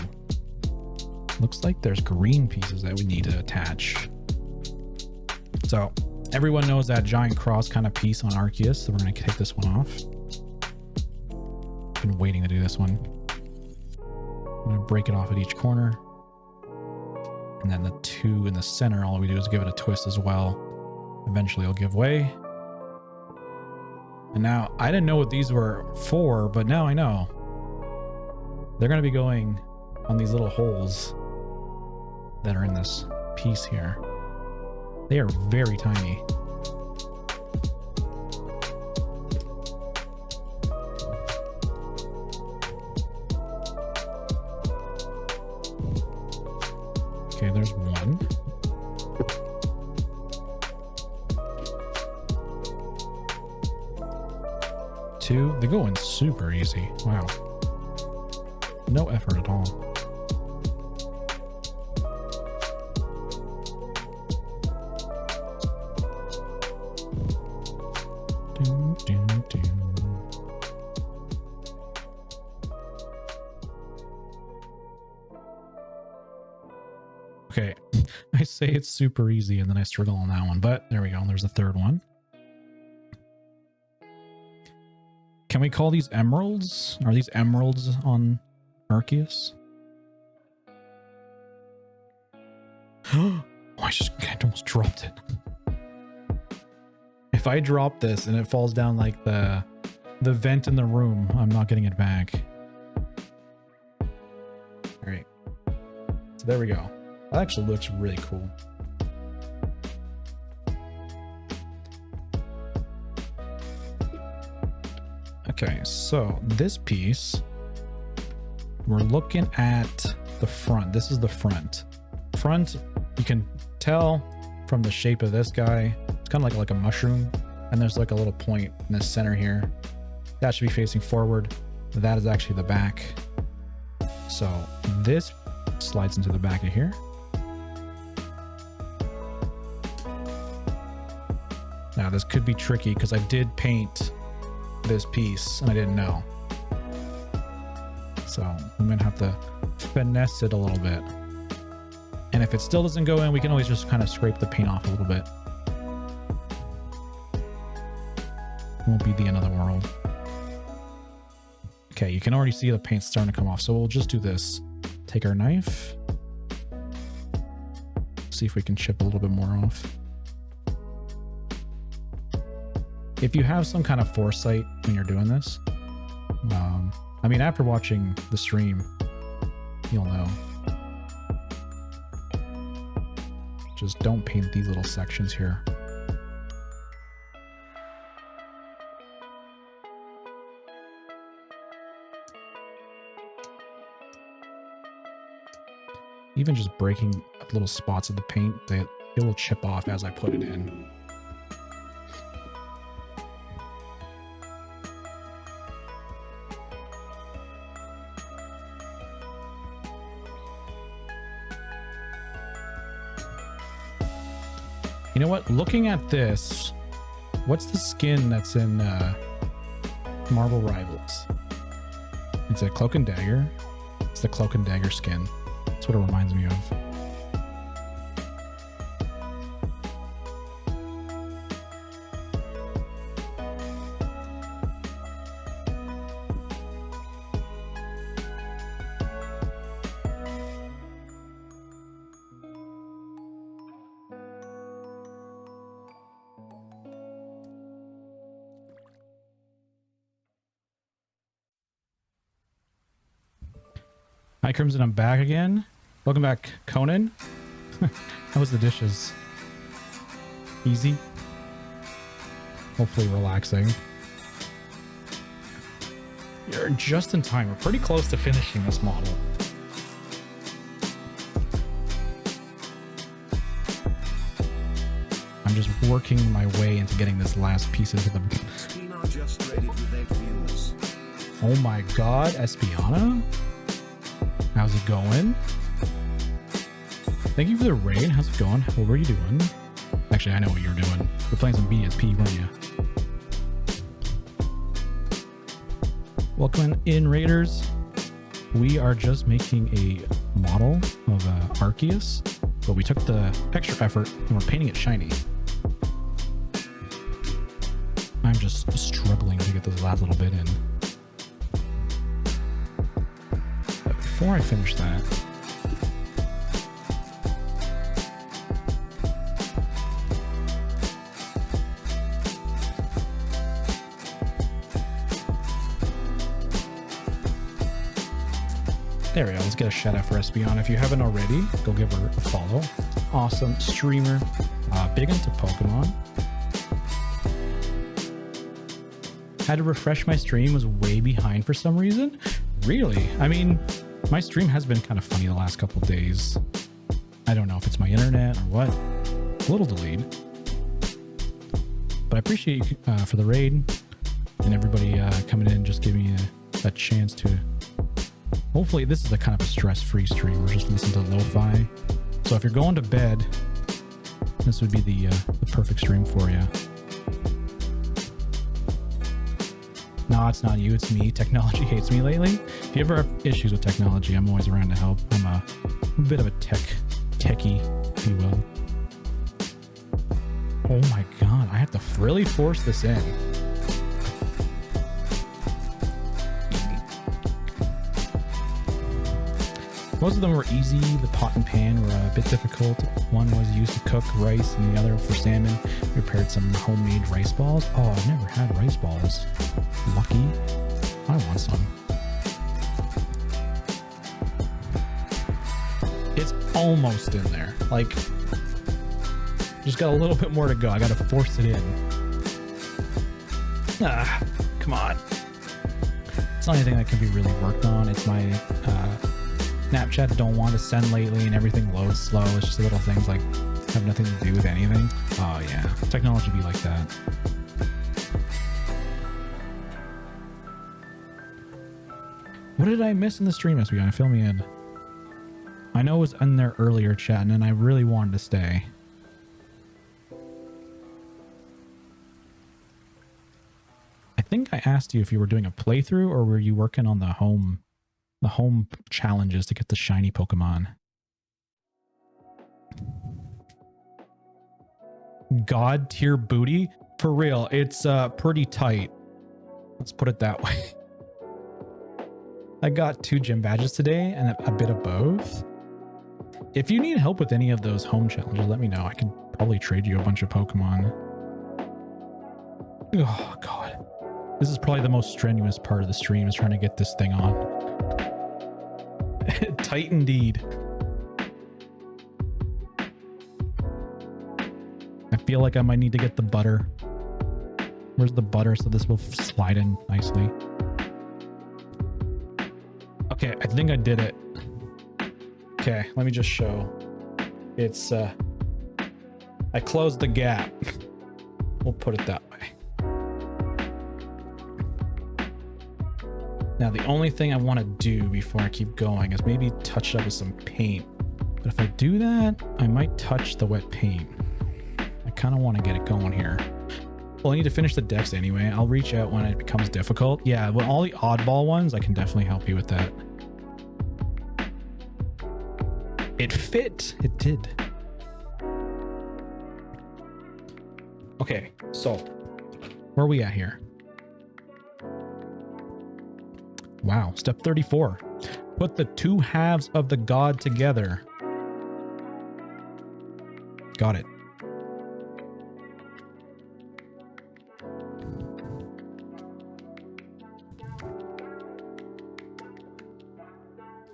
Looks like there's green pieces that we need to attach. So everyone knows that giant cross kind of piece on Arceus, so we're going to take this one off. Been waiting to do this one. I'm going to break it off at each corner. And then the two in the center, all we do is give it a twist as well. Eventually it'll give way. And now, I didn't know what these were for, but now I know. They're going to be going on these little holes that are in this piece here. They are very tiny. Okay, there's one. Two. They go in super easy. Wow. No effort at all. Okay, I say it's super easy and then I struggle on that one, but there we go. There's the third one. Can we call these emeralds? Are these emeralds on Arceus? Oh, I just almost dropped it. If I drop this and it falls down like the vent in the room, I'm not getting it back. All right. So there we go. That actually looks really cool. Okay, so this piece, we're looking at the front. This is the front. Front, you can tell from the shape of this guy, it's kind of like a mushroom, and there's like a little point in the center here. That should be facing forward. That is actually the back. So this slides into the back of here. Now this could be tricky because I did paint this piece and I didn't know. So I'm gonna have to finesse it a little bit. And if it still doesn't go in, we can always just kind of scrape the paint off a little bit. Won't be the end of the world. Okay, you can already see the paint starting to come off. So we'll just do this. Take our knife. See if we can chip a little bit more off. If you have some kind of foresight when you're doing this, I mean, after watching the stream, you'll know. Just don't paint these little sections here. Even just breaking little spots of the paint, it will chip off as I put it in. You know what? Looking at this, what's the skin that's in Marvel Rivals? It's a Cloak and Dagger. It's the Cloak and Dagger skin. That's what it reminds me of. Hi Crimson, I'm back again. Welcome back, Conan. How was the dishes? Easy? Hopefully relaxing. You're just in time. We're pretty close to finishing this model. I'm just working my way into getting this last piece into the... Oh my god, Espiana? How's it going? Thank you for the raid. How's it going? What were you doing? Actually, I know what you were doing. You're playing some BSP, weren't you? Welcome in, raiders. We are just making a model of Arceus, but we took the extra effort and we're painting it shiny. I'm just struggling to get this last little bit in. Before I finish that, there we go. Let's get a shout out for Espion. If you haven't already, go give her a follow. Awesome streamer, big into Pokemon. Had to refresh my stream, was way behind for some reason. Really? I mean, my stream has been kind of funny the last couple of days. I don't know if it's my internet or what. A little delayed. But I appreciate you for the raid and everybody coming in, just giving me a chance to... Hopefully this is a kind of a stress-free stream. We're just listening to Lofi. So if you're going to bed, this would be the perfect stream for you. No, it's not you, it's me. Technology hates me lately. If you ever have issues with technology, I'm always around to help. I'm a bit of a techie, if you will. Oh my god, I have to really force this in. Most of them were easy. The pot and pan were a bit difficult. One was used to cook rice and the other for salmon. We prepared some homemade rice balls. Oh, I've never had rice balls. Lucky. I want some. It's almost in there. Like, just got a little bit more to go. I gotta force it in. Ah, come on. It's not anything that can be really worked on. It's my Snapchat don't want to send lately and everything loads slow. It's just little things like have nothing to do with anything. Oh yeah, technology be like that. What did I miss in the stream this weekend? Fill me in. I know it was in there earlier chatting and I really wanted to stay. I think I asked you if you were doing a playthrough or were you working on the home challenges to get the shiny Pokemon. God tier booty? For real, it's pretty tight. Let's put it that way. I got 2 gym badges today and a bit of both. If you need help with any of those home challenges, let me know. I can probably trade you a bunch of Pokemon. Oh god. This is probably the most strenuous part of the stream, is trying to get this thing on. Tight indeed. I feel like I might need to get the butter. Where's the butter so this will slide in nicely? Okay, I think I did it. Okay, let me just show. It's I closed the gap. We'll put it that way. Now, the only thing I want to do before I keep going is maybe touch it up with some paint. But if I do that, I might touch the wet paint. I I kind of want to get it going here. Well, I need to finish the decks anyway. I'll reach out when it becomes difficult. Yeah, with all the oddball ones, I can definitely help you with that. It fit. It did. Okay, so where are we at here? Wow, step 34. Put the two halves of the god together. Got it.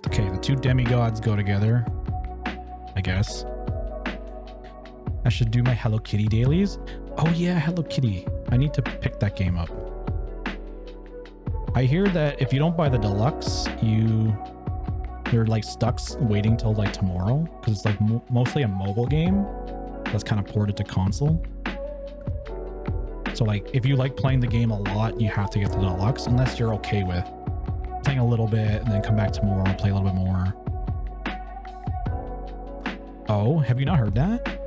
Okay, the two demigods go together, I guess. I should do my Hello Kitty dailies. Oh yeah, Hello Kitty. I need to pick that game up. I hear that if you don't buy the deluxe, you're like stuck waiting till like tomorrow, because it's like mostly a mobile game that's kind of ported to console. So like if you like playing the game a lot, you have to get the deluxe, unless you're okay with playing a little bit and then come back tomorrow and play a little bit more. Oh, have you not heard that?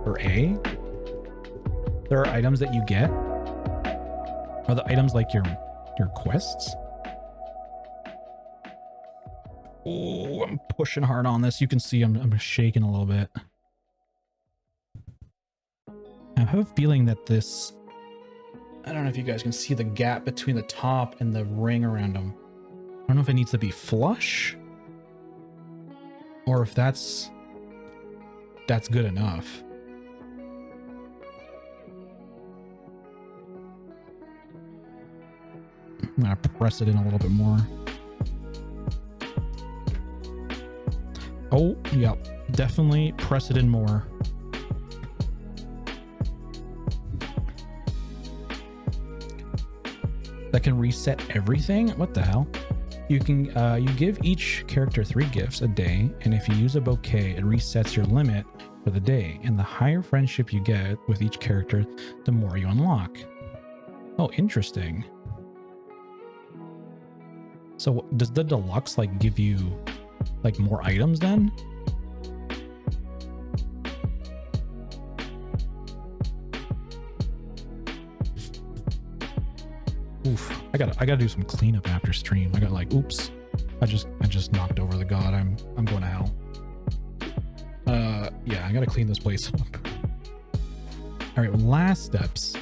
Or A? There are items that you get. Are the items like your quests? Oh, I'm pushing hard on this. You can see I'm shaking a little bit. I have a feeling that this... I don't know if you guys can see the gap between the top and the ring around them. I don't know if it needs to be flush or if that's good enough. I'm gonna press it in a little bit more. Oh, yeah, definitely press it in more. That can reset everything? What the hell? You can you give each character 3 gifts a day, and if you use a bouquet, it resets your limit for the day. And the higher friendship you get with each character, the more you unlock. Oh, interesting. So does the deluxe like give you like more items then? Oof, I gotta do some cleanup after stream. I got like, oops, I just knocked over the god. I'm going to hell. Yeah, I gotta clean this place up. All right, last steps.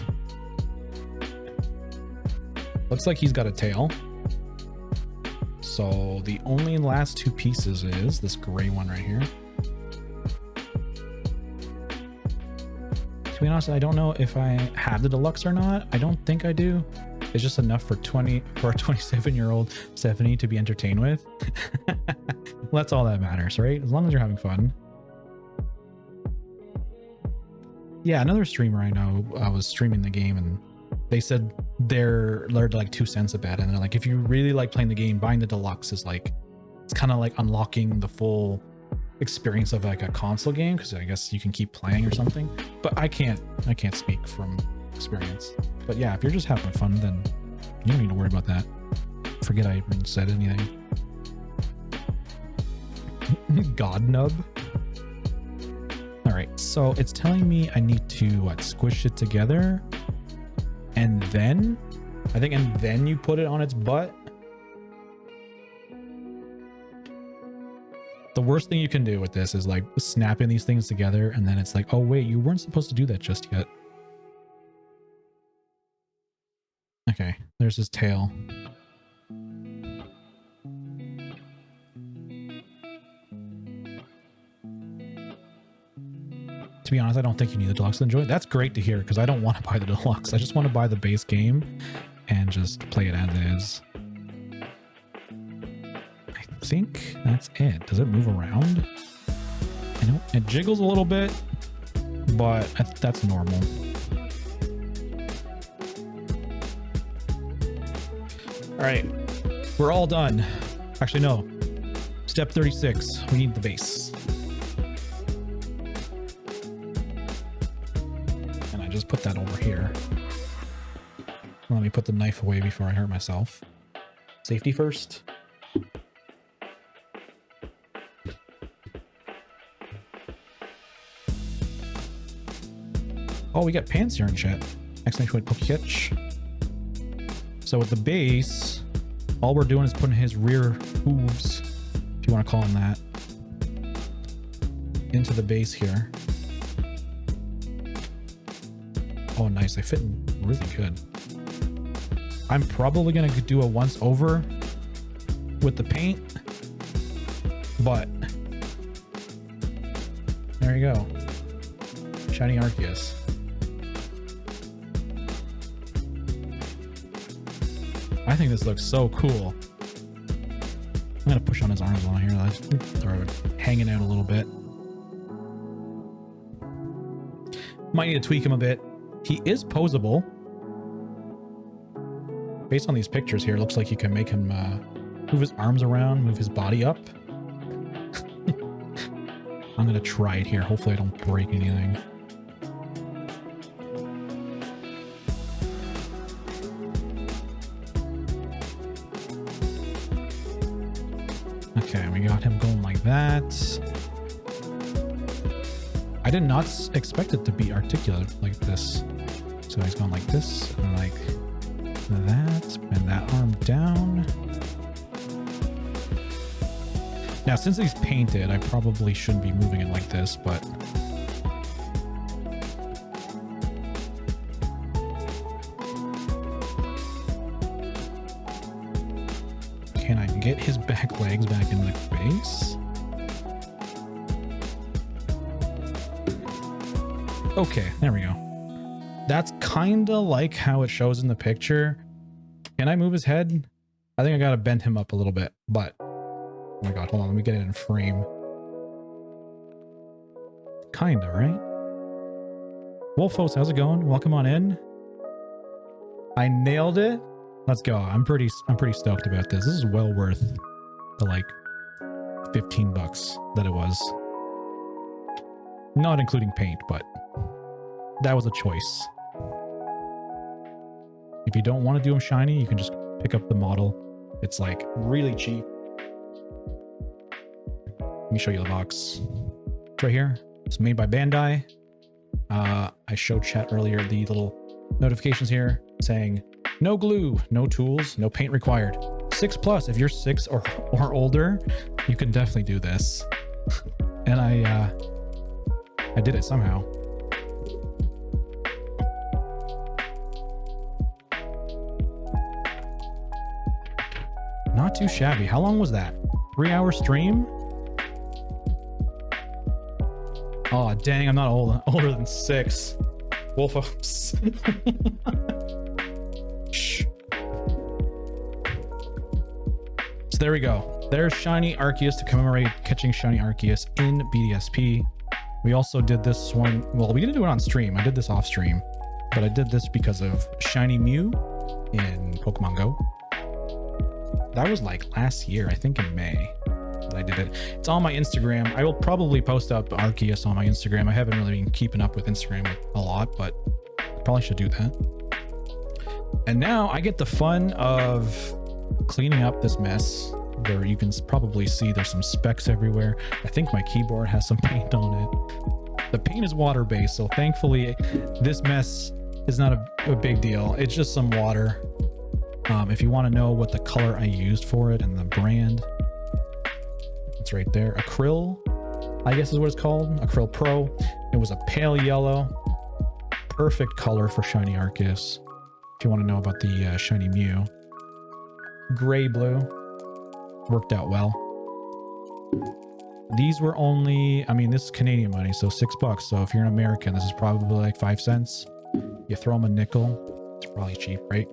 Looks like he's got a tail. So the only last 2 pieces is this gray one right here. To be honest, I don't know if I have the deluxe or not. I don't think I do. It's just enough for a 27-year-old Stephanie to be entertained with. Well, that's all that matters, right? As long as you're having fun. Yeah, another streamer I know was streaming the game, and they said they're like 2 cents a bit, and they're like, if you really like playing the game, buying the deluxe is like, it's kind of like unlocking the full experience of like a console game, because I guess you can keep playing or something. But I can't speak from experience. But yeah, if you're just having fun, then you don't need to worry about that. Forget I even said anything. God nub. All right, so it's telling me I need to squish it together, and then and then you put it on its butt. The worst thing you can do with this is like snapping these things together, and then it's like, oh wait, you weren't supposed to do that just yet. Okay, there's his tail. To be honest, I don't think you need the deluxe to enjoy it. That's great to hear, because I don't want to buy the deluxe. I just want to buy the base game and just play it as is. I think that's it. Does it move around? I know it jiggles a little bit, but that's normal. All right, we're all done. Actually, no. Step 36, we need the base. And I just put that over here. Let me put the knife away before I hurt myself. Safety first. Oh, we got pants here in chat. Exclamation point Pokekitch. So with the base, all we're doing is putting his rear hooves, if you want to call them that, into the base here. Oh, nice. They fit really good. I'm probably going to do a once over with the paint, but there you go. Shiny Arceus. I think this looks so cool. I'm going to push on his arms on here. Let's throw it hanging out a little bit. Might need to tweak him a bit. He is posable. Based on these pictures here, it looks like you can make him move his arms around, move his body up. I'm going to try it here. Hopefully I don't break anything. Okay, we got him going like that. I did not expect it to be articulate like this. So he's going like this, and like that, bend that arm down. Now, since he's painted, I probably shouldn't be moving it like this, but can I get his back legs back in the base? Okay, there we go. That's kind of like how it shows in the picture. Can I move his head? I think I gotta bend him up a little bit, but oh my god, hold on, let me get it in frame. Kinda, right? Wolfos, how's it going? Welcome on in. I nailed it. Let's go. I'm pretty stoked about this. This is well worth the like 15 bucks that it was. Not including paint, but that was a choice. If you don't want to do them shiny, you can just pick up the model. It's like really cheap. Let me show you the box. It's right here. It's made by Bandai. I showed chat earlier the little notifications here saying no glue, no tools, no paint required. 6+. If you're 6 or older, you can definitely do this. And I did it somehow. Not too shabby. How long was that? 3-hour stream? Oh, dang, I'm not older than 6. Wolfos. Shh. So there we go. There's Shiny Arceus to commemorate catching Shiny Arceus in BDSP. We also did this one. Well, we didn't do it on stream. I did this off stream, but I did this because of Shiny Mew in Pokemon Go. That was like last year, I think in May that I did it. It's on my Instagram. I will probably post up Arceus on my Instagram. I haven't really been keeping up with Instagram a lot, but I probably should do that. And now I get the fun of cleaning up this mess where you can probably see there's some specks everywhere. I think my keyboard has some paint on it. The paint is water-based, so thankfully this mess is not a big deal. It's just some water. If you want to know what the color I used for it and the brand, it's right there. Acryl, I guess is what it's called. Acryl Pro. It was a pale yellow. Perfect color for Shiny Arceus. If you want to know about the Shiny Mew. Gray blue. Worked out well. These were only, I mean, this is Canadian money, so $6. So if you're an American, this is probably like 5 cents. You throw them a nickel, it's probably cheap, right?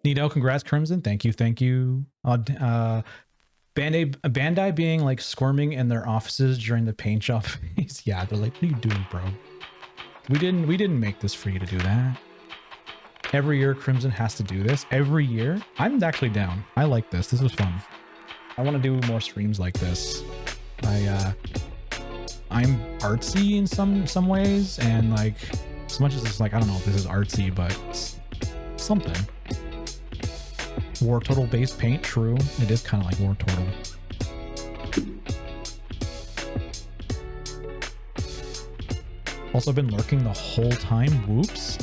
Nito, congrats, Crimson. Thank you, thank you. Bandai being like squirming in their offices during the paint job phase. Yeah, they're like, what are you doing, bro? We didn't make this for you to do that. Every year Crimson has to do this. Every year. I'm actually down. I like this. This was fun. I want to do more streams like this. I'm artsy in some ways, and like as much as it's like, I don't know if this is artsy, but it's something. War Turtle based paint, true. It is kind of like War Turtle. Also been lurking the whole time. Whoops.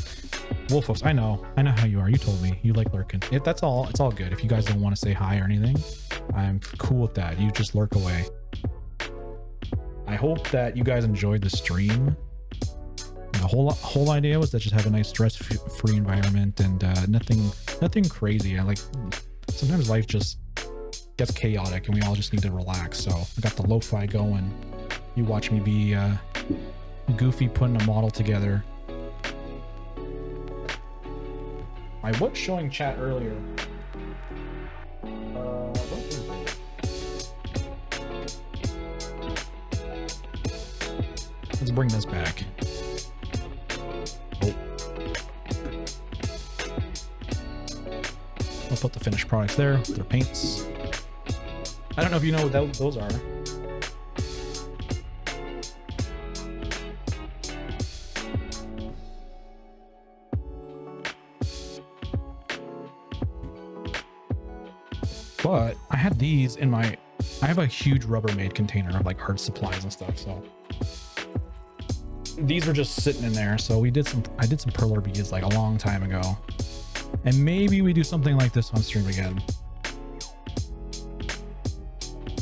Wolfos, I know how you are. You told me you like lurking. That's all. It's all good. If you guys don't want to say hi or anything, I'm cool with that. You just lurk away. I hope that you guys enjoyed the stream. The whole idea was to just have a nice stress-free environment and nothing crazy. Sometimes life just gets chaotic and we all just need to relax. So I got the Lo-Fi going. You watch me be goofy putting a model together. I was showing chat earlier. What is it? Let's bring this back. Oh. I'll put the finished products there. Their paints. I don't know if you know what those are. But I had these in I have a huge Rubbermaid container of like art supplies and stuff, so these were just sitting in there. So I did some perler beads like a long time ago, and maybe we do something like this on stream again.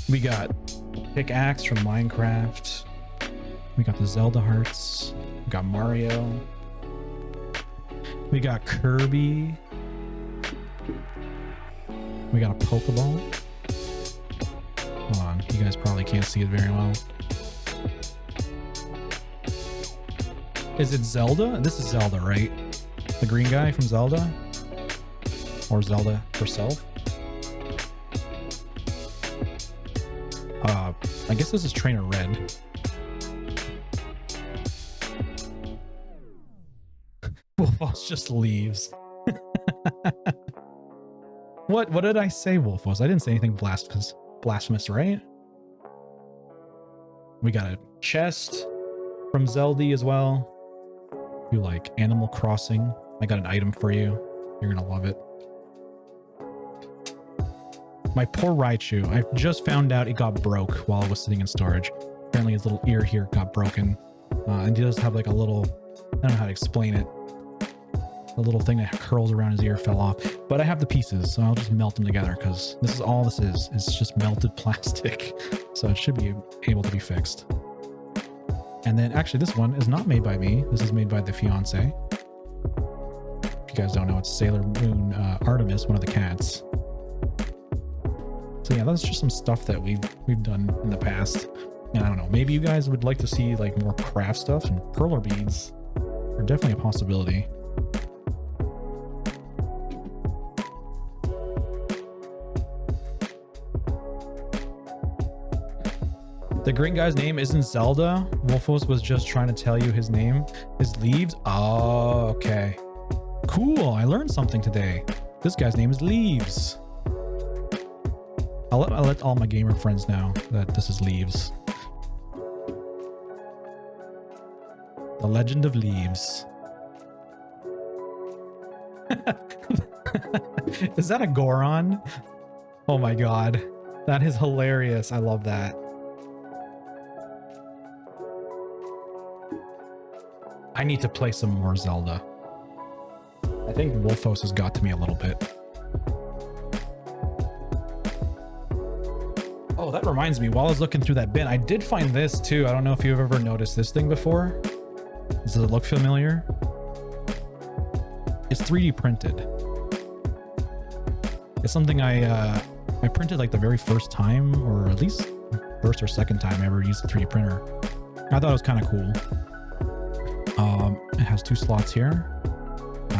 We got pickaxe from Minecraft. We got the Zelda hearts. We got Mario. We got Kirby. We got a Pokeball. Hold on, you guys probably can't see it very well. Is it Zelda? This is Zelda, right? The green guy from Zelda? Or Zelda herself? I guess this is Trainer Red. Wolfos just leaves. What did I say, Wolfos? I didn't say anything blasphemous, right? We got a chest from Zelda as well. If you like Animal Crossing, I got an item for you. You're gonna love it. My poor Raichu. I just found out it got broke while it was sitting in storage. Apparently his little ear here got broken. And he does have like a little, I don't know how to explain it. The little thing that curls around his ear fell off. But I have the pieces, so I'll just melt them together because this is all this is. It's just melted plastic. So it should be able to be fixed. And then actually this one is not made by me. This is made by the fiance. If you guys don't know, it's Sailor Moon Artemis, one of the cats. So yeah, that's just some stuff that we've done in the past. And I don't know, maybe you guys would like to see like more craft stuff, and perler beads are definitely a possibility. The green guy's name isn't Zelda. Wolfos was just trying to tell you his name is Leaves. Oh, okay. Cool, I learned something today. This guy's name is Leaves. I'll let all my gamer friends know that this is Leaves. The Legend of Leaves. Is that a Goron? Oh my god. That is hilarious. I love that. I need to play some more Zelda. I think Wolfos has got to me a little bit. Oh, that reminds me, while I was looking through that bin, I did find this too. I don't know if you've ever noticed this thing before. Does it look familiar? It's 3D printed. It's something I printed like the very first time, or at least first or second time I ever used a 3D printer. I thought it was kind of cool. It has 2 slots here.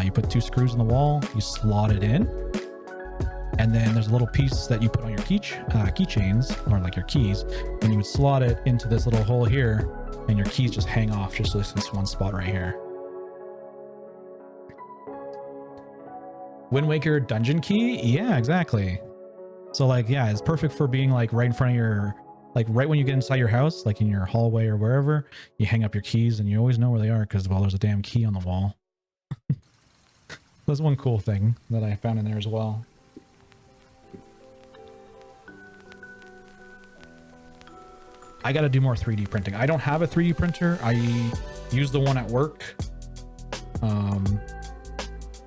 You put 2 screws in the wall, you slot it in, and then there's a little piece that you put on your keychains, or like your keys, and you would slot it into this little hole here, and your keys just hang off just this one spot right here. Wind Waker dungeon key? Yeah, exactly. So like, yeah, it's perfect for being like right in front of your, like right when you get inside your house, like in your hallway or wherever, you hang up your keys and you always know where they are because, well, there's a damn key on the wall. That's one cool thing that I found in there as well. I got to do more 3D printing. I don't have a 3D printer. use the one at work.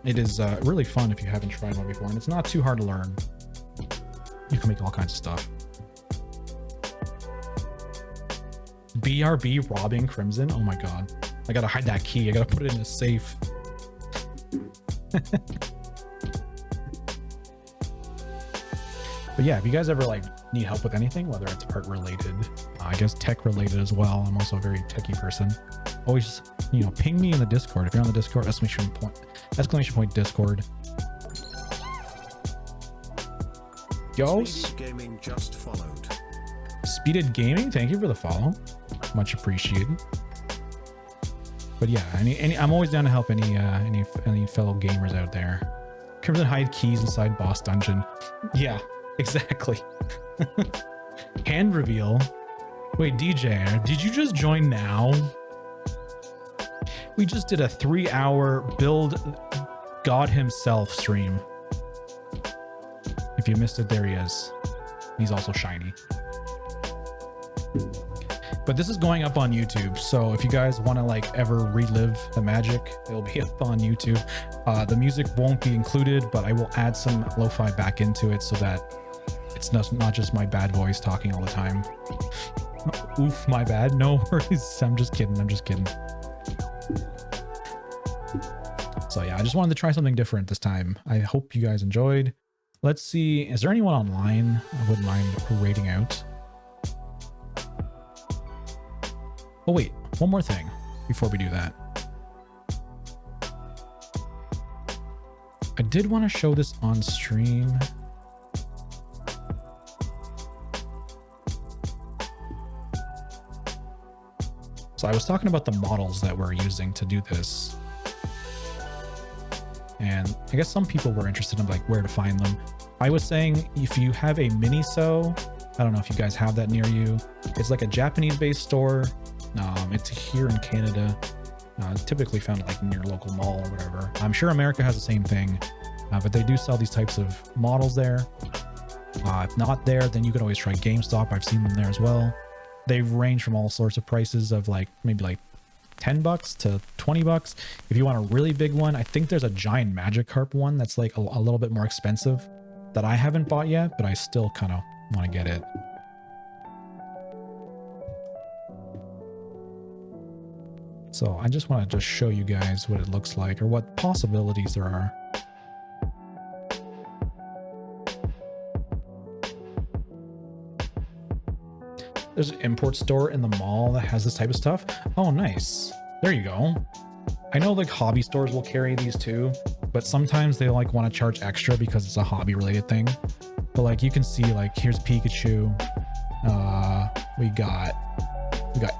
It is really fun if you haven't tried one before, and it's not too hard to learn. You can make all kinds of stuff. BRB robbing Crimson. Oh my god. I gotta hide that key. I gotta put it in a safe. But yeah, if you guys ever like need help with anything, whether it's art related, I guess tech related as well. I'm also a very techie person. Always, you know, ping me in the Discord. If you're on the Discord, exclamation point Discord. Yo, Speeded Gaming just followed. Speeded Gaming, thank you for the follow. Much appreciated. But yeah, I'm always down to help any fellow gamers out there. Crimson hide keys inside boss dungeon. Yeah, exactly. Hand reveal. Wait, DJ, did you just join now? We just did a 3-hour build God himself stream. If you missed it, there he is. He's also shiny. But this is going up on YouTube, so if you guys want to like ever relive the magic, it'll be up on YouTube. The music won't be included, but I will add some lo-fi back into it so that it's not just my bad voice talking all the time. Oof, my bad. No worries. I'm just kidding. So yeah, I just wanted to try something different this time. I hope you guys enjoyed. Let's see. Is there anyone online I wouldn't mind rating out? Oh wait, one more thing before we do that. I did want to show this on stream. So I was talking about the models that we're using to do this. And I guess some people were interested in like where to find them. I was saying if you have a Miniso, I don't know if you guys have that near you. It's like a Japanese-based store. It's here in Canada. Typically found like near a local mall or whatever. I'm sure America has the same thing, but they do sell these types of models there. If not there, then you can always try GameStop. I've seen them there as well. They range from all sorts of prices of like maybe like $10 to $20. If you want a really big one, I think there's a giant Magikarp one that's like a little bit more expensive that I haven't bought yet, but I still kind of want to get it. So I just want to just show you guys what it looks like or what possibilities there are. There's an import store in the mall that has this type of stuff. Oh, nice. There you go. I know like hobby stores will carry these too, but sometimes they like want to charge extra because it's a hobby related thing. But like you can see like here's Pikachu. We got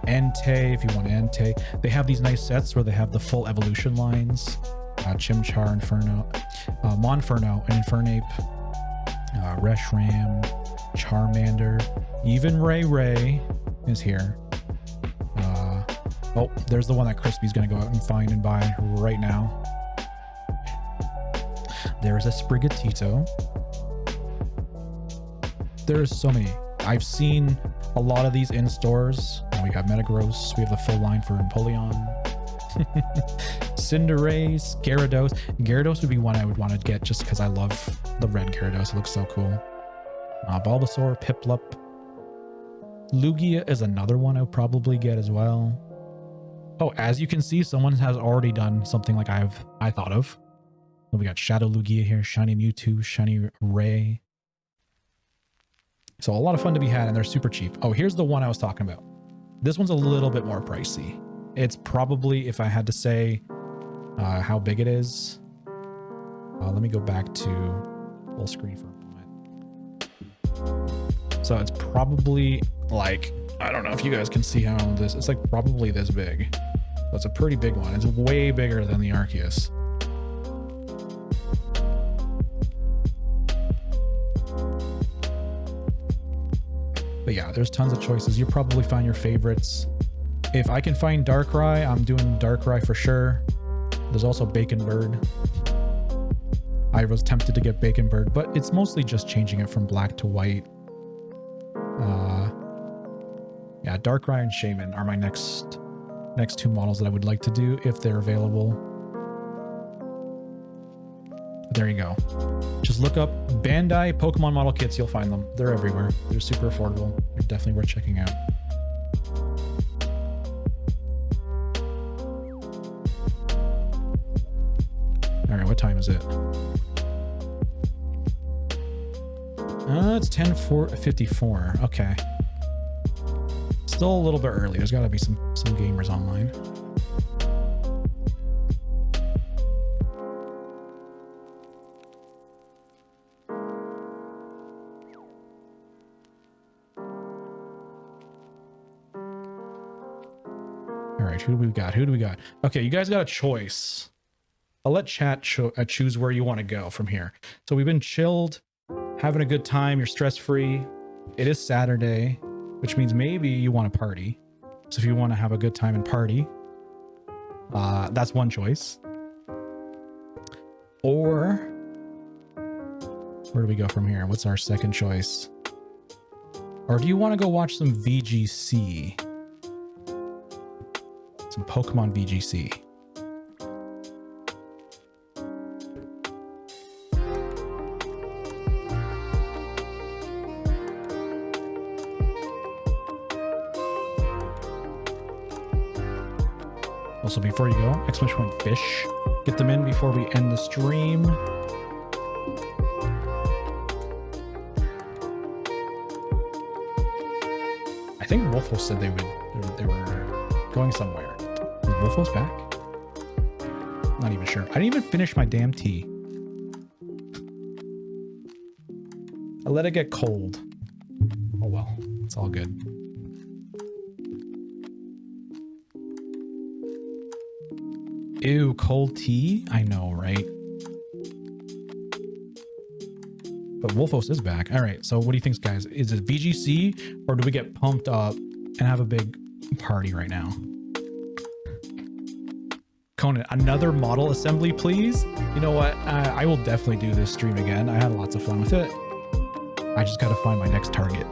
Entei if you want Entei. They have these nice sets where they have the full evolution lines. Chimchar, Inferno, Monferno, and Infernape, Reshiram, Charmander, even Ray is here. Oh, there's the one that Crispy's gonna go out and find and buy right now. There's a Sprigatito. There's so many. I've seen a lot of these in stores. We got Metagross. We have the full line for Empoleon. Cinderace, Gyarados. Gyarados would be one I would want to get just because I love the red Gyarados. It looks so cool. Bulbasaur, Piplup. Lugia is another one I would probably get as well. Oh, as you can see, someone has already done something like I thought of. So we got Shadow Lugia here, Shiny Mewtwo, Shiny Ray. So a lot of fun to be had, and they're super cheap. Oh, here's the one I was talking about. This one's a little bit more pricey. It's probably, if I had to say how big it is, let me go back to full screen for a moment. So it's probably like, I don't know if you guys can see how this, it's like probably this big. So it's a pretty big one. It's way bigger than the Arceus. But yeah, there's tons of choices. You'll probably find your favorites. If I can find Darkrai, I'm doing Darkrai for sure. There's also Bacon Bird. I was tempted to get Bacon Bird, but it's mostly just changing it from black to white. Yeah, Darkrai and Shaman are my next next two models that I would like to do if they're available. There you go. Just look up Bandai Pokemon model kits. You'll find them. They're everywhere. They're super affordable. They're definitely worth checking out. All right, what time is it? It's 10:54. Okay. Still a little bit early. There's got to be some gamers online. All right, who do we got? Who do we got? Okay, you guys got a choice. I'll let chat choose where you want to go from here. So we've been chilled, having a good time. You're stress-free. It is Saturday, which means maybe you want to party. So if you want to have a good time and party, that's one choice. Or where do we go from here? What's our second choice? Or do you want to go watch some VGC? Some Pokemon VGC. Also, before you go, exclamation point fish. Get them in before we end the stream. I think Wolfo said they were going somewhere. Is Wolfo's back? Not even sure. I didn't even finish my damn tea. I let it get cold. Oh well, it's all good. Ew, cold tea? I know, right? But Wolfos is back. All right, so what do you think, guys? Is it VGC or do we get pumped up and have a big party right now? Conan, another model assembly, please? You know what? I will definitely do this stream again. I had lots of fun with it. I just got to find my next target.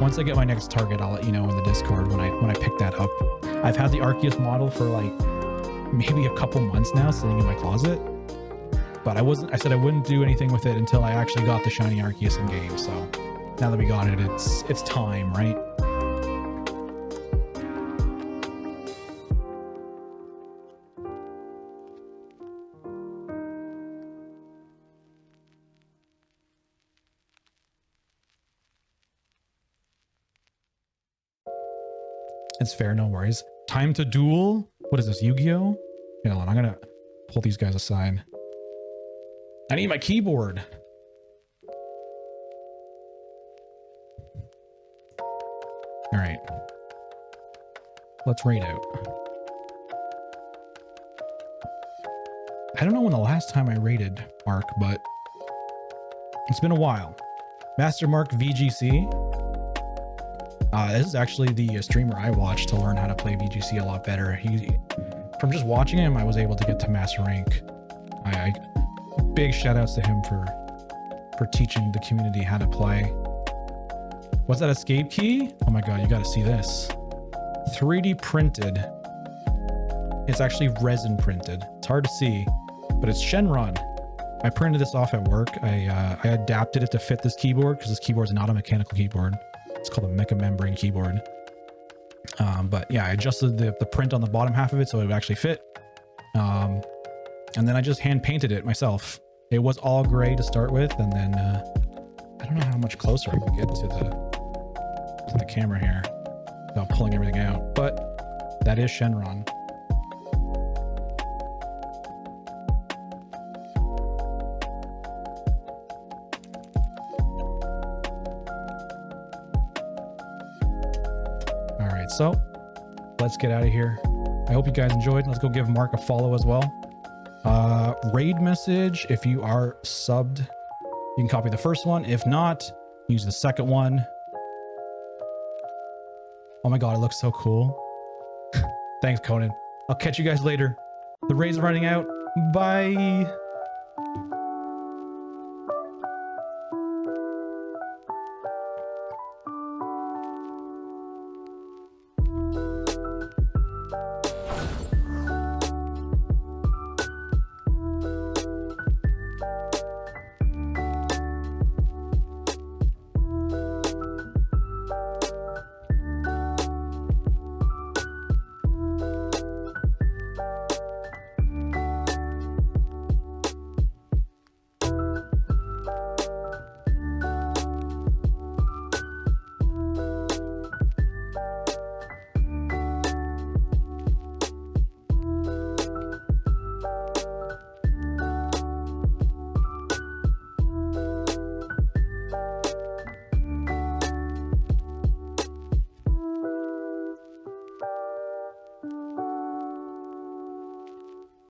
Once I get my next target, I'll let you know in the Discord when I pick that up. I've had the Arceus model for like maybe a couple months now, sitting in my closet. But I said I wouldn't do anything with it until I actually got the Shiny Arceus in game. So now that we got it, it's time, right? It's fair, no worries. Time to duel. What is this, Yu-Gi-Oh? Hold on, I'm gonna pull these guys aside. I need my keyboard. All right. Let's raid out. I don't know when the last time I raided Mark, but it's been a while. Master Mark VGC. This is actually the streamer I watched to learn how to play VGC a lot better. From just watching him, I was able to get to Master Rank. Big shout outs to him for teaching the community how to play. What's that escape key? Oh my god, you gotta see this. 3D printed. It's actually resin printed. It's hard to see, but it's Shenron. I printed this off at work. I adapted it to fit this keyboard because this keyboard is not a mechanical keyboard. It's called a mecha membrane keyboard. But yeah, I adjusted the print on the bottom half of it so it would actually fit. And then I just hand painted it myself. It was all gray to start with, and then I don't know how much closer I can get to the camera here without pulling everything out, but that is Shenron. All right, so let's get out of here. I hope you guys enjoyed. Let's go give Mark a follow as well. Raid message, if you are subbed, you can copy the first one. If not, use the second one. Oh my god, it looks so cool. Thanks, Conan. I'll catch you guys later. The raid's running out. Bye.